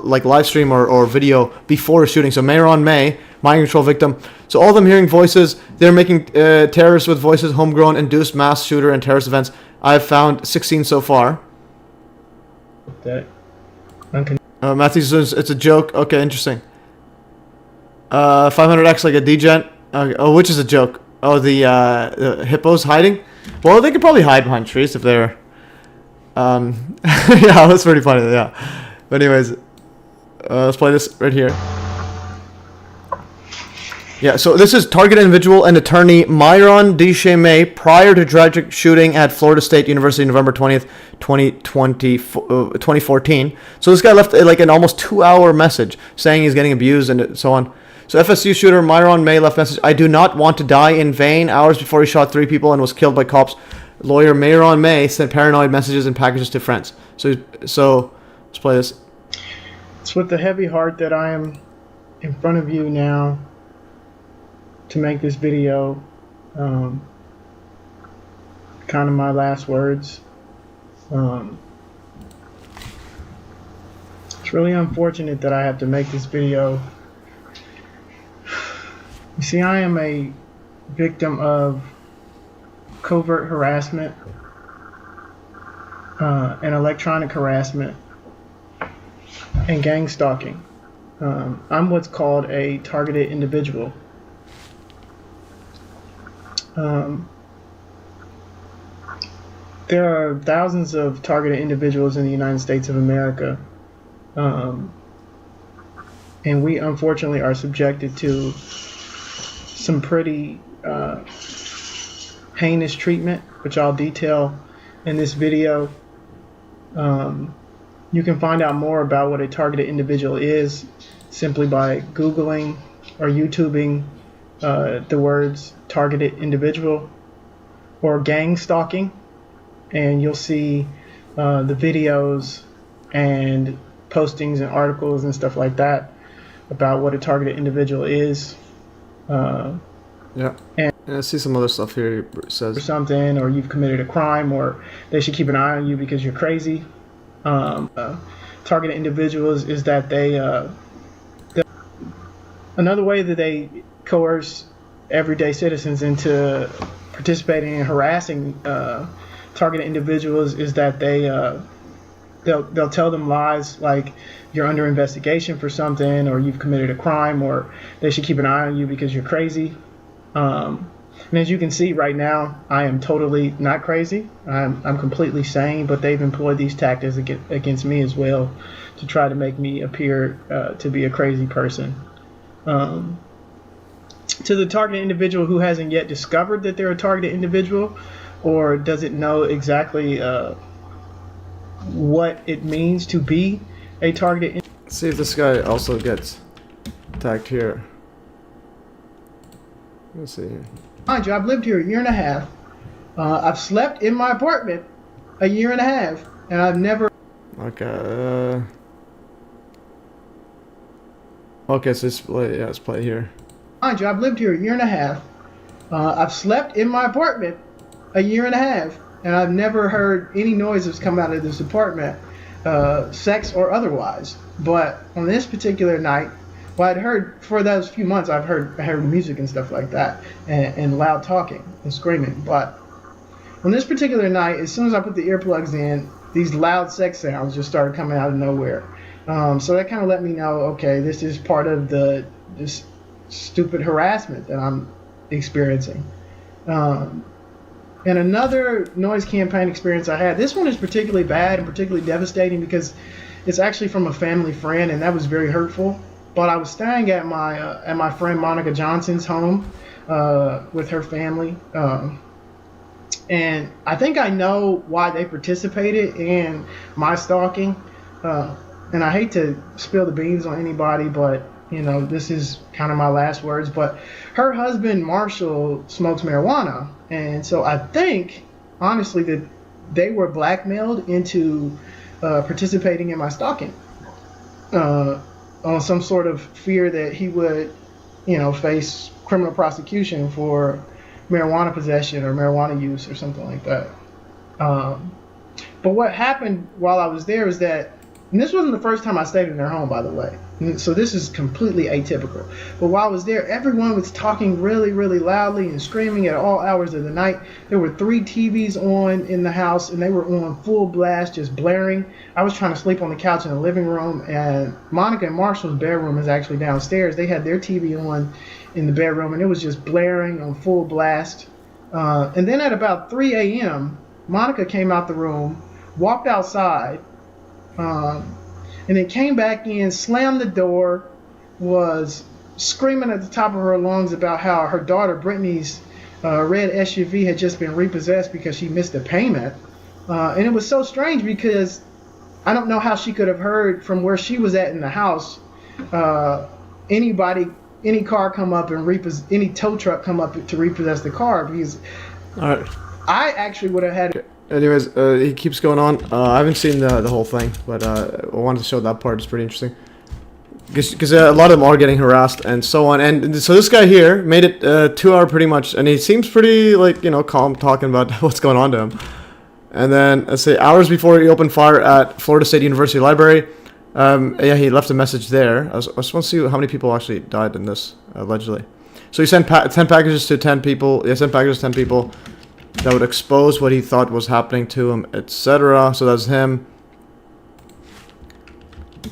like live stream or video before his shooting. So Myron May, mind control victim. So all of them hearing voices. They're making terrorists with voices, homegrown, induced mass shooter and terrorist events. I've found 16 so far. Matthew says it's a joke. Okay, interesting. 500x like a degen. Oh, which is a joke? Oh, the hippos hiding. Well, they could probably hide behind trees if they're. Yeah, that's pretty funny. Yeah. But anyways, let's play this right here. Yeah, so this is targeted individual and attorney Myron May prior to tragic shooting at Florida State University November 20th, 2014. So this guy left like an almost 2 hour message saying he's getting abused and so on. So FSU shooter Myron May left message, I do not want to die in vain, hours before he shot 3 people and was killed by cops. Lawyer Myron May sent paranoid messages and packages to friends. So let's play this. It's with the heavy heart that I am in front of you now to make this video. Kind of my last words. It's really unfortunate that I have to make this video. You see, I am a victim of covert harassment and electronic harassment and gang stalking. I'm what's called a targeted individual. There are thousands of targeted individuals in the United States of America, and we unfortunately are subjected to some pretty heinous treatment, which I'll detail in this video. You can find out more about what a targeted individual is simply by Googling or YouTubing the words targeted individual or gang stalking, and you'll see the videos and postings and articles and stuff like that about what a targeted individual is. Yeah. And I see some other stuff here. It says or something, or you've committed a crime, or they should keep an eye on you because you're crazy. Targeted individuals is that they another way that they coerce everyday citizens into participating in harassing targeted individuals is that they'll tell them lies like you're under investigation for something, or you've committed a crime, or they should keep an eye on you because you're crazy. And as you can see right now, I am totally not crazy. I'm completely sane, but they've employed these tactics against me as well to try to make me appear to be a crazy person. To the targeted individual who hasn't yet discovered that they're a targeted individual or doesn't know exactly what it means to be a targeted individual. Let's see if this guy also gets tagged here. Let's see here. Mind you, I've lived here a year and a half. I've slept in my apartment a year and a half, and I've never... Okay, okay, so let's play here. Mind you, I've lived here a year and a half. I've slept in my apartment a year and a half, and I've never heard any noises come out of this apartment, sex or otherwise. But on this particular night, well, I'd heard for those few months, I heard music and stuff like that, and loud talking and screaming. But on this particular night, as soon as I put the earplugs in, these loud sex sounds just started coming out of nowhere. So that kind of let me know, okay, this is part of this stupid harassment that I'm experiencing. And another noise campaign experience I had, this one is particularly bad and particularly devastating because it's actually from a family friend, and that was very hurtful. But I was staying at my friend Monica Johnson's home with her family, and I think I know why they participated in my stalking. And I hate to spill the beans on anybody, but you know, this is kind of my last words. But her husband Marshall smokes marijuana, and so I think honestly that they were blackmailed into participating in my stalking on some sort of fear that he would, you know, face criminal prosecution for marijuana possession or marijuana use or something like that. But what happened while I was there is that, and this wasn't the first time I stayed in their home, by the way, so this is completely atypical. But while I was there, everyone was talking really, really loudly and screaming at all hours of the night. There were 3 TVs on in the house, and they were on full blast, just blaring. I was trying to sleep on the couch in the living room, and Monica and Marshall's bedroom is actually downstairs. They had their TV on in the bedroom, and it was just blaring on full blast. And then at about 3 a.m., Monica came out the room, walked outside, and then came back in, slammed the door, was screaming at the top of her lungs about how her daughter Brittany's red SUV had just been repossessed because she missed a payment. And it was so strange because I don't know how she could have heard from where she was at in the house any car come up and any tow truck come up to repossess the car, because I actually would have had it. Anyways, he keeps going on. I haven't seen the whole thing, but I wanted to show that part. It's pretty interesting. Because a lot of them are getting harassed and so on. And so this guy here made it 2 hour pretty much, and he seems pretty, like, you know, calm, talking about what's going on to him. And then, let's say, hours before he opened fire at Florida State University Library, yeah, he left a message there. I just want to see how many people actually died in this, allegedly. So he sent 10 packages to 10 people. Yeah, sent packages to 10 people that would expose what he thought was happening to him, etc. So that's him.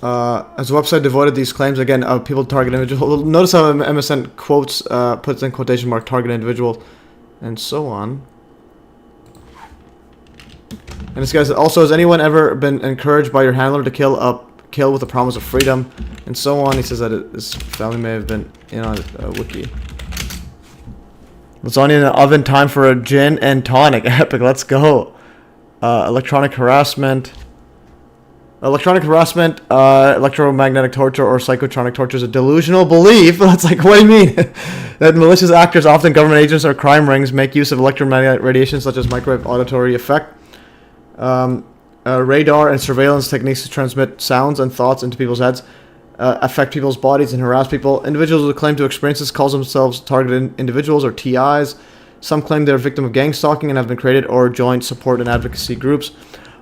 As the website devoted these claims, again, people target individuals. Notice how MSN quotes, puts in quotation mark target individuals, and so on. And this guy says, also, has anyone ever been encouraged by your handler to kill with the promise of freedom, and so on? He says that his family may have been in on a wiki. Lasagna in the oven, time for a gin and tonic. Epic, let's go. Electronic harassment. Electromagnetic torture, or psychotronic torture is a delusional belief. That's like, what do you mean? That malicious actors, often government agents or crime rings, make use of electromagnetic radiation such as microwave auditory effect, radar and surveillance techniques to transmit sounds and thoughts into people's heads, affect people's bodies and harass people. Individuals who claim to experience this call themselves targeted individuals, or TIs. Some claim they're a victim of gang stalking and have been created or joined support and advocacy groups.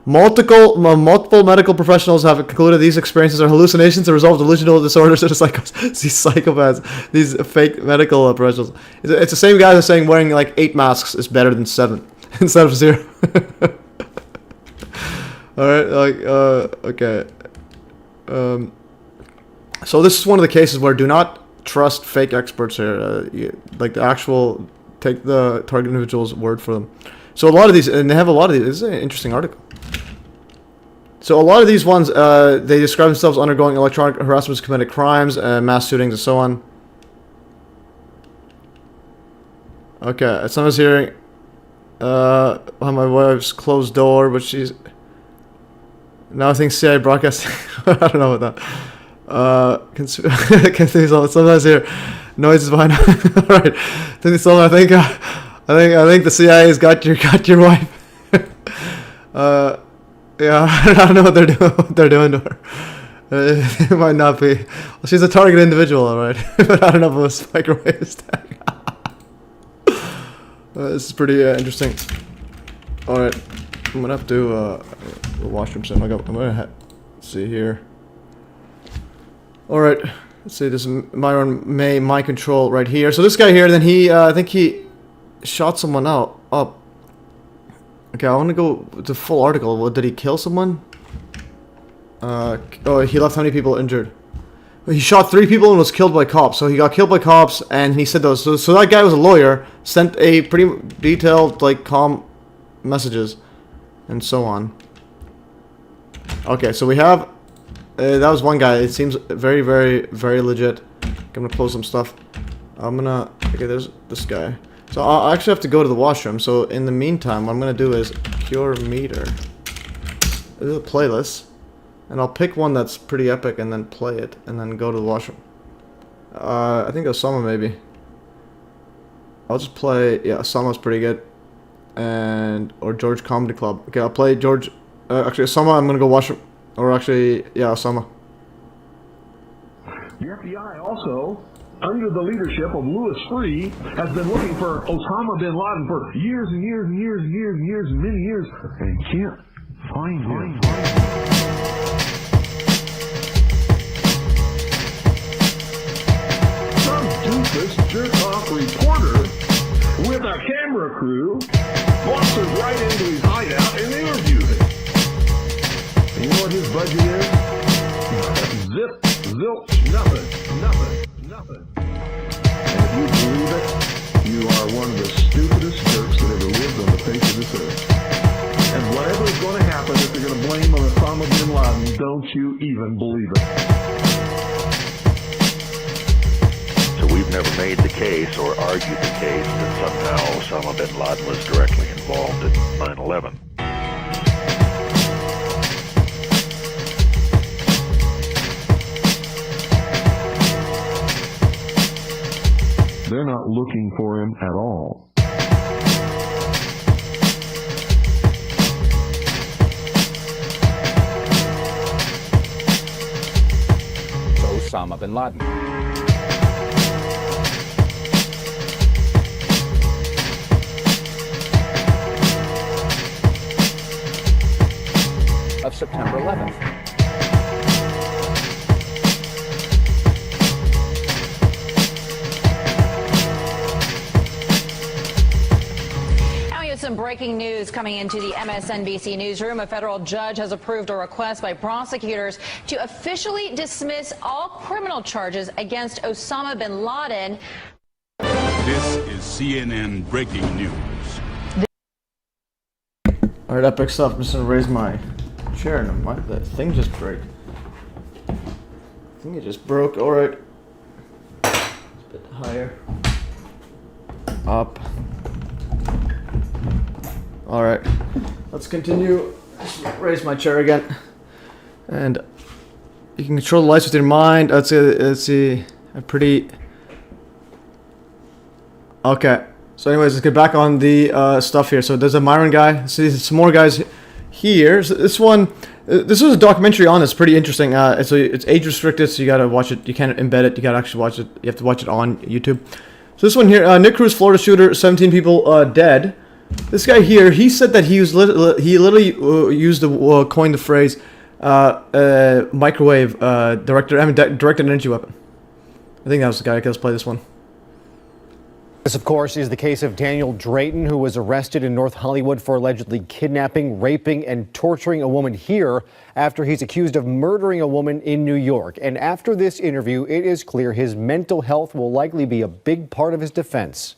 Multiple medical professionals have concluded these experiences are hallucinations, a result of delusional disorders, or these psychopaths, these fake medical professionals. It's the same guy that's saying wearing like 8 masks is better than 7 instead of 0. Alright, like, okay. So this is one of the cases where do not trust fake experts here. Like the actual, take the target individual's word for them. So a lot of these, and they have a lot of these. This is an interesting article. So a lot of these ones, they describe themselves undergoing electronic harassment, committed crimes, mass shootings, and so on. Okay, someone's hearing on my wife's closed door, but she's now I think CIA broadcasting. I don't know about that. Sometimes hear noises behind. All right, I think the CIA's got your wife. Yeah, I don't know what they're doing to her. It might not be. Well, she's a target individual, all right. But I don't know if it was microwave stack. This is pretty interesting. All right, I'm gonna have to the washroom soon. I'm gonna see here. All right, let's see. This is Myron May, my control right here. So this guy here, then he, I think he shot someone up. Okay, I want to go to the full article. What, did he kill someone? Oh, he left how many people injured? He shot 3 people and was killed by cops. So he got killed by cops, and he said those. So that guy was a lawyer, sent a pretty detailed, like, calm messages, and so on. Okay, so we have That was one guy. It seems very, very, very legit. I'm gonna post some stuff. Okay, there's this guy. So I actually have to go to the washroom. So in the meantime, what I'm gonna do is cure meter. This is a playlist, and I'll pick one that's pretty epic and then play it, and then go to the washroom. I think Osama maybe. I'll just play. Yeah, Osama's pretty good, or George Comedy Club. Okay, I'll play George. Actually, Osama. I'm gonna go washroom. Or actually, yeah, Osama. The FBI also, under the leadership of Louis Freeh, has been looking for Osama bin Laden for years and years and years and years and years and many years, and can't find him. Some doofus jerk-off reporter with a camera crew waltzes right into his hideout and interviews him. And you know what his budget is? Zip, zilch, nothing. And if you believe it, you are one of the stupidest jerks that ever lived on the face of this earth. And whatever is going to happen, if they're going to blame on Osama bin Laden, don't you even believe it. So we've never made the case or argued the case that somehow Osama bin Laden was directly involved in 9/11. They're not looking for him at all. Osama bin Laden. Of September 11th. Some breaking news coming into the MSNBC newsroom. A federal judge has approved a request by prosecutors to officially dismiss all criminal charges against Osama bin Laden. This is CNN breaking news. Alright, epic stuff. I'm just gonna raise my chair and the thing just broke. I think it just broke. Alright. A bit higher. Up. Alright, let's continue. Just raise my chair again. And you can control the lights with your mind. Let's see. A pretty... Okay. So anyways, let's get back on the stuff here. So there's a Myron guy. See some more guys here. So this one... This was a documentary on. It's pretty interesting. It's age restricted, so you gotta watch it. You can't embed it. You gotta actually watch it. You have to watch it on YouTube. So this one here, Nick Cruz, Florida shooter, 17 people dead. This guy here, he said that he literally coined the phrase microwave directed energy weapon. I think that was the guy. Let's play this one. This, of course, is the case of Daniel Drayton, who was arrested in North Hollywood for allegedly kidnapping, raping, and torturing a woman here after he's accused of murdering a woman in New York. And after this interview, it is clear his mental health will likely be a big part of his defense.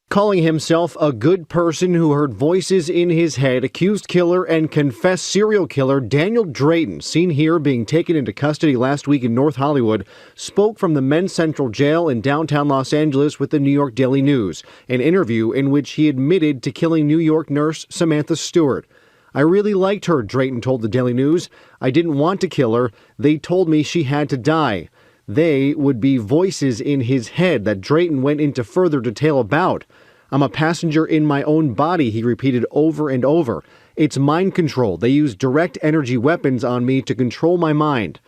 Calling himself a good person who heard voices in his head, accused killer and confessed serial killer Daniel Drayton, seen here being taken into custody last week in North Hollywood, spoke from the Men's Central Jail in downtown Los Angeles with the New York Daily News, an interview in which he admitted to killing New York nurse Samantha Stewart. I really liked her, Drayton told the Daily News. I didn't want to kill her. They told me she had to die. They would be voices in his head that Drayton went into further detail about. I'm a passenger in my own body, he repeated over and over. It's mind control. They use direct energy weapons on me to control my mind.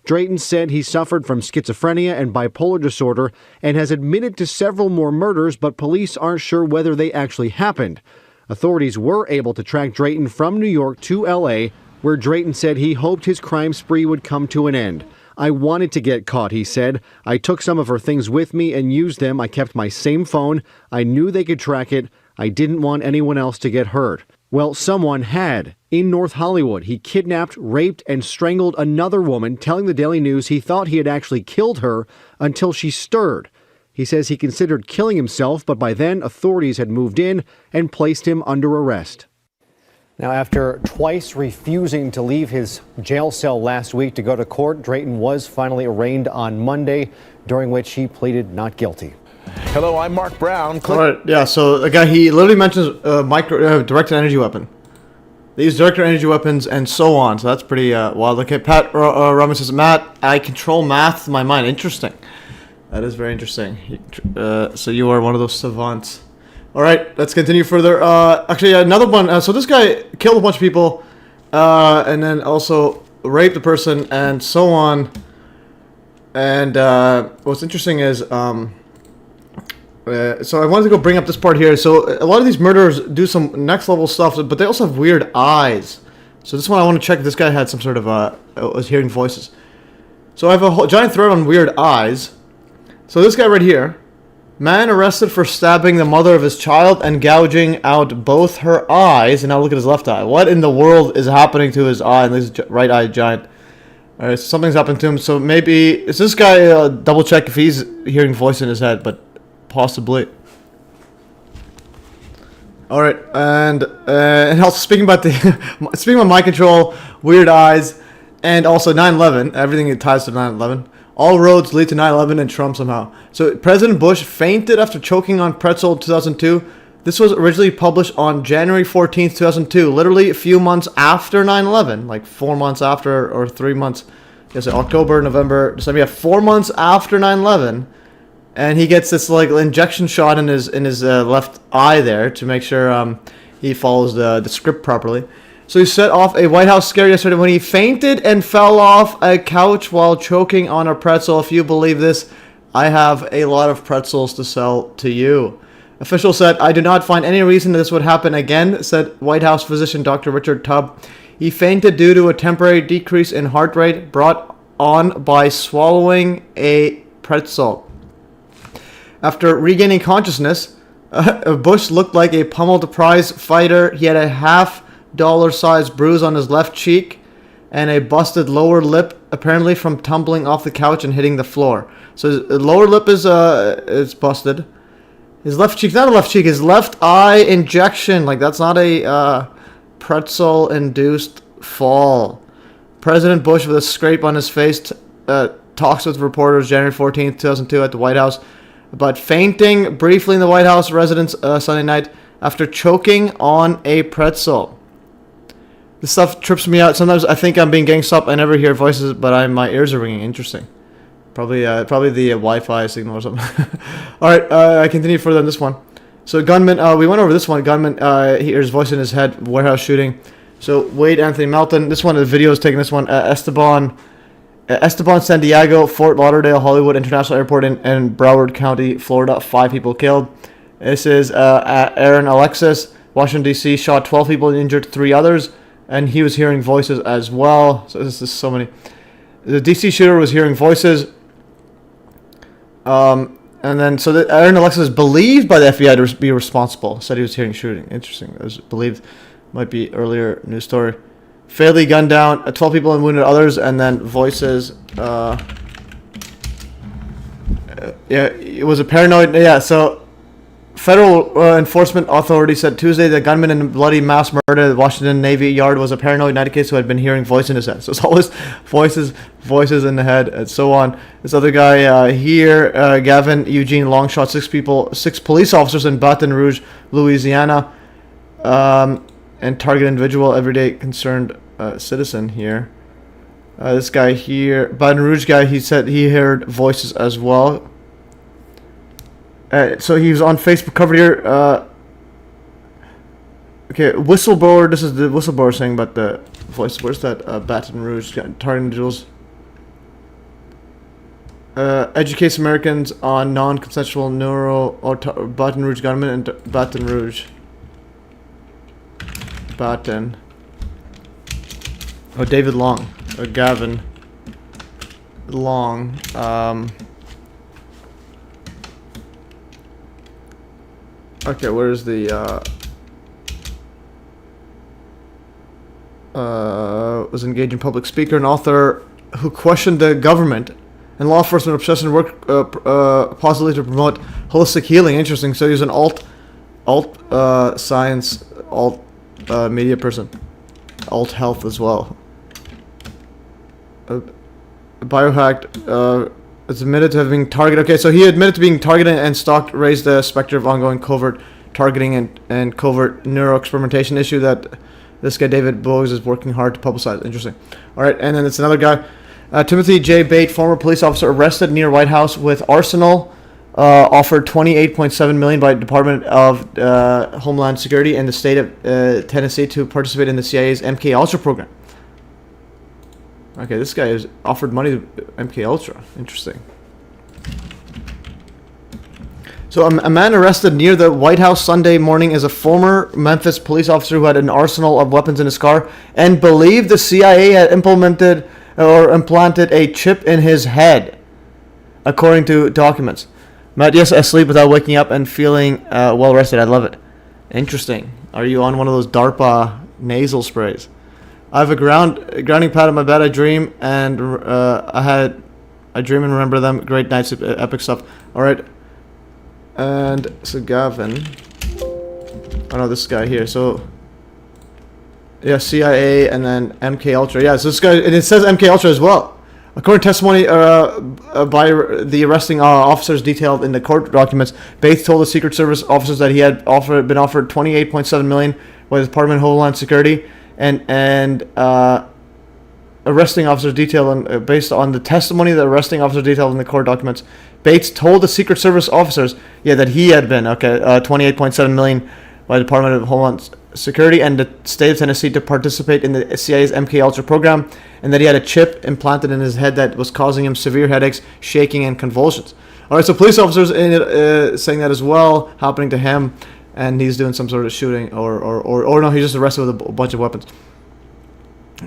Drayton said he suffered from schizophrenia and bipolar disorder and has admitted to several more murders, but police aren't sure whether they actually happened. Authorities were able to track Drayton from New York to L.A., where Drayton said he hoped his crime spree would come to an end. I wanted to get caught, he said. I took some of her things with me and used them. I kept my same phone. I knew they could track it. I didn't want anyone else to get hurt. Well, someone had. In North Hollywood, he kidnapped, raped, and strangled another woman, telling the Daily News he thought he had actually killed her until she stirred. He says he considered killing himself, but by then authorities had moved in and placed him under arrest. Now, after twice refusing to leave his jail cell last week to go to court, Drayton was finally arraigned on Monday, during which he pleaded not guilty. Hello, I'm Mark Brown. All right, yeah, so the guy, he literally mentions directed energy weapon. They use directed energy weapons and so on, so that's pretty wild. Okay, Pat Roman says, Matt, I control math in my mind. Interesting. That is very interesting. So you are one of those savants. All right, let's continue further. Actually, another one. So this guy killed a bunch of people, and then also raped a person, and so on. And what's interesting is, so I wanted to go bring up this part here. So a lot of these murderers do some next level stuff, but they also have weird eyes. So this one I want to check if this guy had some sort of was hearing voices. So I have a whole giant thread on weird eyes. So this guy right here. Man arrested for stabbing the mother of his child and gouging out both her eyes. And now look at his left eye. What in the world is happening to his eye and his right eye giant? Alright, so something's happened to him. So maybe... Is this guy... double check if he's hearing voice in his head, but possibly. Alright, and also speaking about speaking about mind control, weird eyes, and also 9/11. Everything it ties to 9/11. All roads lead to 9/11 and Trump somehow. So President Bush fainted after choking on pretzel in 2002. This was originally published on January 14th, 2002. Literally a few months after 9/11. Like 4 months after, or 3 months. Yes, October, November, December. Yeah, 4 months after 9/11. And he gets this like injection shot in his left eye there to make sure he follows the script properly. So he set off a White House scare yesterday when he fainted and fell off a couch while choking on a pretzel. If you believe this, I have a lot of pretzels to sell to you. Officials said, I do not find any reason this would happen again, said White House physician Dr. Richard Tubb. He fainted due to a temporary decrease in heart rate brought on by swallowing a pretzel. After regaining consciousness, Bush looked like a pummeled prize fighter. He had a $half-size bruise on his left cheek and a busted lower lip, apparently from tumbling off the couch and hitting the floor. So his lower lip is busted. His left cheek, not a left cheek, his left eye injection. Like, that's not a pretzel-induced fall. President Bush, with a scrape on his face, talks with reporters January 14th, 2002 at the White House about fainting briefly in the White House residence Sunday night after choking on a pretzel. This stuff trips me out. Sometimes I think I'm being gangsta up. I never hear voices, but my ears are ringing. Interesting. Probably the Wi-Fi signal or something. All right, I continue further on this one. So gunman, we went over this one. Gunman, he hears voice in his head. Warehouse shooting. So Wade Anthony Melton. This one, the video is taking this one. Esteban San Diego, Fort Lauderdale, Hollywood International Airport in Broward County, Florida. 5 people killed. This is Aaron Alexis, Washington, D.C. Shot 12 people and injured 3 others. And he was hearing voices as well. So this is so many. The D.C. shooter was hearing voices. And then, so Aaron Alexis is believed by the FBI to be responsible. Said he was hearing shooting. Interesting. It was believed. Might be earlier news story. Fatally gunned down 12 people and wounded others. And then voices. Yeah, it was a paranoid. Yeah, so federal enforcement authority said Tuesday that gunman in a bloody mass murder at the Washington Navy Yard was a paranoid United case who had been hearing voice in his head. So it's always voices in the head, and so on. This other guy here, Gavin Eugene Long, shot 6 police officers in Baton Rouge, Louisiana, and target individual, everyday concerned citizen here. This guy here, Baton Rouge guy, he said he heard voices as well. So he was on Facebook covered here. Okay, whistleblower. This is the whistleblower saying about the voice. Where's that? Baton Rouge target individuals. Educates Americans on non-consensual neural or Baton Rouge gunman and Baton Rouge. Baton. Oh, David Long. Gavin Long. Okay, where's the was engaging public speaker and author who questioned the government and law enforcement obsession work possibly to promote holistic healing. Interesting. So he's an alt science, alt media person. Alt Health as well. Biohacked is admitted to having targeted. Okay, so he admitted to being targeted and stalked, raised the specter of ongoing covert targeting and covert neuroexperimentation issue that this guy David Bogues is working hard to publicize. Interesting. All right, and then it's another guy, Timothy J. Bate, former police officer arrested near White House with arsenal, offered $28.7 million by Department of Homeland Security in the state of Tennessee to participate in the CIA's MK Ultra program. Okay, this guy is offered money to MK Ultra. Interesting. So a man arrested near the White House Sunday morning is a former Memphis police officer who had an arsenal of weapons in his car and believed the CIA had implemented or implanted a chip in his head, according to documents. Matt, yes, asleep without waking up and feeling well rested. I love it. Interesting. Are you on one of those DARPA nasal sprays? I have a grounding pad on my bed. I dream and I dream and remember them. Great nights, epic stuff. All right. And so Gavin. Oh no, this guy here. So yeah, CIA and then MK Ultra. Yeah, so this guy, and it says MK Ultra as well. According to testimony by the arresting officers detailed in the court documents, Bates told the Secret Service officers that he had been offered $28.7 million by the Department of Homeland Security, and arresting officers detailed based on the testimony that arresting officers detailed in the court documents, Bates told the Secret Service officers, that he had been $28.7 million by the Department of Homeland Security and the state of Tennessee to participate in the CIA's MK Ultra program, and that he had a chip implanted in his head that was causing him severe headaches, shaking, and convulsions. All right, so police officers saying that as well, happening to him, and he's doing some sort of shooting, or no, he's just arrested with a bunch of weapons.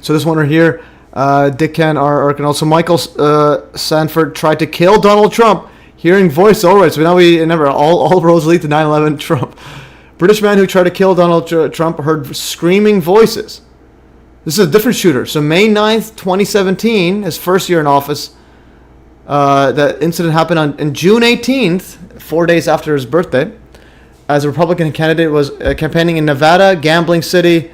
So this one right here, Dick Can, and also Michael Sanford tried to kill Donald Trump, hearing voice. All right, so now we never all roads lead to 9/11 Trump. British man who tried to kill Donald Trump heard screaming voices. This is a different shooter. So May 9th, 2017, his first year in office, that incident happened on June 18th, 4 days after his birthday, as a Republican candidate was campaigning in Nevada, gambling city,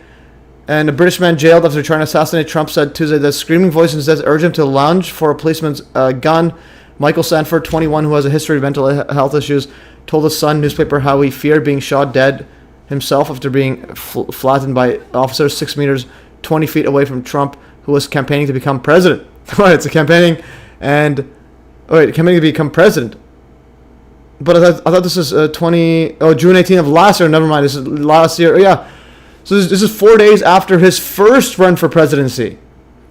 and a British man jailed after trying to assassinate Trump said Tuesday that screaming voices instead urged him to lunge for a policeman's gun. Michael Sanford, 21, who has a history of mental health issues, told the Sun newspaper how he feared being shot dead himself after being flattened by officers 6 meters, 20 feet away from Trump, who was campaigning to become president. All right, so campaigning to become president. But I thought this is June 18th of last year. Never mind, this is last year. Yeah, so this is 4 days after his first run for presidency,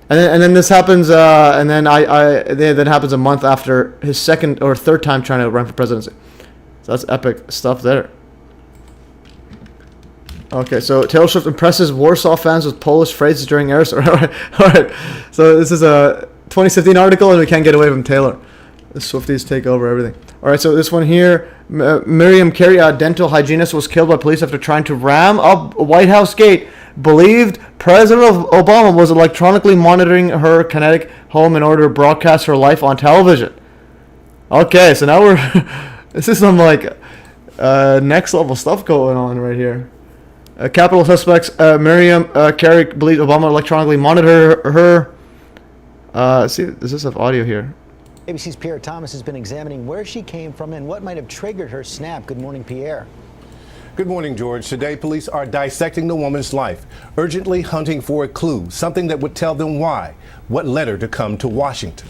and then this happens, and then then happens a month after his second or third time trying to run for presidency. So that's epic stuff there. Okay, so Taylor Swift impresses Warsaw fans with Polish phrases during airstrike. All right. So this is a 2015 article, and we can't get away from Taylor. The Swifties take over everything. All right, so this one here, Miriam Carey, a dental hygienist, was killed by police after trying to ram up a White House gate. Believed President Obama was electronically monitoring her Connecticut home in order to broadcast her life on television. Okay, so now we're... This is some next level stuff going on right here. Capital suspects, Miriam Carey believed Obama electronically monitored her. See, does this have audio here? ABC's Pierre Thomas has been examining where she came from and what might have triggered her snap. Good morning, Pierre. Good morning, George. Today, police are dissecting the woman's life, urgently hunting for a clue, something that would tell them what led her to come to Washington.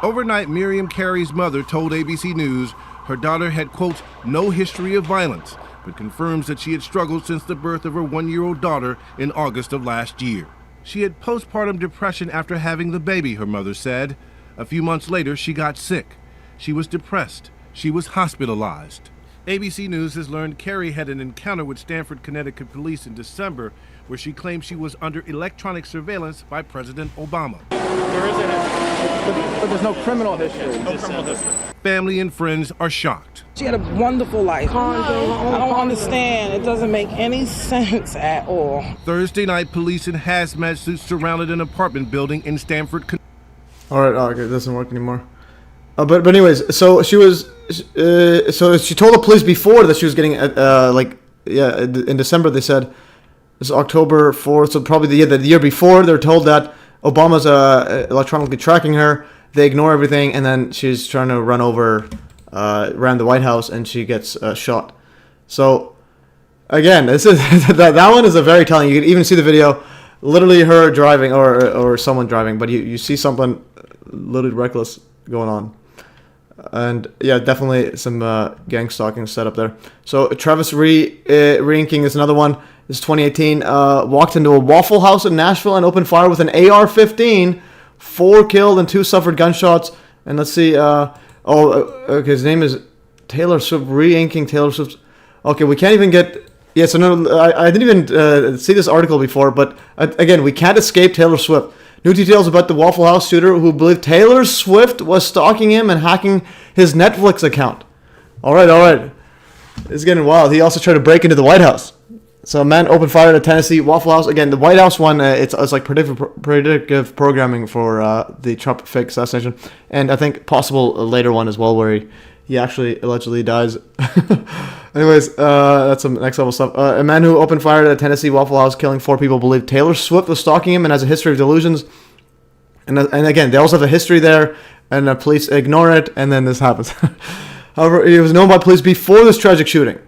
Overnight, Miriam Carey's mother told ABC News her daughter had, quote, no history of violence, but confirms that she had struggled since the birth of her one-year-old daughter in August of last year. She had postpartum depression after having the baby, her mother said. A few months later, she got sick. She was depressed. She was hospitalized. ABC News has learned Carey had an encounter with Stamford, Connecticut police in December, where she claimed she was under electronic surveillance by President Obama. There is a history, but there's no criminal history. No criminal history. Family and friends are shocked. She had a wonderful life. I don't understand. It doesn't make any sense at all. Thursday night, police in hazmat suits surrounded an apartment building in Stamford, Connecticut. All right, okay, it doesn't work anymore. But anyways, so she was, so she told the police before that she was getting in December they said this is October 4th, so probably the year before. They're told that Obama's electronically tracking her. They ignore everything, and then she's trying to run over around the White House, and she gets shot. So again, this is that one is a very telling. You can even see the video, literally her driving or someone driving, but you see something literally reckless going on. And yeah, definitely some gang stalking set up there. So Travis Reinking is another one. This is 2018. Walked into a Waffle House in Nashville and opened fire with an AR-15. 4 killed and 2 suffered gunshots. And let's see. Okay, his name is Taylor Swift. Reinking Taylor Swift. Okay, we can't even get. Yeah, so no, I didn't even see this article before, but again, we can't escape Taylor Swift. New details about the Waffle House shooter who believed Taylor Swift was stalking him and hacking his Netflix account. All right. It's getting wild. He also tried to break into the White House. So a man opened fire at a Tennessee Waffle House. Again, the White House one, it's like predictive programming for the Trump fake assassination. And I think possible later one as well where he actually allegedly dies. Anyways, that's some next level stuff. A man who opened fire at a Tennessee Waffle House, killing 4 people, believed Taylor Swift was stalking him and has a history of delusions. And again, they also have a history there, and the police ignore it, and then this happens. However, he was known by police before this tragic shooting.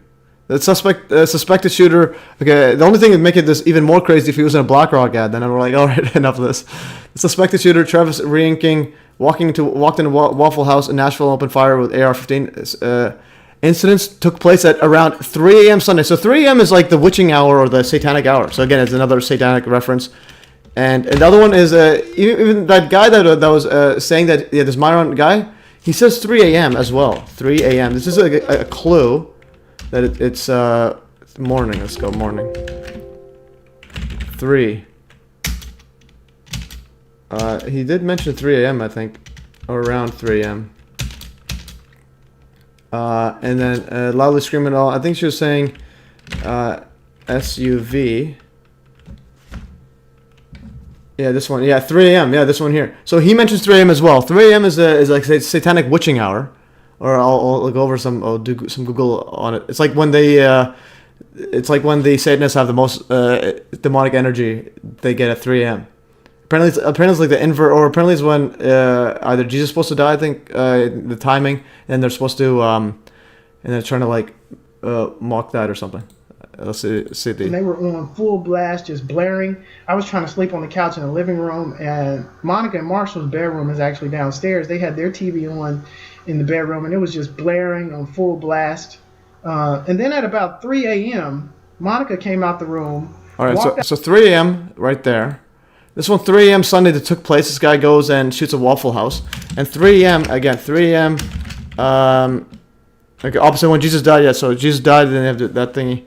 The suspected shooter. Okay, the only thing that would make it this even more crazy if he was in a BlackRock ad. Then we're like, all right, enough of this. The suspected shooter, Travis Reinking, walked into a Waffle House in Nashville, opened fire with AR-15. Incidents took place at around 3 a.m. Sunday. So 3 a.m. is like the witching hour or the satanic hour. So again, it's another satanic reference. And the other one is even that guy that was saying that this Myron guy, he says 3 a.m. as well. 3 a.m. This is a clue that it's morning. Let's go morning. 3. He did mention 3 a.m. I think, or around 3 a.m. And then loudly screaming all. I think she was saying SUV. Yeah, this one. Yeah, 3 a.m. Yeah, this one here. So he mentions 3 a.m. as well. 3 a.m. is like a satanic witching hour. Or I'll go over I'll do some Google on it. It's like when the Satanists have the most demonic energy. They get at 3 a.m. Apparently it's like the invert, or apparently it's when either Jesus is supposed to die. I think the timing, and they're supposed to and they're trying to like mock that or something. Let's see. And they were on full blast, just blaring. I was trying to sleep on the couch in the living room, and Monica and Marshall's bedroom is actually downstairs. They had their TV on in the bedroom, and it was just blaring on full blast. And then at about 3 a.m., Monica came out the room. All right, so 3 a.m. right there. This one, 3 a.m. Sunday that took place. This guy goes and shoots a Waffle House. And 3 a.m. again, 3 a.m. Okay, opposite when Jesus died. Yeah, so Jesus died, and then they have that thingy.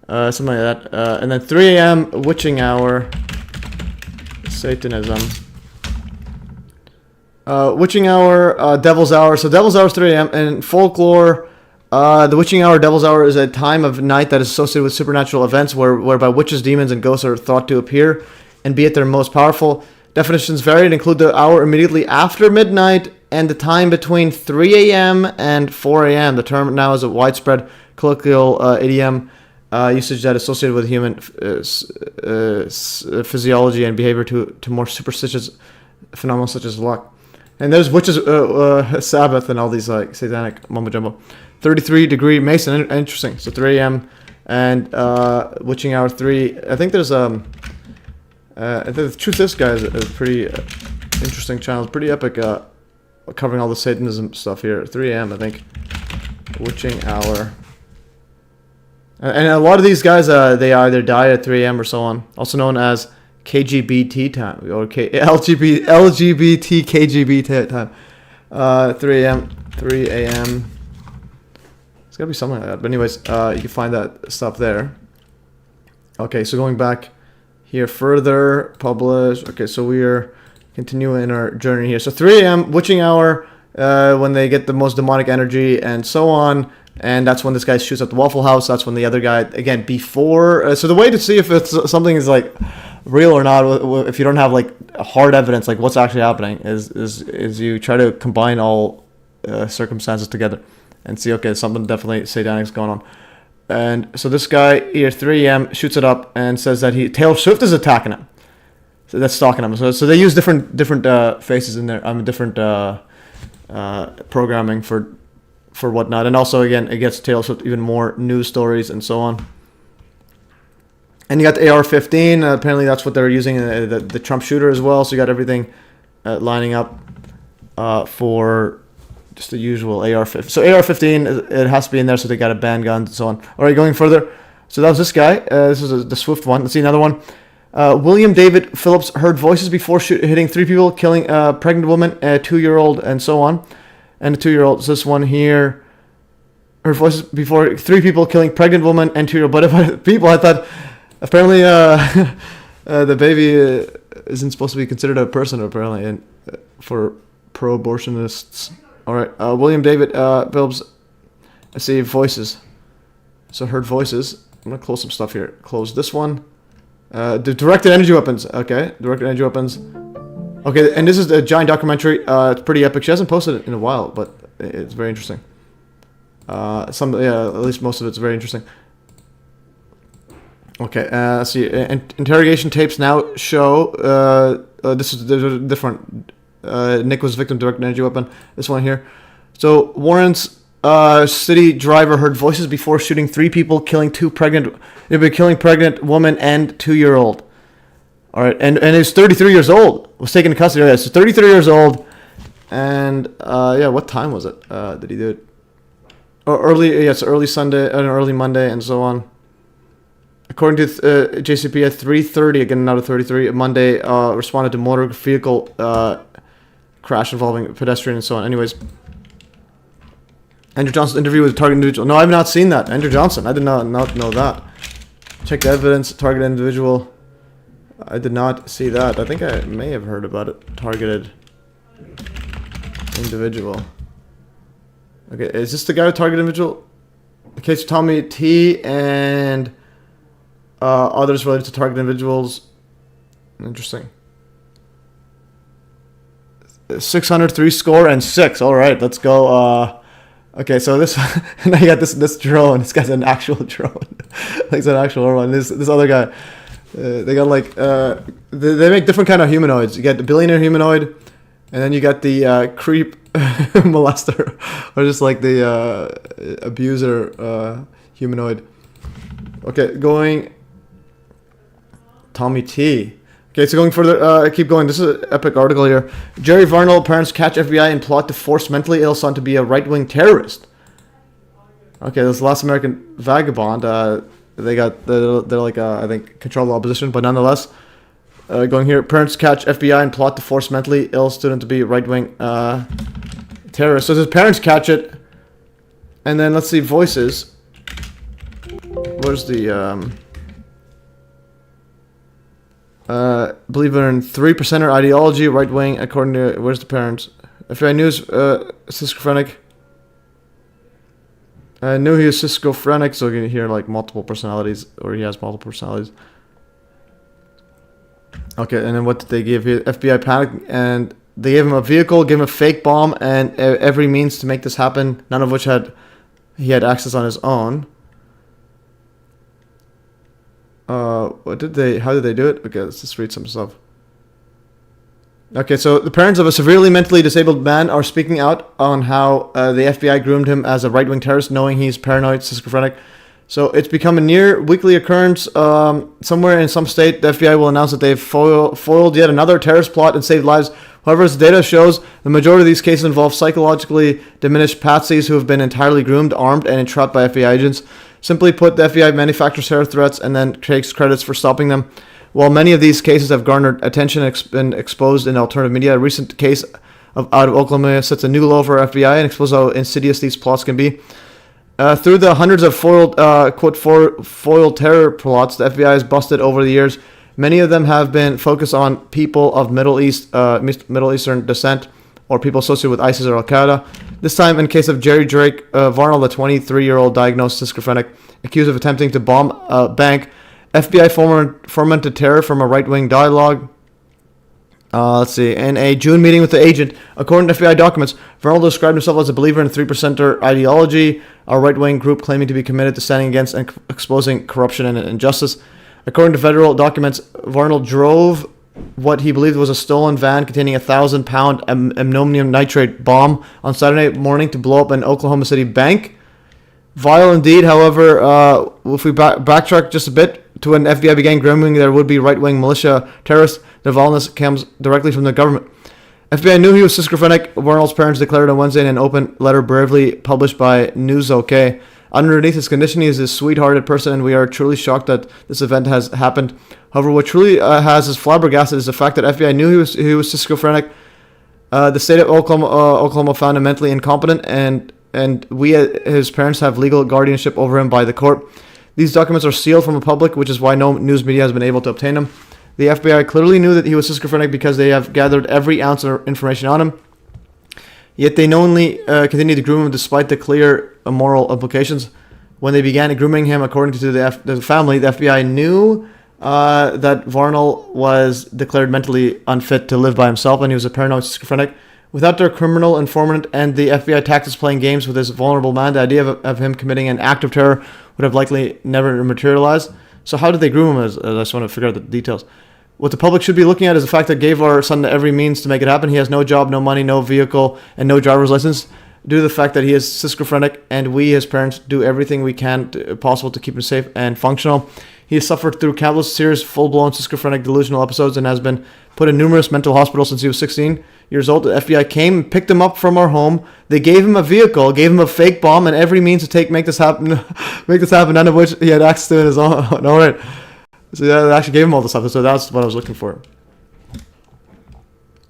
Something like that. And then 3 a.m. witching hour. Satanism. Witching hour, devil's hour. So devil's hour is 3 a.m. And folklore, the witching hour, devil's hour is a time of night that is associated with supernatural events whereby witches, demons, and ghosts are thought to appear and be at their most powerful. Definitions vary and include the hour immediately after midnight and the time between 3 a.m. and 4 a.m. The term now is a widespread colloquial idiom usage that is associated with human physiology and behavior to more superstitious phenomena such as luck. And there's witches, Sabbath, and all these like satanic mumbo jumbo. 33-degree Mason, interesting. So 3 a.m. and witching hour 3. I think there's the Truth This guy is a pretty interesting channel. It's pretty epic, covering all the Satanism stuff here. 3 a.m. I think witching hour. And a lot of these guys, they either die at 3 a.m. or so on. Also known as KGBT time or LGBT KGB time. 3 a.m. 3 a.m. It's gotta be something like that. But anyways, you can find that stuff there. Okay, so going back here further, publish. Okay, so we are continuing our journey here. So 3 a.m. witching hour, when they get the most demonic energy and so on. And that's when this guy shoots at the Waffle House. That's when the other guy, again, before. So the way to see if it's something is like real or not, if you don't have like hard evidence, like what's actually happening, is you try to combine all circumstances together and see, okay, something definitely satanic's going on. And so this guy here, 3 a.m., shoots it up and says that Taylor Swift is attacking him. So that's stalking him. So they use different faces in there. Different programming for whatnot. And also, again, it gets Taylor Swift even more news stories and so on. And you got the AR-15. Apparently, that's what they're using, the Trump shooter as well. So you got everything lining up for just the usual AR-15. So AR-15, it has to be in there, so they got a ban gun and so on. All right, going further. So that was this guy. This is the Swift one. Let's see another one. William David Phillips heard voices before hitting 3 people, killing a pregnant woman, a 2-year-old, and so on. And a 2-year-old. So this one here. Heard voices before 3 people, killing pregnant woman and 2-year-old. But if people, I thought, apparently the baby isn't supposed to be considered a person, apparently, and for pro-abortionists. All right, William David Phillips. I see voices. So heard voices. I'm gonna close some stuff here. Close this one. The directed energy weapons. Okay, directed energy weapons. Okay, and this is a giant documentary. It's pretty epic. She hasn't posted it in a while, but it's very interesting. At least most of it's very interesting. Okay, let's see. Interrogation tapes now show. This is different. Nick was victim of directed energy weapon. This one here. So Warren's city driver heard voices before shooting 3 people, killing pregnant woman and 2-year-old. All right, and he's 33 years old. Was taken into custody. Yeah, so 33 years old, and what time was it? Did he do it? Or early? Yes, early Sunday and early Monday, and so on. According to JCP, at 3:30, again another 33 Monday, responded to motor vehicle crash involving a pedestrian and so on. Anyways. Andrew Johnson's interview with a target individual. No, I've not seen that. Andrew Johnson. I did not know that. Check the evidence. Targeted individual. I did not see that. I think I may have heard about it. Targeted individual. Okay, is this the guy with targeted individual? The case of Tommy T and others related to targeted individuals. Interesting. 603 score and 6. All right, let's go. Okay, so this now you got this drone. This guy's an actual drone. Like an actual one. This other guy, they got like they make different kind of humanoids. You got the billionaire humanoid, and then you got the creep molester, or just like the abuser humanoid. Okay, going Tommy T. Okay, so going further, keep going. This is an epic article here. Jerry Varnell, parents catch FBI and plot to force mentally ill son to be a right-wing terrorist. Okay, this last American vagabond. They're like I think control the opposition, but nonetheless, going here. Parents catch FBI and plot to force mentally ill student to be right-wing terrorist. So his parents catch it, and then let's see voices. Where's the believer in 3%er ideology, right wing, according to where's the parents? FBI News, schizophrenic. I knew he was schizophrenic, so you can hear like multiple personalities, or he has multiple personalities. Okay, and then what did they give here? FBI panicked, and they gave him a vehicle, gave him a fake bomb, and every means to make this happen. None of which he had access on his own. How did they do it? Okay, let's just read some stuff. Okay, so the parents of a severely mentally disabled man are speaking out on how the FBI groomed him as a right-wing terrorist, knowing he's paranoid, schizophrenic. So it's become a near weekly occurrence. Somewhere in some state, the FBI will announce that they've foiled yet another terrorist plot and saved lives. However, as data shows, the majority of these cases involve psychologically diminished patsies who have been entirely groomed, armed, and entrapped by FBI agents. Simply put, the FBI manufactures terror threats and then takes credits for stopping them. While many of these cases have garnered attention and been exposed in alternative media, a recent case out of Oklahoma sets a new low for FBI and exposes how insidious these plots can be. Through the hundreds of foiled terror plots the FBI has busted over the years, many of them have been focused on people of Middle Eastern descent or people associated with ISIS or Al-Qaeda. This time, in case of Jerry Drake Varnell, the 23-year-old diagnosed schizophrenic, accused of attempting to bomb a bank, FBI fomented terror from a right-wing dialogue. Let's see. In a June meeting with the agent, according to FBI documents, Varnell described himself as a believer in 3%er ideology, a right-wing group claiming to be committed to standing against and exposing corruption and injustice. According to federal documents, Varnell drove what he believed was a stolen van containing a 1,000-pound ammonium nitrate bomb on Saturday morning to blow up an Oklahoma City bank. Vile indeed, however, if we backtrack just a bit to when FBI began grooming their would-be right-wing militia terrorists, the vileness comes directly from the government. FBI knew he was schizophrenic. Varnell's parents declared on Wednesday in an open letter bravely published by News OK. Underneath his condition, he is a sweethearted person, and we are truly shocked that this event has happened. However, what truly has us flabbergasted is the fact that FBI knew he was schizophrenic. The state of Oklahoma found him mentally incompetent, and we, his parents, have legal guardianship over him by the court. These documents are sealed from the public, which is why no news media has been able to obtain them. The FBI clearly knew that he was schizophrenic because they have gathered every ounce of information on him. Yet they knowingly continued to groom him despite the clear immoral implications. When they began grooming him, according to the family, the FBI knew that Varnell was declared mentally unfit to live by himself, and he was a paranoid schizophrenic. Without their criminal informant and the FBI tactics playing games with this vulnerable man, the idea of him committing an act of terror would have likely never materialized. So how did they groom him? I just want to figure out the details. What the public should be looking at is the fact that gave our son every means to make it happen. He has no job, no money, no vehicle, and no driver's license due to the fact that he is schizophrenic, and we, his parents, do everything we can possible to keep him safe and functional. He has suffered through countless serious, full-blown schizophrenic delusional episodes and has been put in numerous mental hospitals since he was 16 years old. The FBI came and picked him up from our home. They gave him a vehicle, gave him a fake bomb, and every means to make this happen, none of which he had access to in his own. All right. So they actually gave him all the stuff. So that's what I was looking for.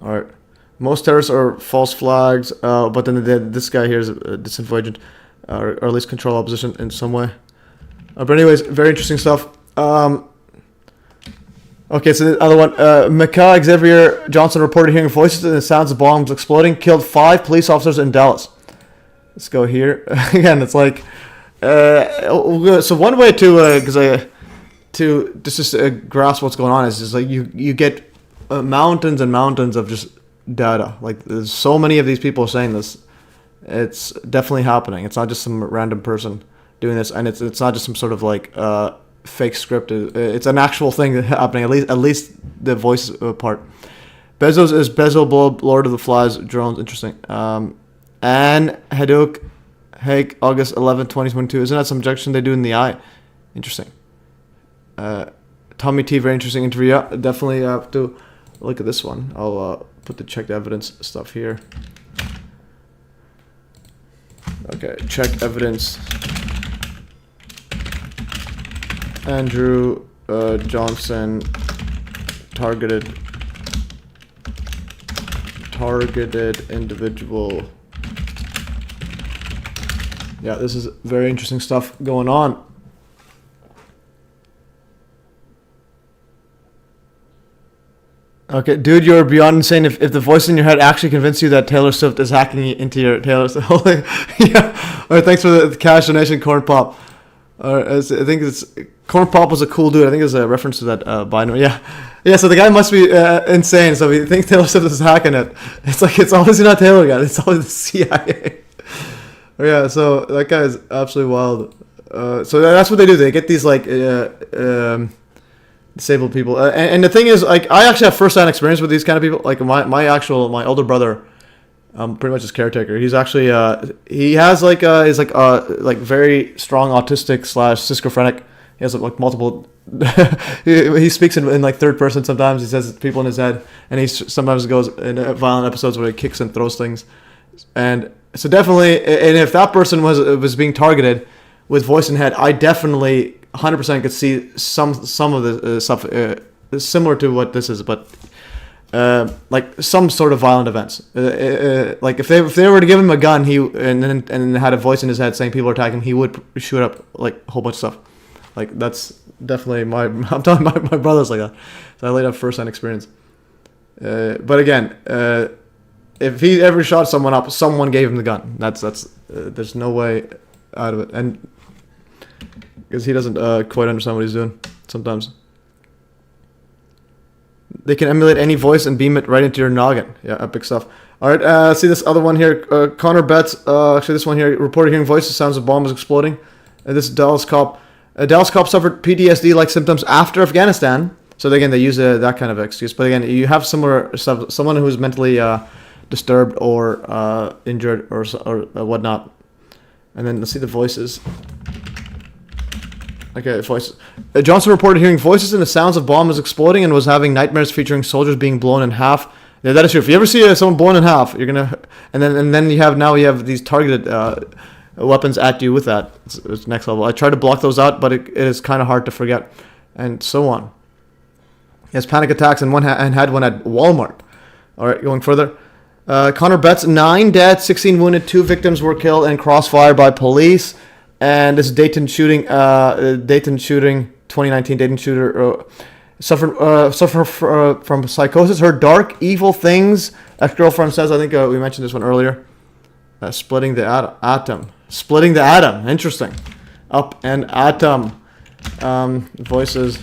All right. Most terrorists are false flags, but then this guy here is a disinfo agent, or at least control opposition in some way. But anyways, very interesting stuff. Okay, so the other one. Micah Xavier Johnson reported hearing voices and the sounds of bombs exploding, killed 5 police officers in Dallas. Let's go here. Again, it's like... so one way to grasp what's going on is just like you get mountains and mountains of just data. Like there's so many of these people saying this. It's definitely happening. It's not just some random person doing this, and it's not just some sort of like fake script. It's an actual thing happening. At least the voice part. Bezos is Bezo Lord of the Flies drones. Interesting. Anne Heduk Hague, August 11, 2022. Isn't that some injection they do in the eye? Interesting. Tommy T, very interesting interview. Yeah, definitely have to look at this one. I'll put the checked evidence stuff here. Okay, check evidence. Andrew Johnson targeted individual. Yeah, this is very interesting stuff going on. Okay, dude, you're beyond insane. If the voice in your head actually convinced you that Taylor Swift is hacking into your Taylor Swift. Yeah. All right, thanks for the cash donation, Corn Pop. I think it's Corn Pop was a cool dude. I think it's a reference to that binary. Yeah. So the guy must be insane. So if he thinks Taylor Swift is hacking it, it's like it's obviously not Taylor guy. It's always the CIA. Yeah. So that guy is absolutely wild. So that's what they do. They get these like. Disabled people, and the thing is, like, I actually have first-hand experience with these kind of people. Like my older brother, pretty much his caretaker. He's actually he has like like very strong autistic / schizophrenic. He has like multiple. he speaks in like third person sometimes. He says people in his head, and he sometimes goes in violent episodes where he kicks and throws things. And so definitely, and if that person was being targeted with voice in head, I definitely 100% could see some of the stuff similar to what this is, but like some sort of violent events. Like if they were to give him a gun, and had a voice in his head saying people are attacking him, he would shoot up like a whole bunch of stuff. Like that's definitely I'm telling my brother's like that. So I laid out first-hand experience. But again, if he ever shot someone up, someone gave him the gun. That's there's no way out of it, and because he doesn't quite understand what he's doing sometimes. They can emulate any voice and beam it right into your noggin. Yeah, epic stuff. All right, see this other one here. Connor Betts, actually this one here, reported hearing voices, sounds of bomb was exploding. This is Dallas cop. Dallas cop suffered PTSD-like symptoms after Afghanistan. So again, they use that kind of excuse. But again, you have similar stuff, someone who's mentally disturbed or injured or whatnot. And then let's see the voices. Okay, voices. Johnson reported hearing voices and the sounds of bombs exploding and was having nightmares featuring soldiers being blown in half. Yeah, that is true. If you ever see someone blown in half, you're gonna, and then you have these targeted weapons at you with that. It's next level. I tried to block those out, but it is kind of hard to forget, and so on. He has panic attacks and had one at Walmart. All right, going further. Connor Betts, 9 dead, 16 wounded, 2 victims were killed in crossfire by police. And this Dayton shooting, 2019 Dayton shooter. Suffer from psychosis. Heard dark, evil things. Ex-girlfriend says, I think we mentioned this one earlier. Splitting the atom. Splitting the atom. Interesting. Up and atom. Voices.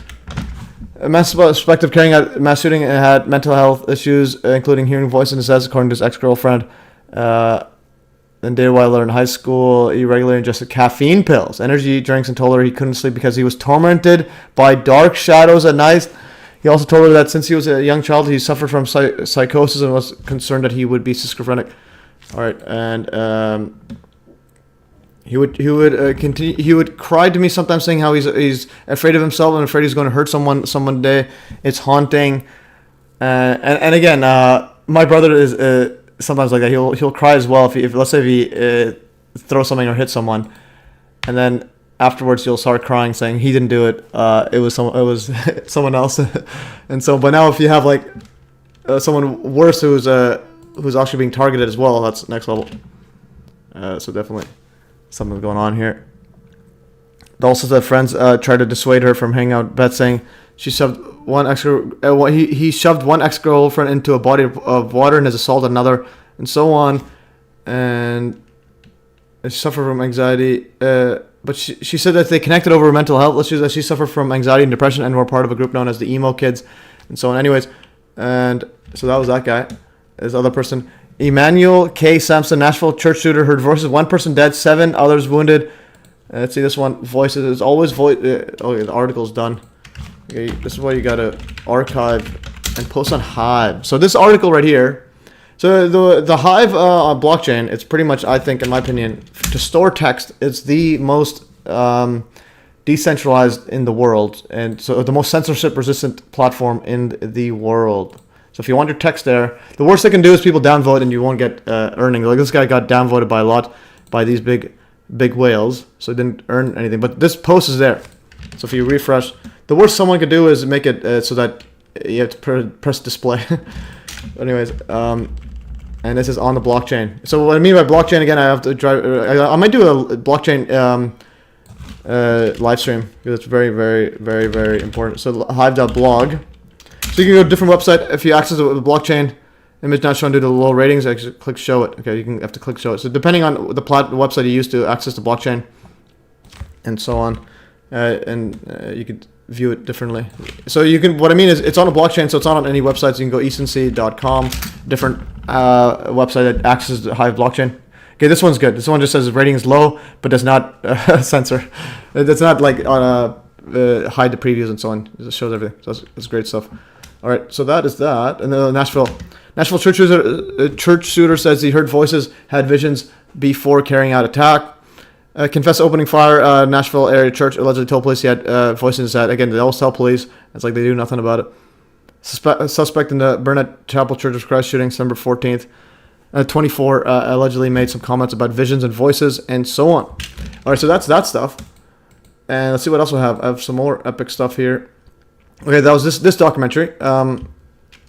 A mass suspect of carrying out mass shooting had mental health issues, including hearing voices, says, according to his ex-girlfriend. Then dated while in high school, he regularly ingested caffeine pills, energy drinks, and told her he couldn't sleep because he was tormented by dark shadows at night. He also told her that since he was a young child, he suffered from psychosis and was concerned that he would be schizophrenic. All right, and he would continue. He would cry to me sometimes, saying how he's afraid of himself and afraid he's going to hurt someone day. It's haunting. And again, my brother is. Sometimes like that, he'll cry as well if let's say if he throws something or hits someone, and then afterwards he'll start crying saying he didn't do it. It was someone else, and so. But now if you have like someone worse who's actually being targeted as well, that's next level. So definitely something going on here. Also, the friends tried to dissuade her from hanging out. Beth saying she shoved he shoved one ex-girlfriend into a body of water and has assaulted another, and so on. And she suffered from anxiety. But she said that they connected over mental health issues, that she suffered from anxiety and depression and were part of a group known as the Emo Kids, and so on. Anyways, and so that was that guy. This other person, Emmanuel K. Sampson, Nashville church shooter, heard voices. 1 person dead, 7 others wounded. Let's see this one. Voices. It's always voice. Okay, the article's done. Okay, this is why you gotta archive and post on Hive. So this article right here. So the Hive blockchain, it's pretty much, I think, in my opinion, to store text, it's the most decentralized in the world, and so the most censorship-resistant platform in the world. So if you want your text there, the worst they can do is people downvote and you won't get earnings. Like this guy got downvoted by a lot by these big whales, so he didn't earn anything. But this post is there. So if you refresh, the worst someone could do is make it so that you have to press display. Anyways, and this is on the blockchain. So what I mean by blockchain, again, I have to drive. I might do a blockchain live stream because it's very, very, very, very important. So hive.blog. So you can go to a different website if you access the blockchain. Image not shown due to low ratings. Actually, click show it. Okay, you have to click show it. So depending on the website you use to access the blockchain, and so on, you could view it differently. So you can. What I mean is, it's on a blockchain, so it's not on any websites. You can go easternc.com, different website that accesses the Hive blockchain. Okay, this one's good. This one just says rating is low, but does not censor. It's not like hide the previews and so on. It just shows everything. So that's great stuff. All right, so that is that. And then Nashville church shooter says he heard voices, had visions before carrying out attack. Confessed opening fire. Nashville area church allegedly told police he had voices in his head. Again, they always tell police. It's like they do nothing about it. Suspect in the Burnett Chapel Church of Christ shooting, December 14th. 24 allegedly made some comments about visions and voices and so on. All right, so that's that stuff. And let's see what else we have. I have some more epic stuff here. Okay, that was this documentary.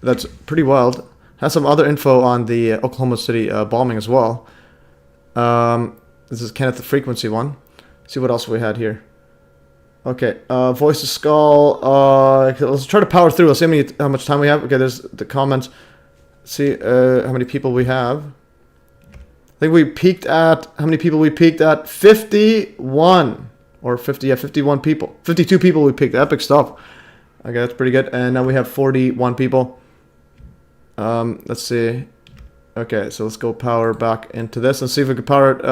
That's pretty wild. Has some other info on the Oklahoma City bombing as well. This is Kenneth the Frequency one. Let's see what else we had here. Okay, Voice of Skull. Let's try to power through. Let's see how much time we have. Okay, there's the comments. Let's see how many people we have. I think we peaked at, how many people we peaked at? 51. Or 50, yeah, 51 people. 52 people we peaked. Epic stuff. Okay, that's pretty good. And now we have 41 people. Let's see. Okay, so let's go power back into this and see if we can power it.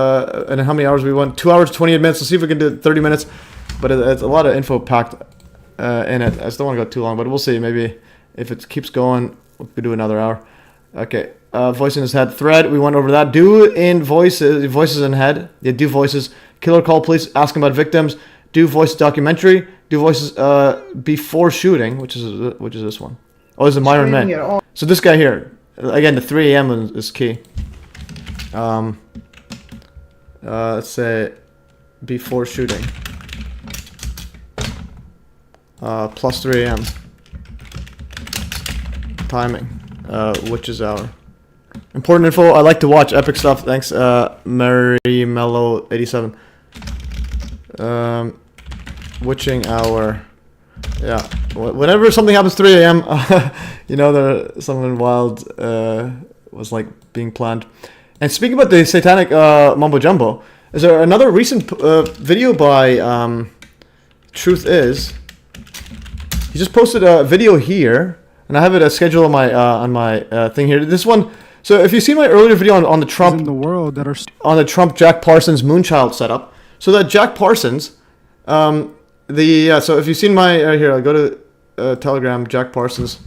And how many hours we want? 2 hours, 28 minutes. Let's see if we can do 30 minutes. But it's a lot of info packed in it. I just don't want to go too long, but we'll see. Maybe if it keeps going, we could do another hour. Okay, voice in his head. Thread, we went over that. Do in voices in head. Yeah, do voices. Killer call police, asking about victims. Do voice documentary. Do voices before shooting, which is this one. Oh, this is Myron May. So this guy here. Again, the 3 a.m. is key. Let's say before shooting. Plus 3 a.m. Timing. Which is hour. Important info. I like to watch epic stuff. Thanks, Mary Mello 87. Witching hour. Yeah. Whenever something happens 3 a.m., you know there's something wild was like being planned. And speaking about the satanic mumbo jumbo, is there another recent video by Truth Is? He just posted a video here, and I have it scheduled on my thing here. This one. So if you see my earlier video on the Trump in the world that are on the Trump Jack Parsons Moonchild setup, so that Jack Parsons. So if you've seen my here, I'll go to Telegram, Jack Parsons.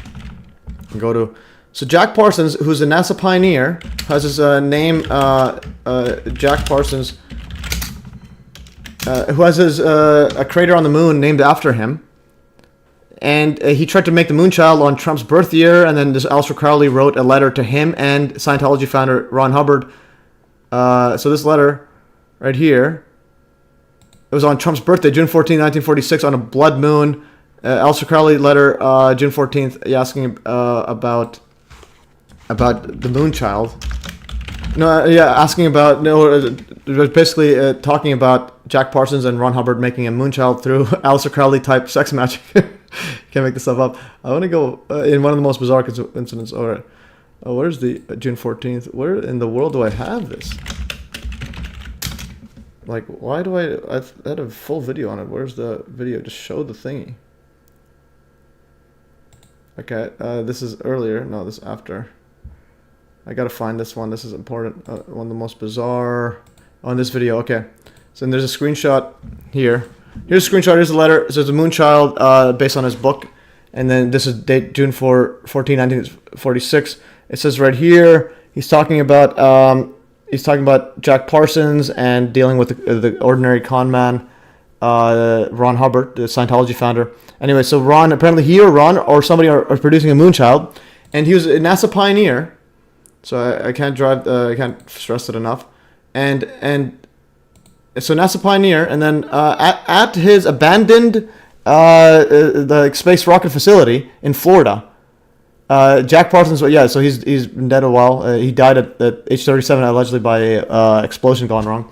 So Jack Parsons, who's a NASA pioneer, has his name Jack Parsons, who has his a crater on the moon named after him, and he tried to make the Moonchild on Trump's birth year, and then this Aleister Crowley wrote a letter to him and Scientology founder Ron Hubbard. So this letter right here. It was on Trump's birthday, June 14, 1946, on a blood moon. Aleister Crowley letter, June 14th, asking about the Moonchild. Asking about basically talking about Jack Parsons and Ron Hubbard making a Moonchild through Aleister Crowley type sex magic. Can't make this stuff up. I want to go in one of the most bizarre incidents. All right, where's the June 14th? Where in the world do I have this? Like, why do I had a full video on it. Where's the video? Just show the thingy. Okay, this is earlier. No, this is after. I gotta find this one. This is important. One of the most bizarre on this video. Okay, so then there's a screenshot here. Here's a screenshot. Here's the letter. It says the Moonchild based on his book. And then this is date June 14, 1946. It says right here, he's talking about Jack Parsons and dealing with the ordinary con man, Ron Hubbard, the Scientology founder. Anyway, so Ron, apparently he or Ron or somebody are producing a Moonchild, and he was a NASA pioneer. So I can't stress it enough. And so NASA pioneer, and then at his abandoned the space rocket facility in Florida. Jack Parsons, so he's been dead a while. He died at age 37, allegedly by a explosion gone wrong.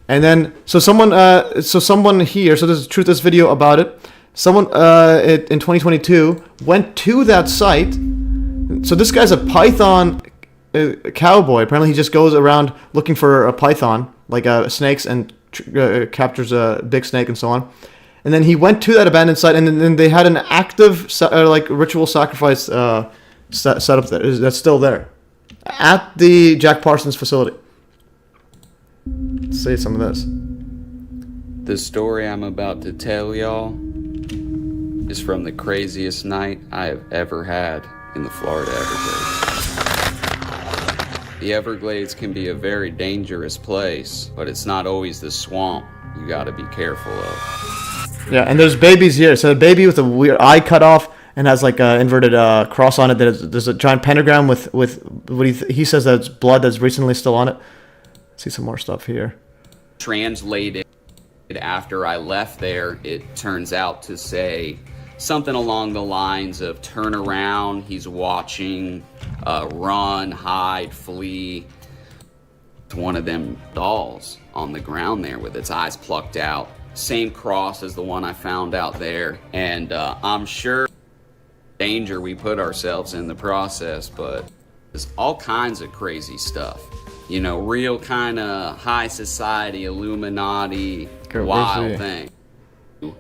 And then, someone here, so there's this video about it. Someone in 2022 went to that site. So this guy's a python cowboy. Apparently, he just goes around looking for a python, like snakes, and captures a big snake and so on. And then he went to that abandoned site, and then they had an active ritual sacrifice set up that's still there at the Jack Parsons facility. Let's see some of this. The story I'm about to tell y'all is from the craziest night I have ever had in the Florida Everglades. The Everglades can be a very dangerous place, but it's not always the swamp you gotta be careful of. Yeah, and there's babies here. So a baby with a weird eye cut off and has like an inverted cross on it. There's a giant pentagram with what he says that it's blood that's recently still on it. Let's see some more stuff here. Translated after I left there, it turns out to say something along the lines of turn around, he's watching, run, hide, flee. It's one of them dolls on the ground there with its eyes plucked out. Same cross as the one I found out there, and I'm sure danger we put ourselves in the process, but there's all kinds of crazy stuff. You know, real kind of high society, Illuminati, wild thing.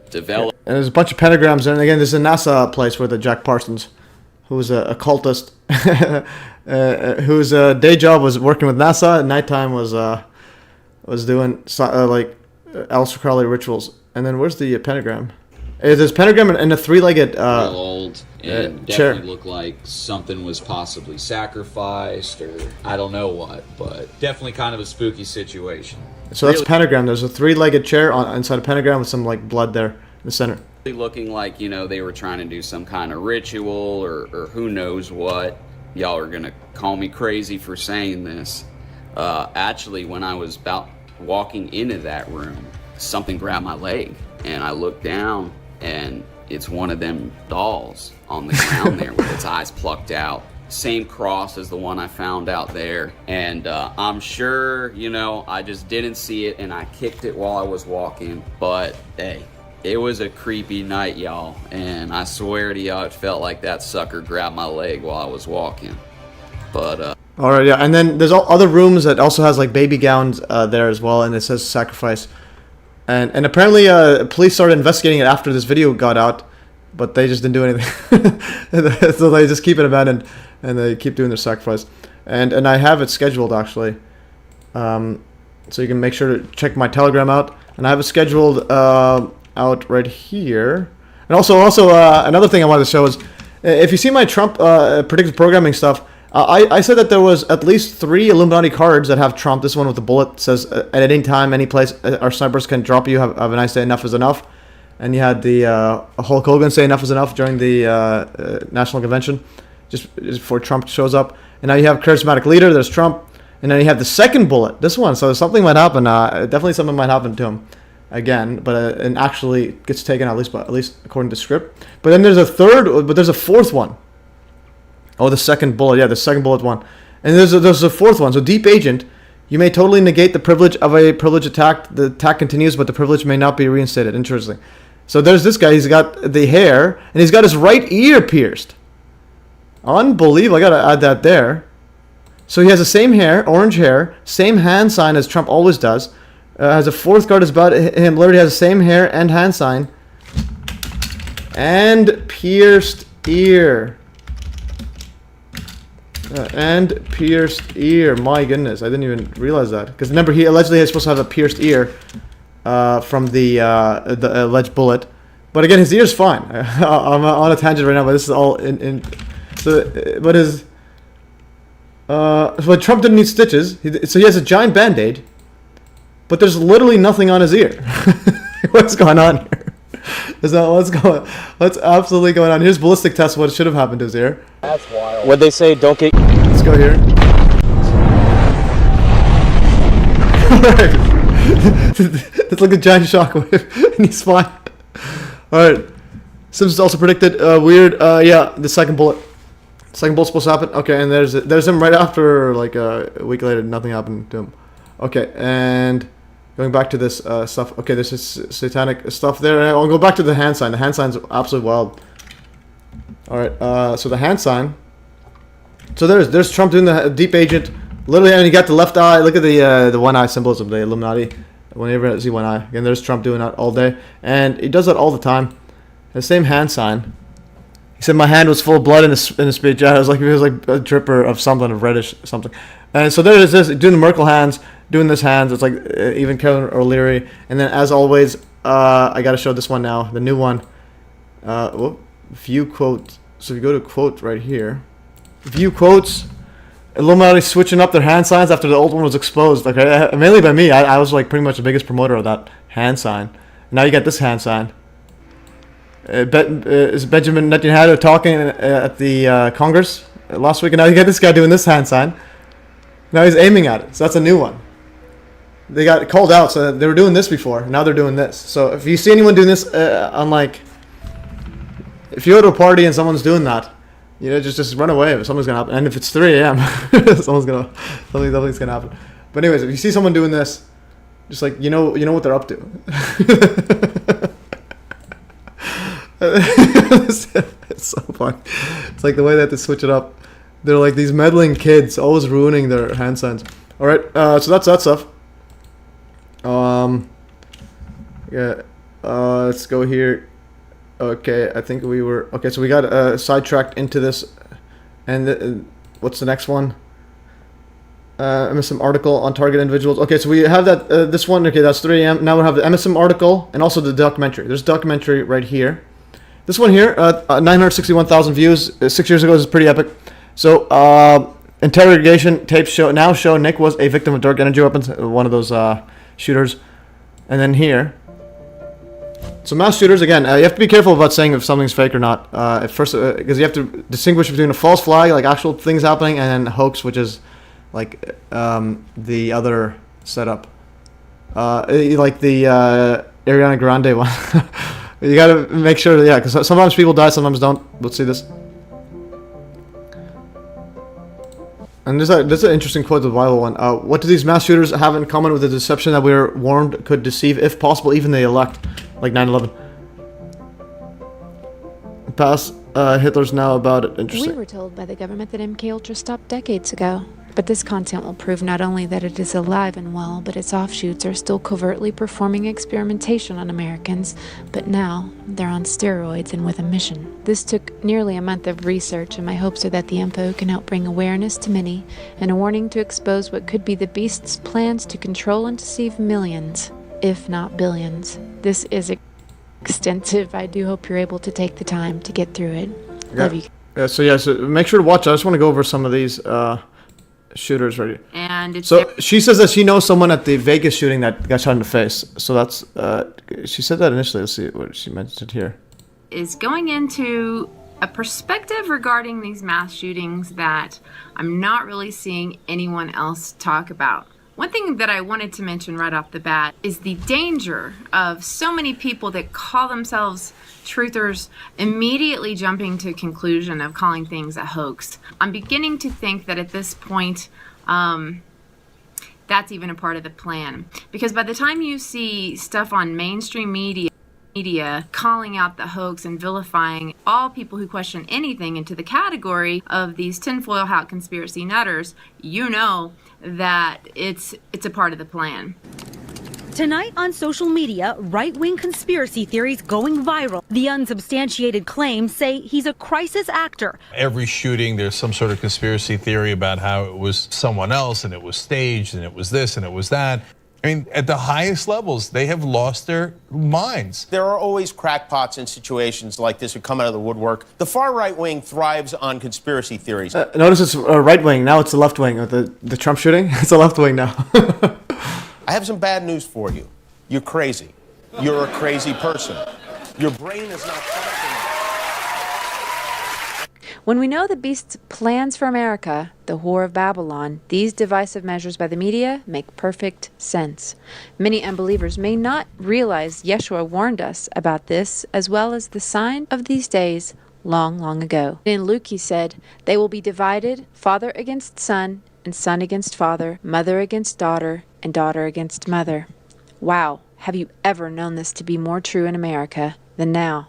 Develop. And there's a bunch of pentagrams, and again, this is a NASA place where the Jack Parsons, who was a occultist, whose day job was working with NASA. At nighttime was doing like Aleister Crowley rituals. And then where's the pentagram? There's pentagram and a three-legged real old and chair. definitely looked like something was possibly sacrificed or I don't know what, but definitely kind of a spooky situation. So that's pentagram. There's a three-legged chair inside a pentagram with some like blood there in the center. Looking like, you know, they were trying to do some kind of ritual or who knows what. Y'all are gonna call me crazy for saying this. Actually, when I was about walking into that room, something grabbed my leg and I looked down and it's one of them dolls on the ground there with its eyes plucked out. Same cross as the one I found out there. And I'm sure, you know, I just didn't see it and I kicked it while I was walking. But hey, it was a creepy night, y'all. And I swear to y'all, it felt like that sucker grabbed my leg while I was walking. But all right, yeah. And then there's other rooms that also has like baby gowns there as well, and it says sacrifice. And apparently police started investigating it after this video got out, but they just didn't do anything. So they just keep it abandoned and they keep doing their sacrifice. And I have it scheduled actually, so you can make sure to check my Telegram out. And I have it scheduled out right here. And also another thing I wanted to show is if you see my Trump predictive programming stuff. I said that there was at least 3 Illuminati cards that have Trump. This one with the bullet says, at any time, any place, our snipers can drop you. Have a nice day. Enough is enough. And you had the Hulk Hogan say enough is enough during the National Convention, just before Trump shows up. And now you have charismatic leader. There's Trump. And then you have the second bullet, this one. So something might happen. Definitely something might happen to him again. But and actually gets taken at least according to script. But then there's a third, but there's a fourth one. Oh, the second bullet. Yeah, the second bullet one. And there's a fourth one. So deep agent, you may totally negate the privilege of a privilege attack. The attack continues, but the privilege may not be reinstated. Interesting. So there's this guy. He's got the hair, and he's got his right ear pierced. Unbelievable. I got to add that there. So he has the same hair, orange hair, same hand sign as Trump always does. Has a fourth card is about him. Literally has the same hair and hand sign. And pierced ear. And pierced ear. My goodness, I didn't even realize that. Because remember, he allegedly is supposed to have a pierced ear from the alleged bullet. But again, his ear's fine. I'm on a tangent right now, but this is all in so, but his but Trump didn't need stitches. So he has a giant band-aid, but there's literally nothing on his ear. What's going on here? What's absolutely going on? Here's ballistic test. What should have happened to his ear? That's wild. What'd they say? Don't get. Let's go here. It's like a giant shockwave, and he's fine. All right. Simpsons also predicted weird. Yeah, the second bullet. Second bullet's supposed to happen. Okay, and there's him right after, like a week later. Nothing happened to him. Okay, and going back to this stuff. Okay, this is satanic stuff there. And I'll go back to the hand sign. The hand sign's absolutely wild. All right. So the hand sign. So there's Trump doing the deep agent. Literally, and you got the left eye. Look at the one eye symbolism, the Illuminati. Whenever I see one eye, again, there's Trump doing that all day, and he does that all the time. The same hand sign. He said my hand was full of blood in the speech. Yeah, it was like a dripper of something, of reddish something. And so there it is, doing the Merkel hands, doing this hands. It's like even Kevin O'Leary. And then as always, I got to show this one now, the new one. View quote. So if you go to quote right here, view quotes. Illuminati switching up their hand signs after the old one was exposed. Like mainly by me. I was like pretty much the biggest promoter of that hand sign. Now you got this hand sign. Is Benjamin Netanyahu talking at the Congress last week, and now you got this guy doing this hand sign. Now he's aiming at it, so that's a new one. They got called out, so they were doing this before. Now they're doing this. So if you see anyone doing this, if you go to a party and someone's doing that, you know, just run away. If something's gonna happen, and if it's 3 a.m., something's gonna happen. But anyways, if you see someone doing this, just like you know what they're up to. It's so fun. It's like the way they have to switch it up. They're like these meddling kids, always ruining their hand signs. All right, so that's that stuff. Yeah. Let's go here. Okay, I think we were okay. So we got sidetracked into this And what's the next one? MSM article on target individuals. Okay, so we have that. This one. Okay, that's 3 a.m. Now we have the MSM article and also the documentary. There's a documentary right here. This one here, 961,000 views. 6 years ago, this is pretty epic. So, interrogation tapes show Nick was a victim of dark energy weapons, one of those shooters. And then here, so mass shooters, again, you have to be careful about saying if something's fake or not. At first, because you have to distinguish between a false flag, like actual things happening, and then hoax, which is like the other setup. Like the Ariana Grande one. You gotta make sure, yeah, because sometimes people die, sometimes don't. Let's see this. And there's an interesting quote, the Bible one. What do these mass shooters have in common with the deception that we were warned could deceive, if possible, even the elect, like 9/11? Past Hitler's now about it. Interesting. We were told by the government that MK Ultra stopped decades ago. But this content will prove not only that it is alive and well, but its offshoots are still covertly performing experimentation on Americans. But now, they're on steroids and with a mission. This took nearly a month of research, and my hopes are that the info can help bring awareness to many, and a warning to expose what could be the beast's plans to control and deceive millions, if not billions. This is extensive. I do hope you're able to take the time to get through it. Love you. So make sure to watch. I just want to go over some of these shooters right here. And it's so she says that she knows someone at the Vegas shooting that got shot in the face. So that's she said that initially. Let's see what she mentioned here. Is going into a perspective regarding these mass shootings that I'm not really seeing anyone else talk about. One thing that I wanted to mention right off the bat is the danger of so many people that call themselves truthers immediately jumping to a conclusion of calling things a hoax. I'm beginning to think that at this point, that's even a part of the plan. Because by the time you see stuff on mainstream media calling out the hoax and vilifying all people who question anything into the category of these tinfoil hat conspiracy nutters, you know that it's a part of the plan. Tonight on social media, right-wing conspiracy theories going viral. The unsubstantiated claims say he's a crisis actor. Every shooting, there's some sort of conspiracy theory about how it was someone else and it was staged and it was this and it was that. I mean, at the highest levels, they have lost their minds. There are always crackpots in situations like this who come out of the woodwork. The far right wing thrives on conspiracy theories. Notice it's right wing. Now it's the left wing. The Trump shooting, it's the left wing now. I have some bad news for you. You're crazy. You're a crazy person. Your brain is not functioning. When we know the beast's plans for America, the Whore of Babylon, these divisive measures by the media make perfect sense. Many unbelievers may not realize Yeshua warned us about this, as well as the sign of these days long, long ago. In Luke he said, "They will be divided, father against son, and son against father, mother against daughter, and daughter against mother." Wow, have you ever known this to be more true in America than now?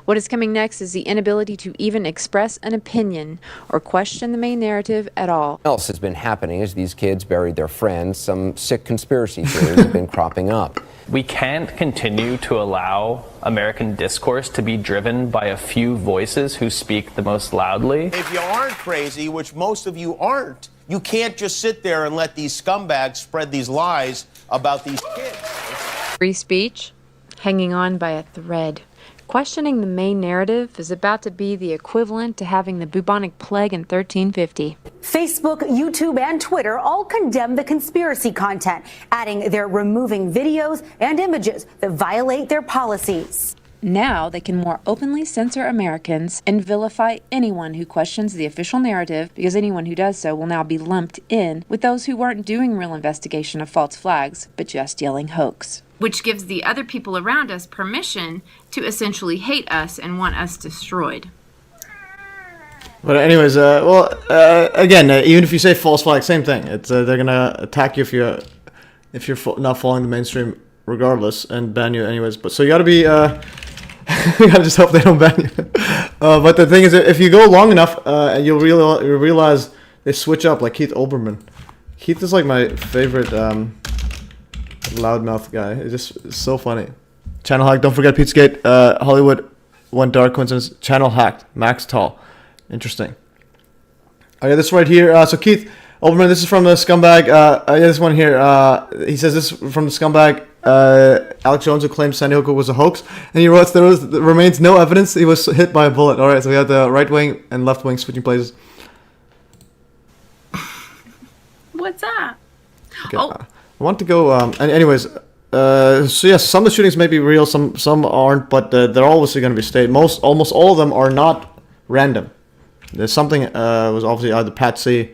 What is coming next is the inability to even express an opinion or question the main narrative at all. What else has been happening as these kids buried their friends? Some sick conspiracy theories have been cropping up. We can't continue to allow American discourse to be driven by a few voices who speak the most loudly. If you aren't crazy, which most of you aren't, you can't just sit there and let these scumbags spread these lies about these kids. Free speech, hanging on by a thread. Questioning the main narrative is about to be the equivalent to having the bubonic plague in 1350. Facebook, YouTube, and Twitter all condemn the conspiracy content, adding they're removing videos and images that violate their policies. Now they can more openly censor Americans and vilify anyone who questions the official narrative, because anyone who does so will now be lumped in with those who weren't doing real investigation of false flags, but just yelling hoax. Which gives the other people around us permission to essentially hate us and want us destroyed. But anyways, again, even if you say false flag, same thing. It's they're gonna attack you if you're not following the mainstream, regardless, and ban you anyways. But so you gotta be, you gotta just hope they don't ban you. But the thing is, if you go long enough, you'll realize they switch up, like Keith Olbermann. Keith is like my favorite loudmouth guy. It's just so funny. Channel hacked. Don't forget Pizzagate. Hollywood went dark. Coincidence. Channel hacked. Max Tall. Interesting. Okay, this right here. So Keith Olbermann, this is from the scumbag. This one here. He says this is from the scumbag Alex Jones, who claimed Sandy Hook was a hoax, and he wrote there remains no evidence he was hit by a bullet. All right, so we have the right wing and left wing switching places. What's that? Okay, I want to go. Anyways, so yes, some of the shootings may be real, some aren't, but they're obviously going to be staged. Almost all of them are not random. There's something was obviously either patsy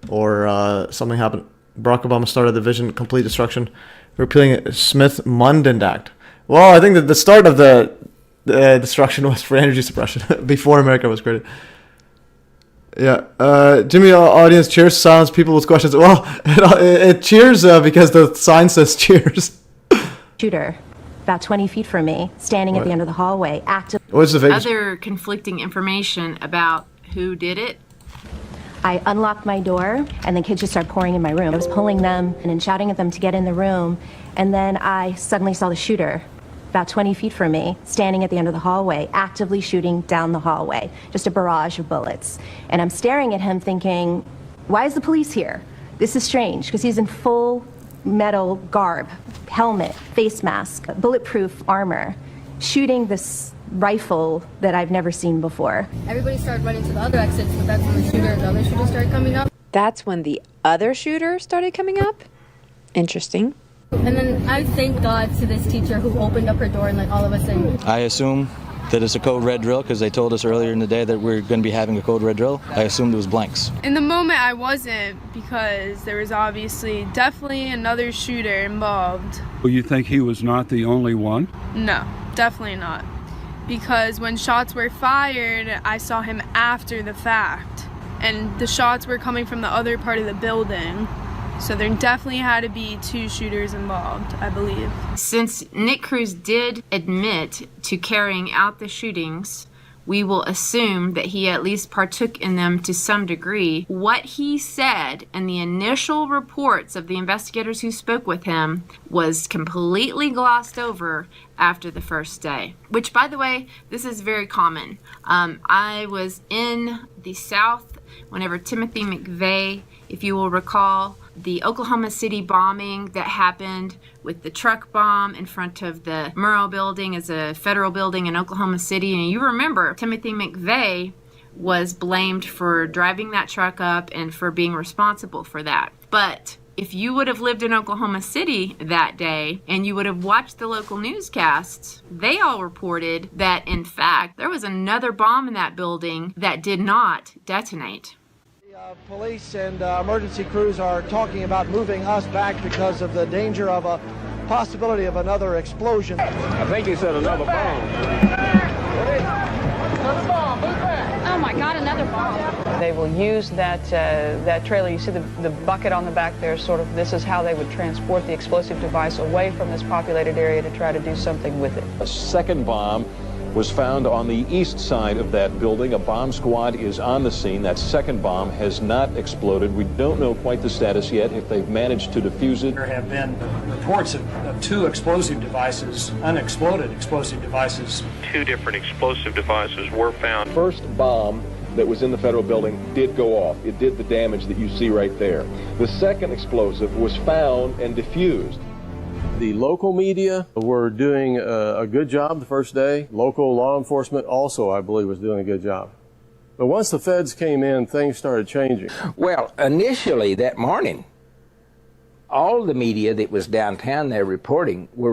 or something happened. Barack Obama started the Vision Complete Destruction, repealing Smith-Mundt Act. Well, I think that the start of the destruction was for energy suppression before America was created. Yeah, Jimmy, audience cheers, silence people with questions. Well, it cheers because the sign says cheers. Shooter, about 20 feet from me, standing at the end of the hallway, active. What's the Vegas? Other conflicting information about who did it. I unlocked my door, and the kids just started pouring in my room. I was pulling them and shouting at them to get in the room, and then I suddenly saw the shooter about 20 feet from me, standing at the end of the hallway, actively shooting down the hallway, just a barrage of bullets. And I'm staring at him thinking, why is the police here? This is strange, because he's in full metal garb, helmet, face mask, bulletproof armor, shooting this rifle that I've never seen before. Everybody started running to the other exits, but that's when the other shooter started coming up. That's when the other shooter started coming up? Interesting. And then I thank God to this teacher who opened up her door and let all of us in. I assume that it's a code red drill because they told us earlier in the day that we're going to be having a code red drill. I assumed it was blanks. In the moment I wasn't, because there was definitely another shooter involved. Well, you think he was not the only one? No, definitely not. Because when shots were fired, I saw him after the fact. And the shots were coming from the other part of the building. So there definitely had to be two shooters involved, I believe. Since Nick Cruz did admit to carrying out the shootings, we will assume that he at least partook in them to some degree. What he said in the initial reports of the investigators who spoke with him was completely glossed over after the first day. Which, by the way, this is very common. I was in the South whenever Timothy McVeigh, if you will recall, the Oklahoma City bombing that happened with the truck bomb in front of the Murrow building as a federal building in Oklahoma City. And you remember Timothy McVeigh was blamed for driving that truck up and for being responsible for that. But if you would have lived in Oklahoma City that day and you would have watched the local newscasts, they all reported that, in fact, there was another bomb in that building that did not detonate. Police and emergency crews are talking about moving us back because of the danger of a possibility of another explosion. I think he said another bomb. Another bomb, move back. Oh my God, another bomb. They will use that trailer. You see the bucket on the back there, sort of, this is how they would transport the explosive device away from this populated area to try to do something with it. A second bomb was found on the east side of that building. A bomb squad is on the scene. That second bomb has not exploded. We don't know quite the status yet, if they've managed to defuse it. There have been reports of two explosive devices, unexploded explosive devices. Two different explosive devices were found. First bomb that was in the federal building did go off. It did the damage that you see right there. The second explosive was found and defused. The local media were doing a good job the first day. Local law enforcement also, I believe, was doing a good job. But once the feds came in, things started changing. Well, initially that morning, all the media that was downtown there were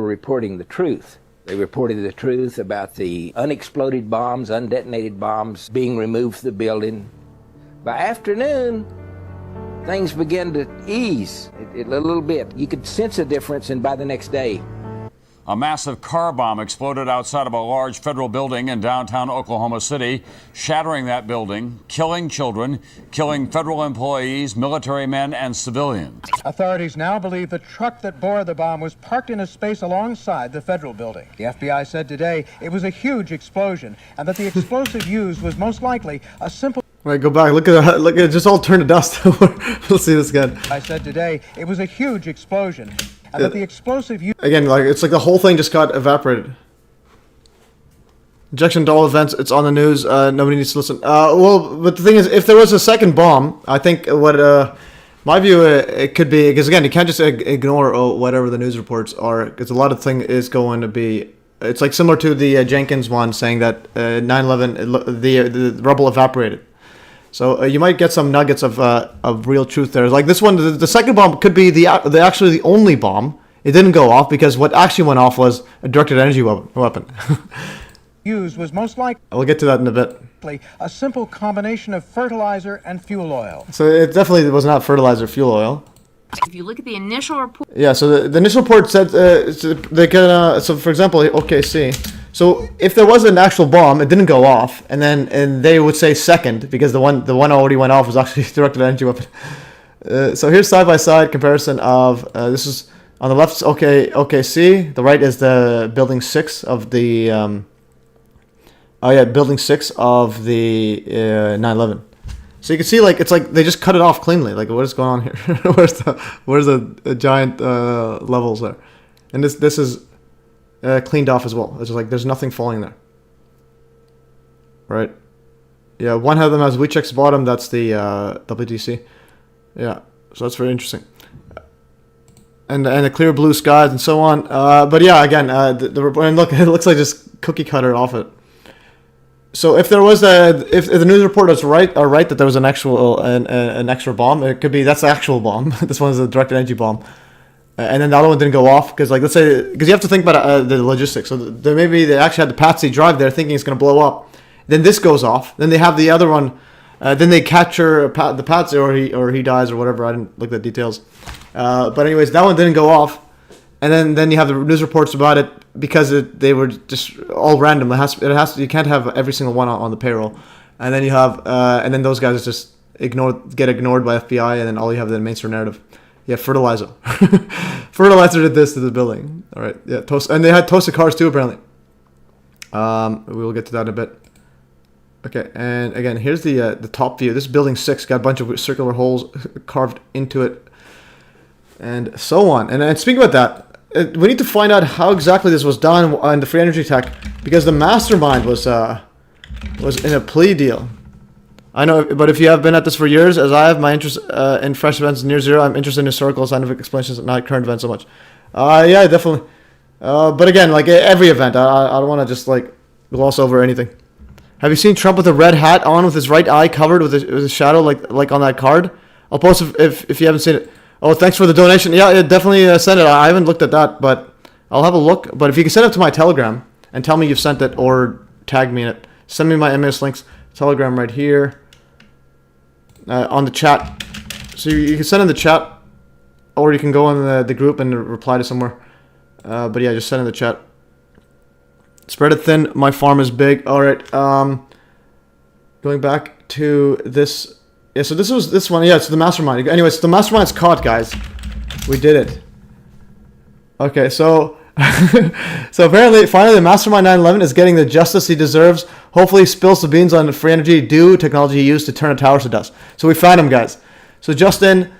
reporting the truth. They reported the truth about the unexploded bombs, undetonated bombs being removed from the building. By afternoon, things began to ease a little bit. You could sense a difference, and by the next day. A massive car bomb exploded outside of a large federal building in downtown Oklahoma City, shattering that building, killing children, killing federal employees, military men, and civilians. Authorities now believe the truck that bore the bomb was parked in a space alongside the federal building. The FBI said today it was a huge explosion and that the explosive used was most likely a simple... Right, go back. Look at it. Just all turned to dust. We'll see this again. I said today it was a huge explosion, and that the explosive again, like it's like the whole thing just got evaporated. Injection to all events. It's on the news. Nobody needs to listen. Well, but the thing is, if there was a second bomb, I think what my view it could be, because again, you can't just ignore whatever the news reports are, because a lot of thing is going to be. It's like similar to the Jenkins one saying that 9/11 the rubble evaporated. So you might get some nuggets of real truth there. Like this one, the second bomb could be actually the only bomb. It didn't go off because what actually went off was a directed energy weapon. Used was most likely. We'll get to that in a bit. A simple combination of fertilizer and fuel oil. So it definitely was not fertilizer, fuel oil. If you look at the initial report. Yeah, so the initial report said they can. So for example, OKC. So if there was an actual bomb, it didn't go off, and they would say second because the one already went off was actually a directed energy weapon. So here's side by side comparison of this is on the left. OKC. The right is the building 6 of the. Building 6 of the 9/11. So you can see, like, it's like they just cut it off cleanly. Like, what is going on here? where's the giant levels there? And this is cleaned off as well. It's just like there's nothing falling there. Right? Yeah, one of them has WeCheck's bottom. That's the WDC. Yeah, so that's very interesting. And the clear blue skies and so on. But yeah, again, and look, it looks like just cookie cutter off it. So if there was if the news report is right that there was an actual an extra bomb, it could be that's the actual bomb. This one is a directed energy bomb, and then the other one didn't go off because, like, let's say, because you have to think about the logistics. So maybe they actually had the Patsy drive there thinking it's going to blow up. Then this goes off. Then they have the other one. Then they capture the Patsy or he dies or whatever. I didn't look at the details. But anyways, that one didn't go off. And then you have the news reports about it because they were just all random. It has to, you can't have every single one on the payroll. And then you have and then those guys just get ignored by FBI, and then all you have is the mainstream narrative. Yeah, fertilizer. Fertilizer did this to the building. All right, yeah, and they had toasted cars too apparently. We will get to that in a bit. Okay, and again, here's the top view. This building 6 got a bunch of circular holes carved into it, and so on. And speaking about that, we need to find out how exactly this was done in the free energy tech, because the mastermind was in a plea deal. I know, but if you have been at this for years, as I have, my interest in fresh events is near zero. I'm interested in historical scientific explanations, not current events so much. Yeah, definitely. But again, like every event, I don't want to just like gloss over anything. Have you seen Trump with a red hat on, with his right eye covered with a shadow, like on that card? I'll post if you haven't seen it. Oh, thanks for the donation. Yeah, definitely send it. I haven't looked at that, but I'll have a look. But if you can send it to my Telegram and tell me you've sent it or tag me in it, send me my MES links. Telegram right here on the chat. So you can send in the chat, or you can go in the group and reply to somewhere. But yeah, just send in the chat. Spread it thin. My farm is big. All right. Going back to this. Yeah, so this one. Yeah, it's the mastermind. Anyways, the mastermind's caught, guys. We did it. Okay, so so apparently, finally, the mastermind 9/11 is getting the justice he deserves. Hopefully, he spills the beans on the free energy technology he used to turn the towers to dust. So we found him, guys. So Justin,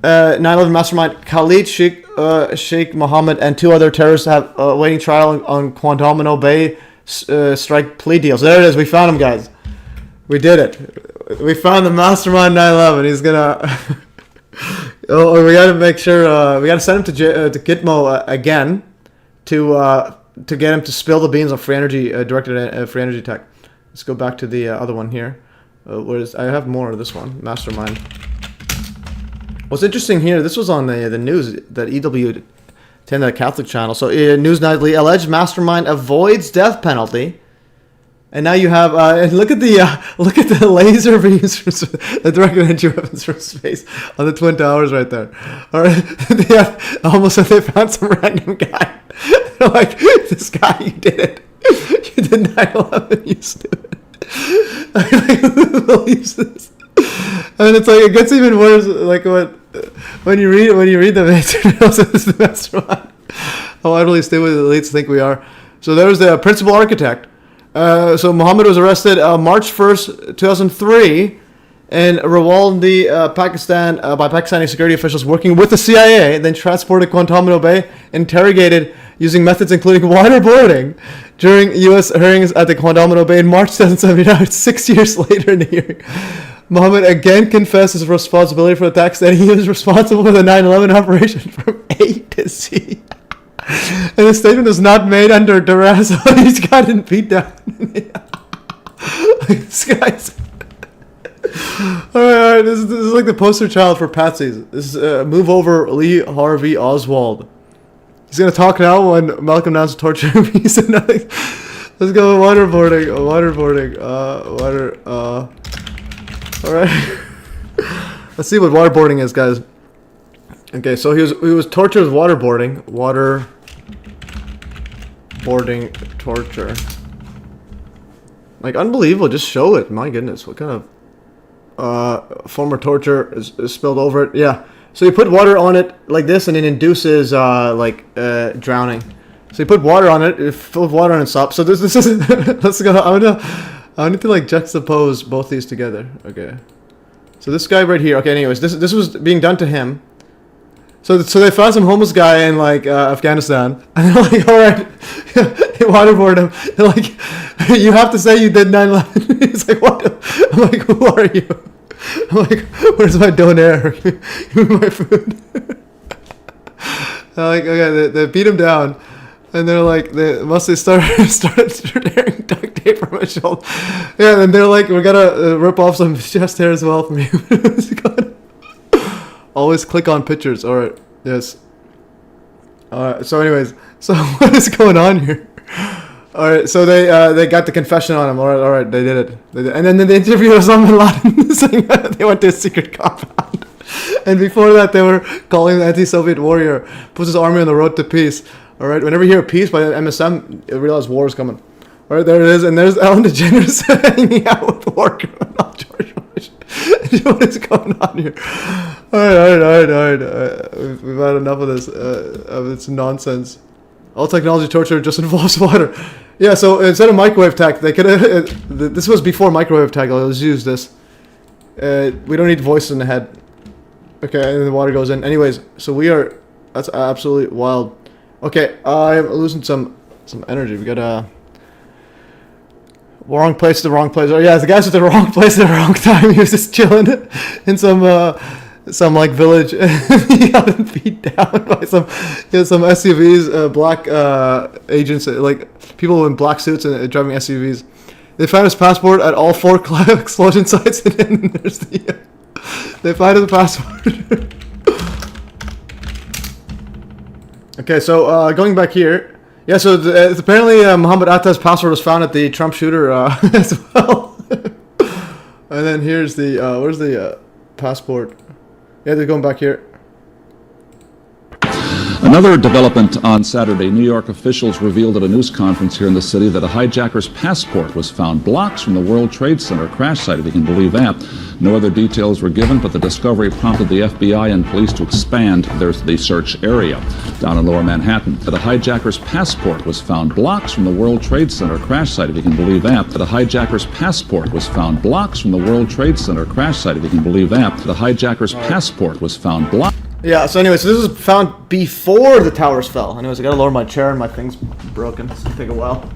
9/11 mastermind Khalid Sheikh Mohammed, and 2 other terrorists have awaiting trial on Guantanamo Bay strike plea deals. There it is. We found him, guys. We did it. We found the mastermind 9/11. He's gonna. We gotta make sure. We gotta send him to Gitmo again to get him to spill the beans on free energy directed free energy tech. Let's go back to the other one here. I have more of this one, mastermind. What's interesting here? This was on the news that EW 10, the Catholic channel. So News Nightly, alleged mastermind avoids death penalty. And now you have and look at the laser beams from the directed energy weapons from space on the Twin Towers right there. All right, almost like they found some random guy. They're like, this guy, you did it. You did 9/11, you stupid. Who believes this? And it's like it gets even worse. Like when you read them, it's the mastermind. How utterly stupid the elites think we are. So there's the principal architect. So Muhammad was arrested March 1st, 2003, in Rawalpindi, Pakistan, by Pakistani security officials working with the CIA, then transported to Guantanamo Bay, interrogated using methods including waterboarding during U.S. hearings at the Guantanamo Bay in March 2079. 6 years later in the hearing, Mohammed again confessed his responsibility for the attacks, that he was responsible for the 9/11 operation from A to Z. And the statement was not made under duress. He's gotten beat down. This guy's... Alright, this is like the poster child for patsies. This is move over Lee Harvey Oswald. He's gonna talk now when Malcolm announced torture. He said nothing. Let's go waterboarding. Alright. Let's see what waterboarding is, guys. Okay, so he was tortured with waterboarding. Waterboarding torture. Like, unbelievable. Just show it. My goodness, what kind of former torture is spilled over it? Yeah. So you put water on it like this, and it induces drowning. So you put water on it, you fill with water and stop. So this is let's go. I need to like juxtapose both these together. Okay. So this guy right here. Okay. Anyways, this was being done to him. So they found some homeless guy in like Afghanistan, and they're like, all right, they waterboard him. They're like, you have to say you did 9/11. He's like, what? I'm like, who are you? I'm like, where's my donaire? Give me my food. Like, okay, they beat him down, and they're like, they started tearing duct tape from his shoulder. Yeah, and they're like, we're gonna rip off some chest hair as well from you. Always click on pictures. All right, yes. All right. So, anyways, so what is going on here? All right, so they got the confession on him. All right, they did it. And then they interviewed Osama bin Laden, saying that they went to a secret compound. And before that, they were calling the anti-Soviet warrior, puts his army on the road to peace. All right, whenever you hear peace by the MSM, you realize war is coming. All right, there it is. And there's Ellen DeGeneres hanging out with war criminal George Bush. What is going on here? All right. We've had enough of this. It's nonsense. All technology torture just involves water. Yeah, so instead of microwave tech, they could have... this was before microwave tech. Let's use this. We don't need voices in the head. Okay, and the water goes in. Anyways, so we are... That's absolutely wild. Okay, I'm losing some energy. We got wrong place to the wrong place. Oh yeah, the guy's at the wrong place at the wrong time. He was just chilling in some like village. He got beat down by some SUVs, black agents, like people in black suits and driving SUVs. They found his passport at all 4 explosion sites, and then there's the they found his passport. Okay, so going back here. Yeah, so apparently Muhammad Atta's passport was found at the Trump shooter as well. And then here's the where's the passport? Yeah, they're going back here. Another development on Saturday, New York officials revealed at a news conference here in the city that a hijacker's passport was found blocks from the World Trade Center crash site, if you can believe that. No other details were given, but the discovery prompted the FBI and police to expand the search area down in Lower Manhattan. That a hijacker's passport was found blocks from the World Trade Center crash site, if you can believe that. That a hijacker's passport was found blocks from the World Trade Center crash site, if you can believe that. That a hijacker's passport was found blocks. Yeah, so anyways, so this was found before the towers fell. Anyways, I gotta lower my chair and my thing's broken. It's gonna take a while.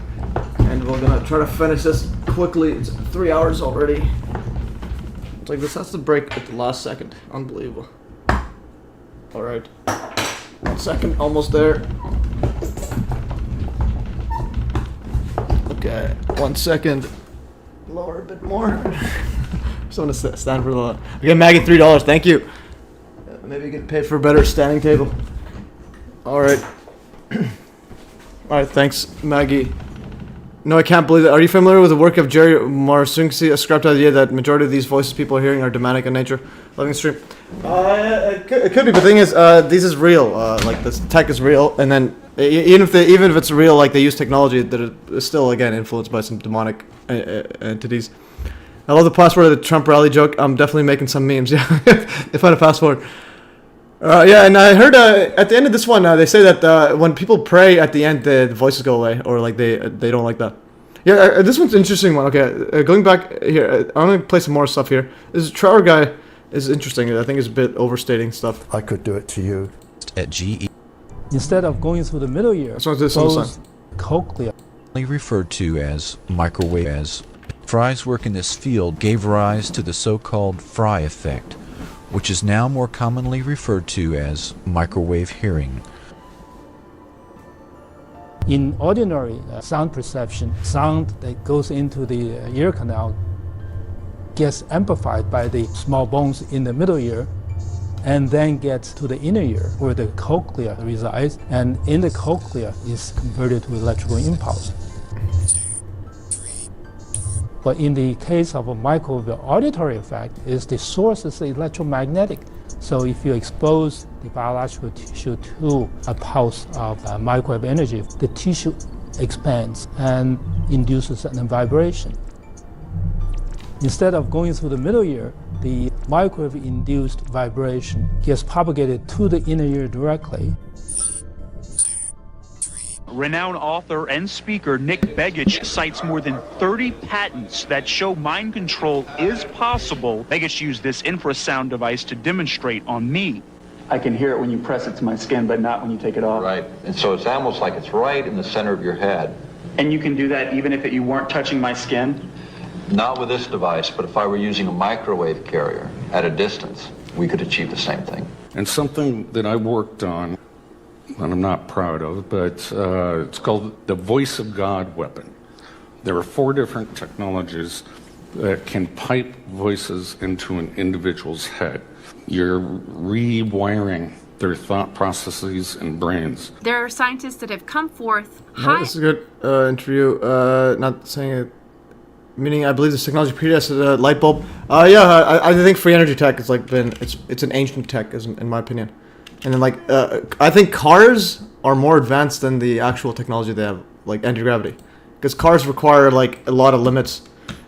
And we're gonna try to finish this quickly. It's 3 hours already. It's like this has to break at the last second. Unbelievable. Alright. 1 second, almost there. Okay, 1 second. Lower a bit more. Just want to stand for the... Okay, Maggie, $3, thank you. Maybe get paid for a better standing table. Alright. Alright, thanks, Maggie. No, I can't believe that. Are you familiar with the work of Jerry Marsunksi, a scrapped idea that majority of these voices people are hearing are demonic in nature? Loving stream. It could be, but the thing is, this is real. Like, this tech is real, and then even if it's real, like, they use technology that is still, again, influenced by some demonic entities. I love the password of the Trump rally joke. I'm definitely making some memes. Yeah, they found a password. Yeah, and I heard at the end of this one, they say that when people pray at the end, the voices go away, or like they don't like that. Yeah, this one's an interesting one. Okay, going back here, I'm going to play some more stuff here. This Trower guy is interesting. I think it's a bit overstating stuff. I could do it to you. At GE. Instead of going through the middle ear, both cochlea. Referred to as microwave. As Fry's work in this field gave rise to the so-called Fry effect, which is now more commonly referred to as microwave hearing. In ordinary sound perception, sound that goes into the ear canal gets amplified by the small bones in the middle ear and then gets to the inner ear where the cochlea resides, and in the cochlea is converted to electrical impulse. But in the case of a microwave auditory effect, is the source is electromagnetic. So if you expose the biological tissue to a pulse of microwave energy, the tissue expands and induces a vibration. Instead of going through the middle ear, the microwave-induced vibration gets propagated to the inner ear directly. Renowned author and speaker Nick Begich cites more than 30 patents that show mind control is possible. Begich used this infrasound device to demonstrate on me. I can hear it when you press it to my skin, but not when you take it off. Right, and so it's almost like it's right in the center of your head. And you can do that even if you weren't touching my skin? Not with this device, but if I were using a microwave carrier at a distance, we could achieve the same thing. And something that I worked on, and I'm not proud of, but it's called the Voice of God weapon. There are 4 different technologies that can pipe voices into an individual's head. You're rewiring their thought processes and brains. There are scientists that have come forth. This is a good interview. Not saying it. Meaning, I believe this technology predates the light bulb. I think free energy tech has like been it's an ancient tech, in my opinion. And then like I think cars are more advanced than the actual technology they have, like anti-gravity, because cars require like a lot of limits.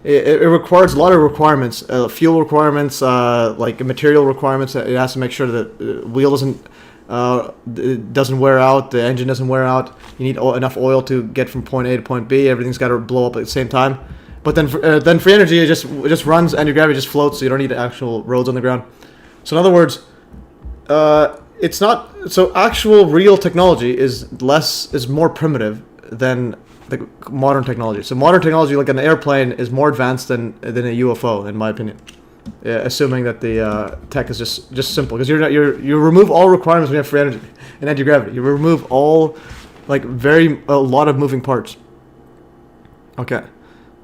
It requires a lot of requirements, fuel requirements, like material requirements. It has to make sure that the wheel doesn't wear out, the engine doesn't wear out. You need enough oil to get from point A to point B. Everything's got to blow up at the same time. But then free energy, it just runs, anti-gravity just floats, so you don't need actual roads on the ground. So in other words, it's not so actual real technology is more primitive than the modern technology. So modern technology, like an airplane, is more advanced than a UFO, in my opinion. Yeah, assuming that the tech is just simple, because you remove all requirements when you have free energy and anti-gravity. You remove all like a lot of moving parts. Okay.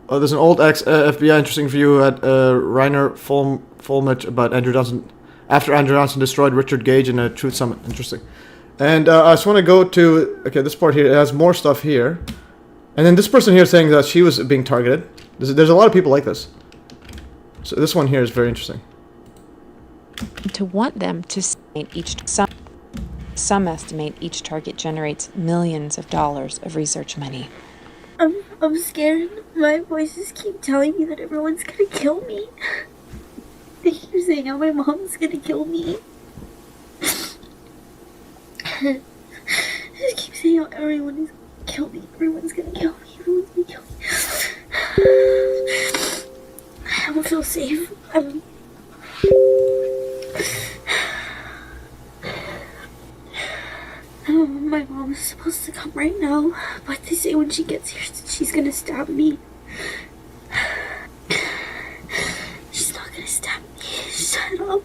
There's an old ex-FBI interesting view at Reiner Fulmich about Andrew Johnson, after Andrew Johnson destroyed Richard Gage in a Truth Summit. Interesting. And I just want to go to, this part here. It has more stuff here. And then this person here saying that she was being targeted. There's a lot of people like this. So this one here is very interesting. To want them to estimate each some estimate each target generates millions of dollars of research money. I'm scared. My voices keep telling me that everyone's gonna kill me. They keep saying how my mom's gonna kill me. They keep saying how everyone is gonna kill me. Everyone's gonna kill me. Everyone's gonna kill me. I don't feel safe. My mom is supposed to come right now, but they say when she gets here, she's gonna stab me. She's not gonna stab me. Shut up.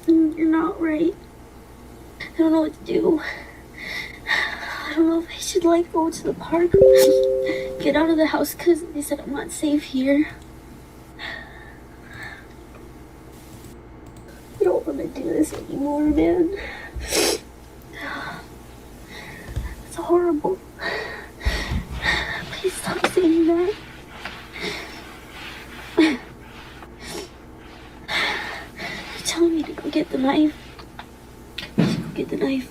You're not right. I don't know what to do. I don't know if I should go to the park, get out of the house, because they said I'm not safe here. I don't want to do this anymore, man. It's horrible. Please stop saying that. You're telling me to go get the knife. Go get the knife.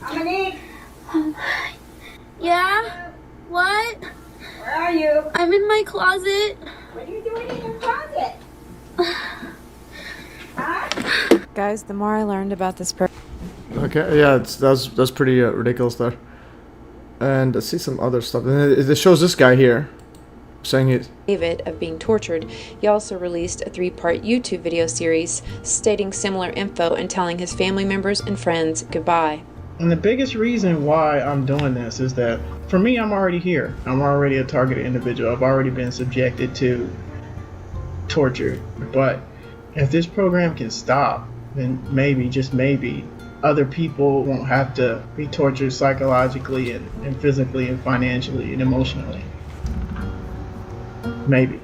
Dominique! Yeah? What? Where are you? I'm in my closet. What are you doing in your closet? Guys, the more I learned about this person. Okay, yeah, that's pretty ridiculous there. And let's see some other stuff. And it shows this guy here saying he's David of being tortured. He also released a 3-part YouTube video series stating similar info and telling his family members and friends goodbye. And the biggest reason why I'm doing this is that for me, I'm already here. I'm already a targeted individual. I've already been subjected to torture. But if this program can stop, then maybe, just maybe, other people won't have to be tortured psychologically and physically and financially and emotionally. Maybe.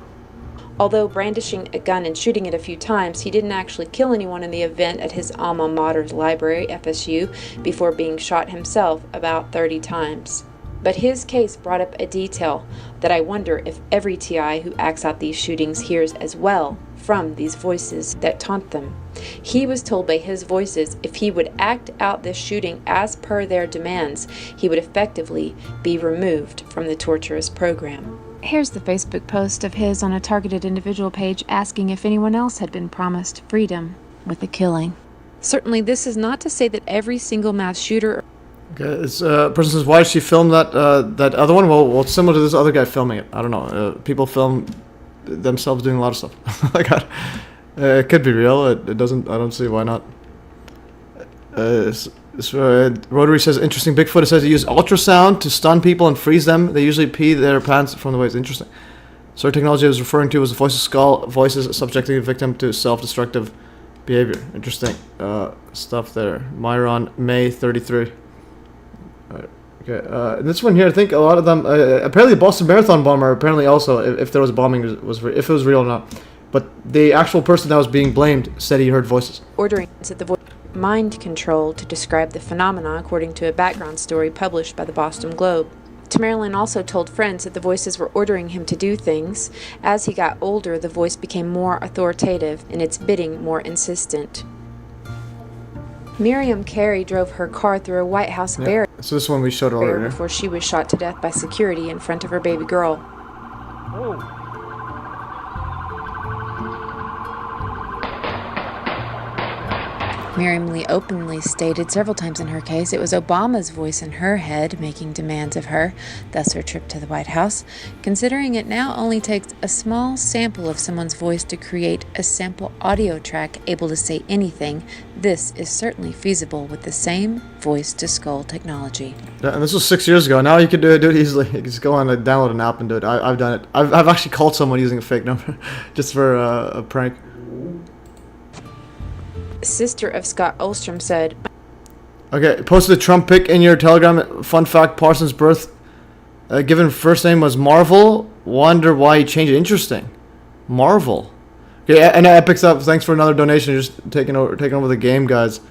Although brandishing a gun and shooting it a few times, he didn't actually kill anyone in the event at his alma mater's library, FSU, before being shot himself about 30 times. But his case brought up a detail that I wonder if every TI who acts out these shootings hears as well from these voices that taunt them. He was told by his voices if he would act out this shooting as per their demands, he would effectively be removed from the torturous program. Here's the Facebook post of his on a targeted individual page asking if anyone else had been promised freedom with the killing. Certainly this is not to say that every single mass shooter... Okay, it's, person says, why did she film that that other one? Well, it's similar to this other guy filming it. I don't know. People film themselves doing a lot of stuff. Like, it could be real. It doesn't... I don't see why not. Rotary says, interesting. Bigfoot, it says they use ultrasound to stun people and freeze them. They usually pee their pants from the waist. Interesting. So technology I was referring to was the voices subjecting the victim to self-destructive behavior. Interesting stuff there. Myron May 33. Okay, this one here, I think a lot of them, apparently the Boston Marathon bomber, apparently also, if there was bombing, if it was real or not. But the actual person that was being blamed said he heard voices. Ordering that the voice mind control to describe the phenomena, according to a background story published by the Boston Globe. Tamerlan also told friends that the voices were ordering him to do things. As he got older, the voice became more authoritative and its bidding more insistent. Miriam Carey drove her car through a White House barrier. So this one we showed earlier. Before she was shot to death by security in front of her baby girl. Oh. Miriam Lee openly stated several times in her case it was Obama's voice in her head making demands of her, thus her trip to the White House. Considering it now only takes a small sample of someone's voice to create a sample audio track able to say anything, this is certainly feasible with the same voice-to-skull technology. Yeah, and this was 6 years ago. Now you can do it easily. You can just go on and download an app and do it. I've done it. I've actually called someone using a fake number just for a prank. Sister of Scott Olstrom said, okay, posted a Trump pic in your Telegram. Fun fact, Parsons' birth given first name was Marvel. Wonder why he changed it. Interesting. Marvel. Okay, and Epic's up. Thanks for another donation. Just taking over the game, guys.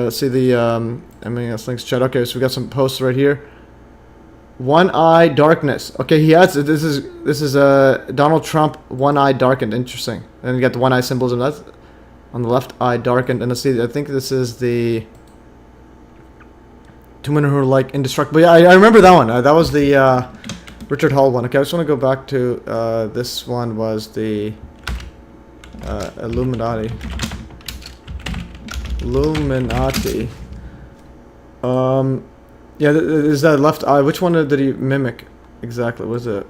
See the MES links chat. Okay, so we got some posts right here. One eye darkness. Okay, he has this is Donald Trump, one eye darkened. Interesting. And you got the one eye symbolism. That's on the left eye darkened, and let's see, I think this is the two men who are like indestructible. Yeah, I remember that one. That was the Richard Hall one. Okay, I just want to go back to this one was the Illuminati. Yeah, is that left eye? Which one did he mimic exactly? Was it?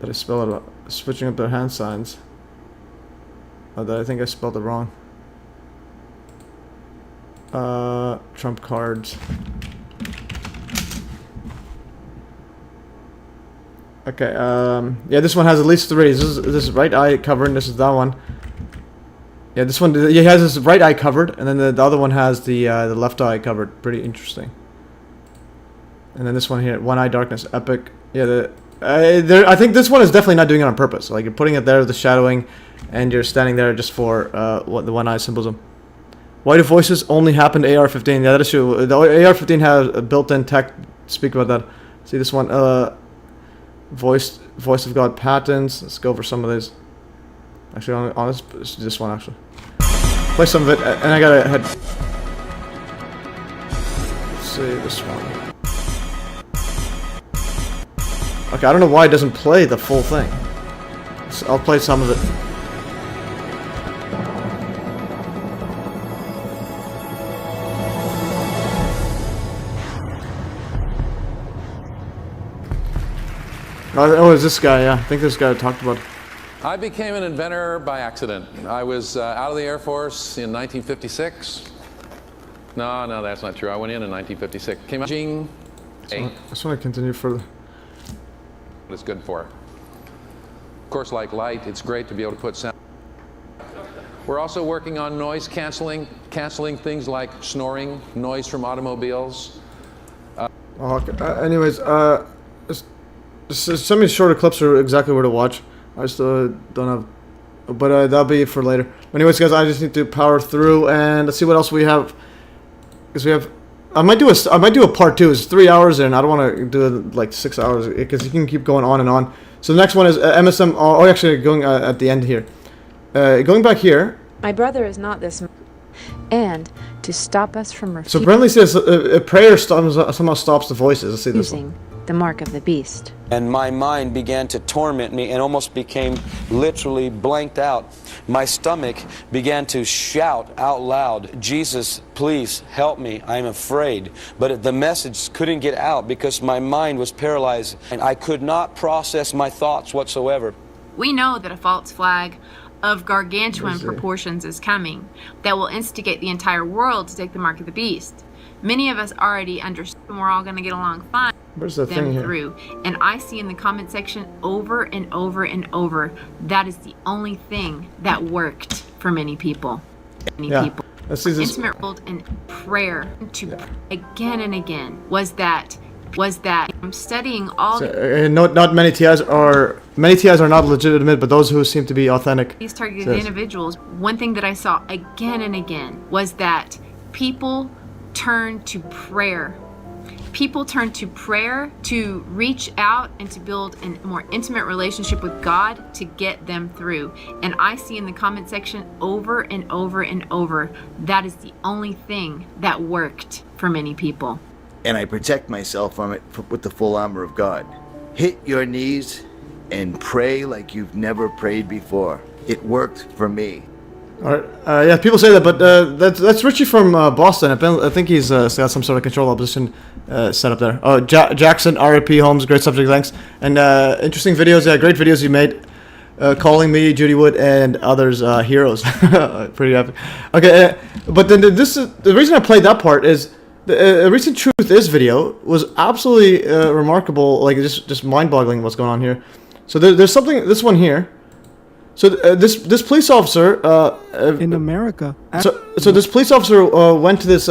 Did I spell it out? Switching up their hand signs. I think I spelled it wrong. Trump cards. Okay, yeah, this one has at least 3. This is right eye covered, and this is that one. Yeah, this one, he has his right eye covered, and then the other one has the left eye covered. Pretty interesting. And then this one here, one eye darkness, epic. Yeah, I think this one is definitely not doing it on purpose. Like, you're putting it there, the shadowing, and you're standing there just for what the one eye symbolism. Why do voices only happen to AR-15? Yeah, that is true. The AR-15 has a built-in tech. Speak about that. See this one, voice of God patents. Let's go over some of these. Actually, on this one actually. Play some of it, and I gotta head. Let's see this one. Okay, I don't know why it doesn't play the full thing. So I'll play some of it. Oh, it's this guy, yeah. I think this guy talked about. I became an inventor by accident. I was out of the Air Force in 1956. No, that's not true. I went in 1956. Came out. I just want to continue further. What it's good for. Of course, like light, it's great to be able to put sound. We're also working on noise canceling things like snoring, noise from automobiles. Anyways, some of these shorter clips are exactly where to watch. I still don't have, but that'll be for later. Anyways, guys, I just need to power through and let's see what else we have. Because we have, I might do a part 2. It's 3 hours in. I don't want to do it like 6 hours because you can keep going on and on. So the next one is MSM. Oh, actually, going at the end here. Going back here. My brother is not this, and to stop us from So Brentley says a prayer somehow stops the voices. Let's see this one. the mark of the beast. And my mind began to torment me and almost became literally blanked out. My stomach began to shout out loud, Jesus, please help me, I'm afraid. But the message couldn't get out because my mind was paralyzed and I could not process my thoughts whatsoever. We know that a false flag of gargantuan proportions is coming that will instigate the entire world to take the mark of the beast. Many of us already understand we're all going to get along fine. Where's the thing here? Through. And I see in the comment section over and over and over that is the only thing that worked for many people. Many people. Let's see this. Intimate world and prayer to again and again was that I'm studying all not many TIs are not legitimate, but those who seem to be authentic. These targeted individuals. One thing that I saw again and again was that people turn to prayer. People turn to prayer to reach out and to build a more intimate relationship with God to get them through. And I see in the comment section over and over and over that is the only thing that worked for many people. And I protect myself from it with the full armor of God. Hit your knees and pray like you've never prayed before. It worked for me. All right. Yeah, people say that, but that's Richie from Boston. I think he's got some sort of control opposition set up there. Oh, Jackson, R.I.P. Holmes, great subject, thanks. And interesting videos, great videos you made. Calling me, Judy Wood, and others heroes. Pretty epic. Okay, but then the reason I played that part is the recent Truth Is video was absolutely remarkable, like just mind-boggling what's going on here. So there's something, this one here. So this police officer in America. So this police officer went to this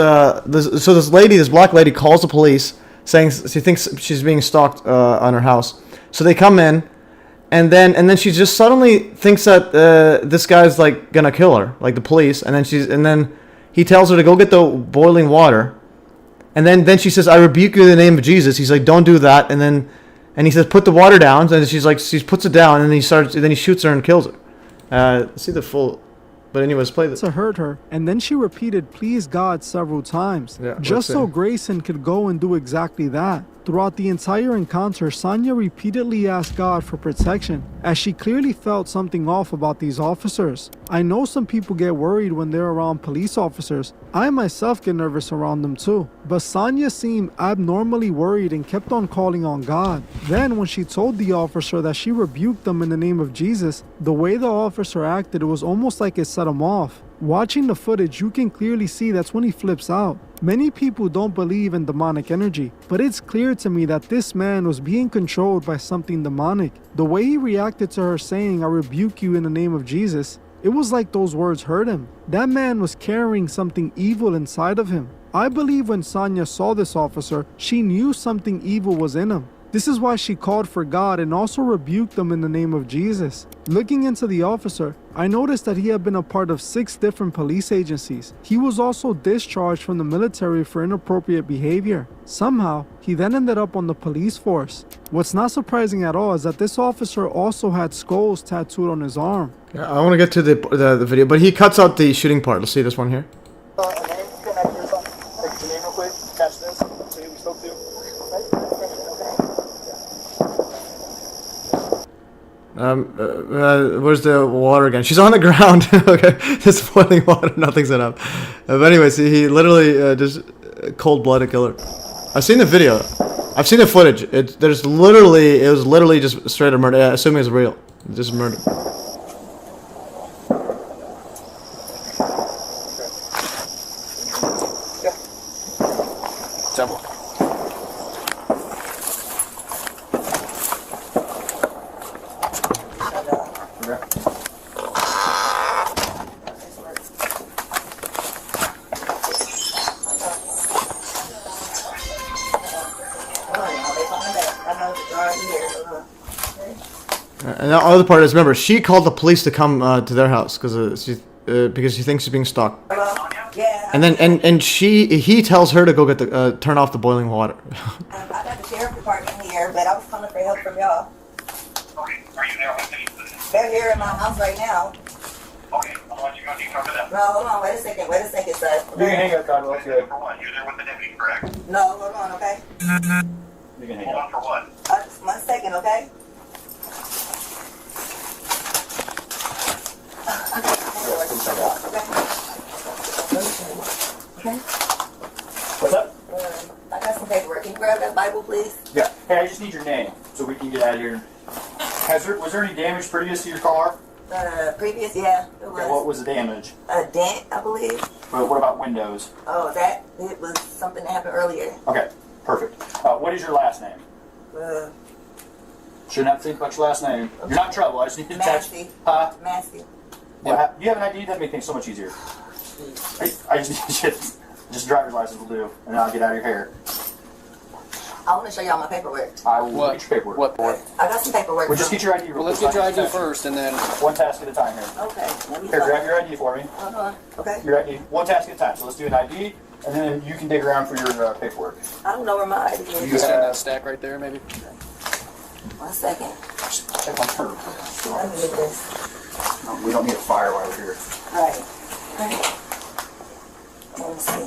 black lady calls the police saying she thinks she's being stalked on her house. So they come in, and then she just suddenly thinks that this guy's like gonna kill her, like the police. And then he tells her to go get the boiling water, and then she says, "I rebuke you in the name of Jesus." He's like, "Don't do that." And he says, "Put the water down." And she puts it down, and then he shoots her and kills her. Let's see the full. But anyways, play this. To hurt her, and then she repeated, "Please God," several times, just so Grayson could go and do exactly that. Throughout the entire encounter, Sonia repeatedly asked God for protection, as she clearly felt something off about these officers. I know some people get worried when they're around police officers. I myself get nervous around them too. But Sonia seemed abnormally worried and kept on calling on God. Then when she told the officer that she rebuked them in the name of Jesus, the way the officer acted, it was almost like it set him off. Watching the footage, you can clearly see that's when he flips out. Many people don't believe in demonic energy, but it's clear to me that this man was being controlled by something demonic. The way he reacted to her saying, "I rebuke you in the name of Jesus," it was like those words hurt him. That man was carrying something evil inside of him. I believe when Sonia saw this officer, she knew something evil was in him. This is why she called for God and also rebuked them in the name of Jesus. Looking into the officer, I noticed that he had been a part of 6 different police agencies. He was also discharged from the military for inappropriate behavior. Somehow, he then ended up on the police force. What's not surprising at all is that this officer also had skulls tattooed on his arm. Yeah, I want to get to the video, but he cuts out the shooting part. Let's see this one here. Where's the water again? She's on the ground. Okay, just boiling water. Nothing's enough. But anyways, he literally just cold-blooded killer. I've seen the video. I've seen the footage. It was literally just straight up murder. Yeah, assuming it's real, just murder. And the other part is, remember, she called the police to come to their house because she thinks she's being stalked. And then he tells her to go get the turn off the boiling water. I got the sheriff department here, but I was calling for help from y'all. Okay, are you there with me? They're here in my house right now. Okay, I'll let you go. Do you talk to them? No, hold on, wait a second, sir. You can hang up, God, okay. For what? You're there with the deputy, correct? No, hold on, okay? You can hang up. Hold on for what? Just 1 second, okay? Okay. What's up? I got some paperwork. Can you grab that Bible, please? Yeah. Hey, I just need your name so we can get out of here. Was there any damage previous to your car? Previous, yeah, it was. Okay, what was the damage? A dent, I believe. What about windows? Oh, it was something that happened earlier. Okay, perfect. What is your last name? Shouldn't have to think about your last name. Okay. You're not in trouble. I just need to touch. Massey. Yeah. Do you have an ID? That'd make things so much easier. I just driver's license will do, and then I'll get out of your hair. I want to show y'all my paperwork. I will get your paperwork. What for? I got some paperwork. Well, just get your ID. Well, let's get your ID first, and then one task at a time here. Okay. Here, grab your ID for me. Okay. Your ID, one task at a time. So let's do an ID, and then you can dig around for your paperwork. I don't know where my ID is. You just got that stack right there, maybe. 1 second. Take on her. Let me get this. No, we don't need a fire while we're here. All right. Let me see.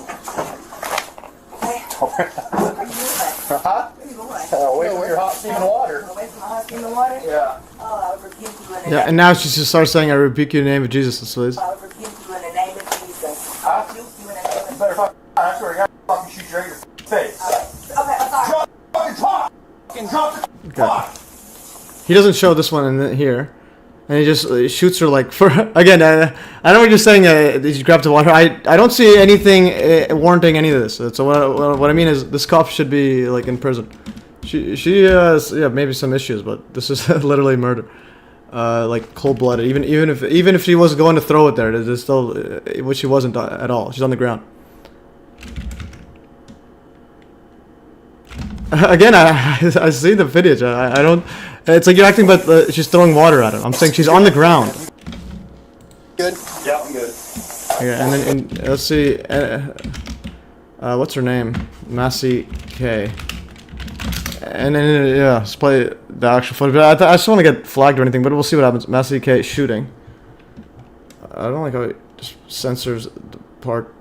Okay. Where are you going? Huh? Where are you going? Away from your hot steaming water. Away from my hot steaming water? Yeah. Oh, I would rebuke you in the Yeah, name. and now she just starts saying, "I rebuke you in the name of Jesus." Please. I would rebuke you in the name of Jesus. I rebuke you in the name of You better I swear to God, fucking shoot you right in your face. Okay, I'm sorry. Drop the fucking pot! Drop the pot! He doesn't show this one in here, and he just shoots her like for again. I know what you're saying. He grabbed the water. I don't see anything warranting any of this. So what I mean is this cop should be like in prison. She has maybe some issues, but this is literally murder, like cold blooded. Even if she was going to throw it there, it is still which she wasn't at all. She's on the ground. Again, I see the footage. I don't. It's like you're acting, but she's throwing water at him. I'm saying she's on the ground. Good? Yeah, I'm good. Okay, and then let's see. What's her name? Massey K. And then let's play the actual footage. But I just want to get flagged or anything. But we'll see what happens. Massey K shooting. I don't like how it just censors the part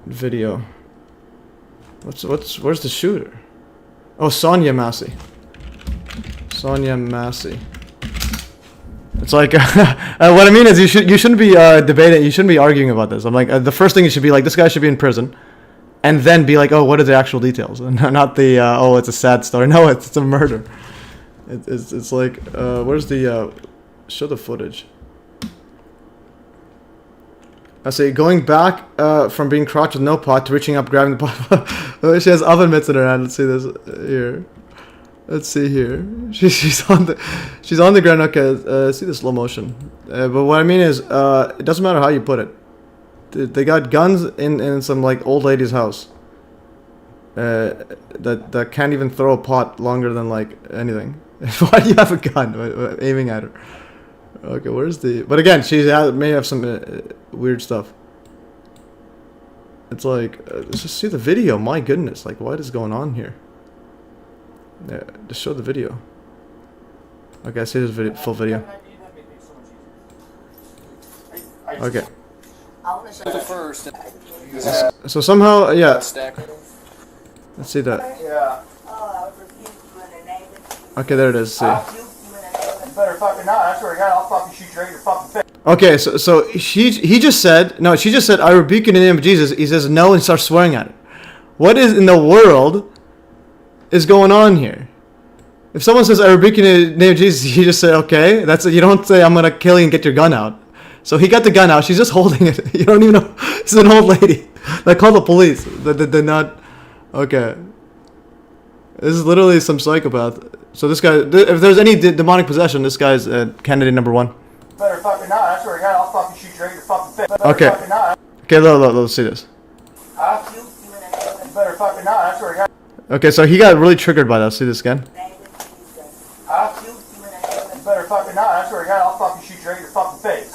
video. Where's the shooter? Oh, Sonia Massey. Sonia Massey. It's like what I mean is you shouldn't be debating. You shouldn't be arguing about this. I'm like the first thing you should be like, this guy should be in prison, and then be like, oh, what are the actual details, and not the oh, it's a sad story. No, it's a murder. It's like where's the show the footage. I say going back from being crouched with no pot to reaching up, grabbing the pot. She has oven mitts in her hand. Let's see this here. Let's see here. She's on the ground. Okay, see the slow motion. But what I mean is, it doesn't matter how you put it. They got guns in some like old lady's house. That can't even throw a pot longer than like anything. Why do you have a gun aiming at her? Okay, where's the? But again, she may have some weird stuff. It's like let's just see the video. My goodness, like what is going on here? Yeah, just show the video. Okay, I see this video, full video. Okay. The first. So somehow, yeah. Let's see that. Yeah. Okay, there it is. See. You better fucking not. I swear to God, I'll fucking shoot you right in your fucking face. Okay, so he just said no. She just said, "I rebuke you in the name of Jesus." He says no and starts swearing at it. What is in the world is going on here? If someone says, I rebuke you in the name of Jesus, you just say, okay. That's it. You don't say, I'm going to kill you and get your gun out. So he got the gun out. She's just holding it. You don't even know. This is an old lady. They called the police. They did not. Okay. This is literally some psychopath. So this guy, if there's any demonic possession, this guy's candidate number 1. Better fucking not. I swear to God, I'll fucking shoot you right in your fucking face. Better Okay. fucking not. Okay, let's see this. Better fucking not. I swear to God. Okay, so he got really triggered by that. See this again? Better fucking not. I swear to God, I'll fucking shoot you right in your fucking face.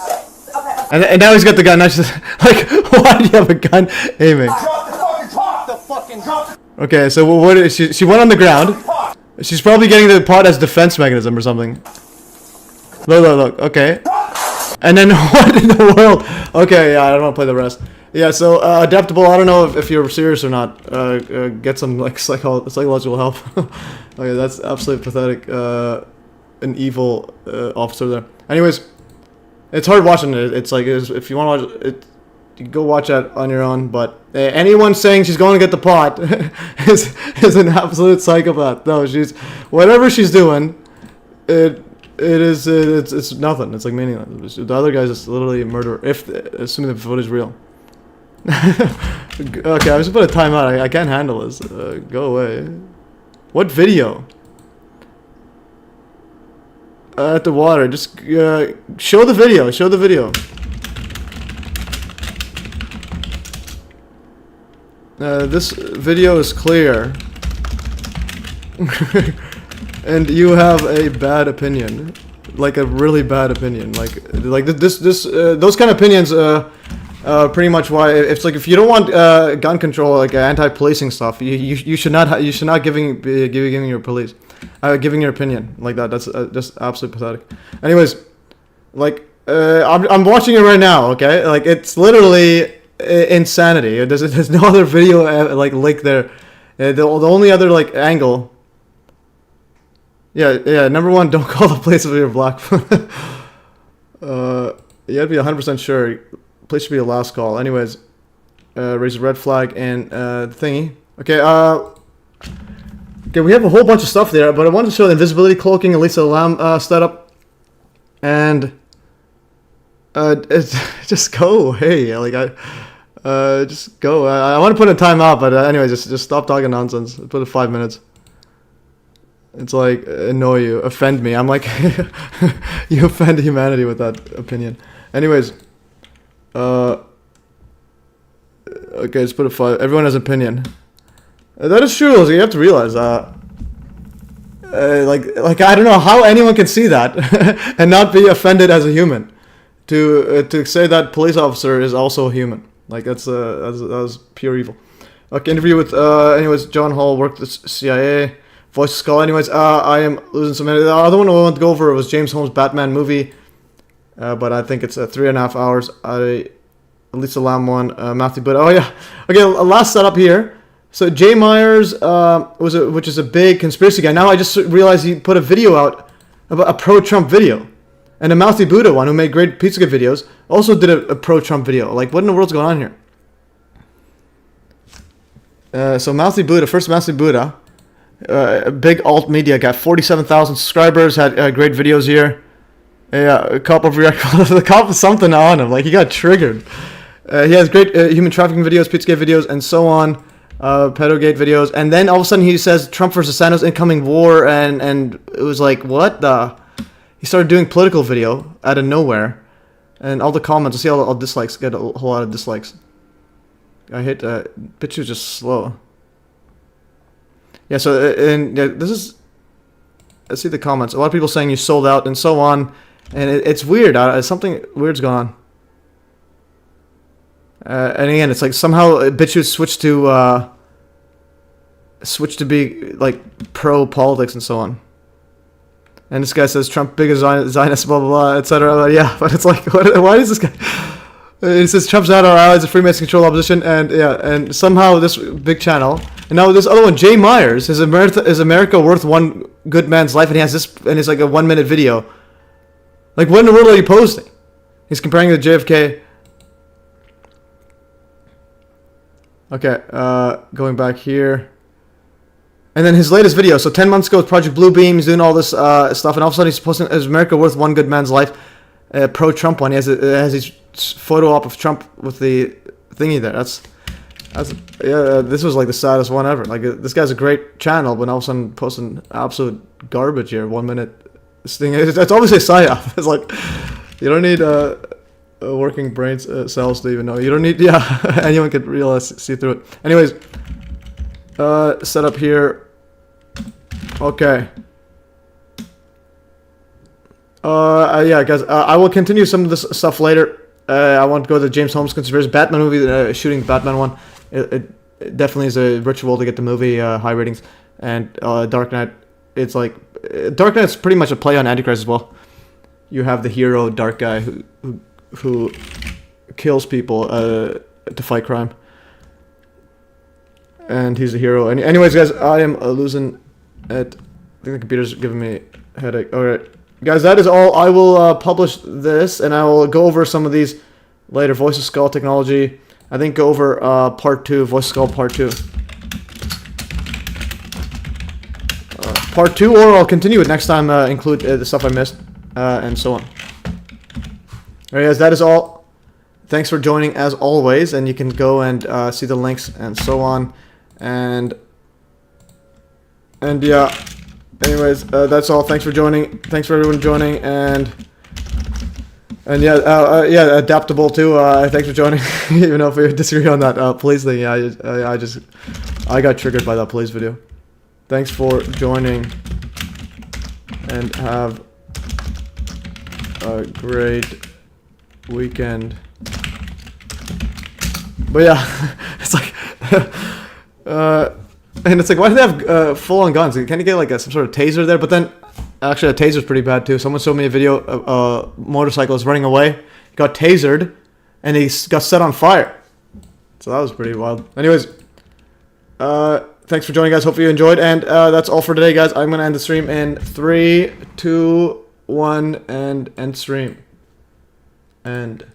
And now he's got the gun. Now she's like, why do you have a gun aiming? Drop the fucking. Okay, so what is she went on the ground. She's probably getting the pot as defense mechanism or something. Look. Okay. And then what in the world? Okay, yeah, I don't want to play the rest. Yeah, so adaptable. I don't know if you're serious or not. Get some like psychological help. Okay, that's absolutely pathetic. An evil officer there. Anyways, it's hard watching it. It's like if you want to watch it, you go watch that on your own. But anyone saying she's going to get the pot is an absolute psychopath. No, whatever she's doing, it's nothing. It's like meaningless. The other guy's just literally a murderer. Assuming the footage is real. Okay, I was just put a timeout. I can't handle this. Go away. What video? At the water. Just show the video. Show the video. This video is clear. And you have a bad opinion. Like a really bad opinion. Like those kind of opinions pretty much why it's like if you don't want gun control, like anti-policing stuff, you should not giving your police giving your opinion like that. That's just absolutely pathetic. Anyways, like I'm watching it right now. Okay, like it's literally insanity. There's no other video like link there. The only other like angle. Yeah. Number 1, don't call the police if you're black. You gotta be 100% sure. Police should be the last call. Anyways, raise a red flag and thingy. Okay, okay, we have a whole bunch of stuff there, but I wanted to show the invisibility cloaking and Lisa Lamb setup. And just go away. Like just go. I want to put a timeout, but anyway, just stop talking nonsense. Put it 5 minutes. It's like annoy you, offend me. I'm like, you offend humanity with that opinion. Anyways. Okay, let's put a 5. Everyone has an opinion. That is true. You have to realize that. Like I don't know how anyone can see that and not be offended as a human. To say that police officer is also a human. Like that was pure evil. Okay, interview with anyways. John Hall worked at the CIA. Voice of Skull. Anyways, I am losing some minutes. The other one I wanted to go over was James Holmes' Batman movie. But I think it's 3.5 hours. Lisa Lamb one, Matthew. But oh yeah, okay. Last setup here. So Jay Myers which is a big conspiracy guy. Now I just realized he put a video out about a pro-Trump video, and a Mouthy Buddha one who made great Pizzagate videos also did a pro-Trump video. Like what in the world's going on here? So Mouthy Buddha, first Mouthy Buddha, a big alt media guy, 47,000 subscribers, had great videos here. Yeah, a cop of the cop with something on him. Like he got triggered. He has great human trafficking videos, Pizzagate videos, and so on. Pedogate videos, and then all of a sudden he says Trump versus Santos incoming war, and it was like what the? He started doing political video out of nowhere, and all the comments. I see all dislikes. Get a whole lot of dislikes. I hate bitch was just slow. Yeah. So and yeah, this is. Let's see the comments. A lot of people saying you sold out and so on. And it's weird. Something weird's going on. And again, it's like somehow bitches switch to be like pro politics and so on. And this guy says Trump biggest Zionist, blah blah blah, etc. Yeah, but it's like, why is this guy? It says Trump's not our allies, the Freemasons control opposition, and yeah, and somehow this big channel, and now this other one, Jay Myers, is America worth one good man's life? And he has this, and it's like a 1 minute video. Like, what in the world are you posting? He's comparing it to JFK. Okay, going back here. And then his latest video. So 10 months ago, Project Bluebeam, he's doing all this stuff, and all of a sudden he's posting, "Is America worth one good man's life?" Pro-Trump one. He has his photo op of Trump with the thingy there. That's yeah. This was like the saddest one ever. Like this guy's a great channel, but all of a sudden posting absolute garbage here. 1 minute. This thing. It's obviously a psyop. It's like you don't need working brain cells to even know. You don't need. Yeah, anyone could see through it. Anyways, set up here. Okay. Yeah, guys. I will continue some of this stuff later. I want to go to the James Holmes conspiracy Batman movie, shooting Batman one. It definitely is a ritual to get the movie high ratings. And Dark Knight, it's like Dark Knight's pretty much a play on Antichrist as well. You have the hero, dark guy who kills people to fight crime, and he's a hero. Anyways, guys, I am losing it. I think the computer's giving me a headache. All right. Guys, that is all. I will publish this, and I will go over some of these later. Voice of Skull technology. I think go over part 2, Voice of Skull part 2. Part 2, or I'll continue it next time, include the stuff I missed, and so on. Alright guys, that is all. Thanks for joining as always, and you can go and see the links and so on. And yeah. Anyways, that's all. Thanks for joining. Thanks for everyone joining, and yeah, yeah, adaptable too. Thanks for joining. Even though if we disagree on that police thing, yeah, I got triggered by that police video. Thanks for joining, and have a great weekend. But yeah, it's like. And it's like, why do they have full-on guns? Can you get like some sort of taser there? But then, actually, a taser's pretty bad too. Someone showed me a video of a motorcyclist running away. He got tasered, and he got set on fire. So that was pretty wild. Anyways, thanks for joining, guys. Hopefully you enjoyed. And that's all for today, guys. I'm going to end the stream in 3, 2, 1, and end stream. And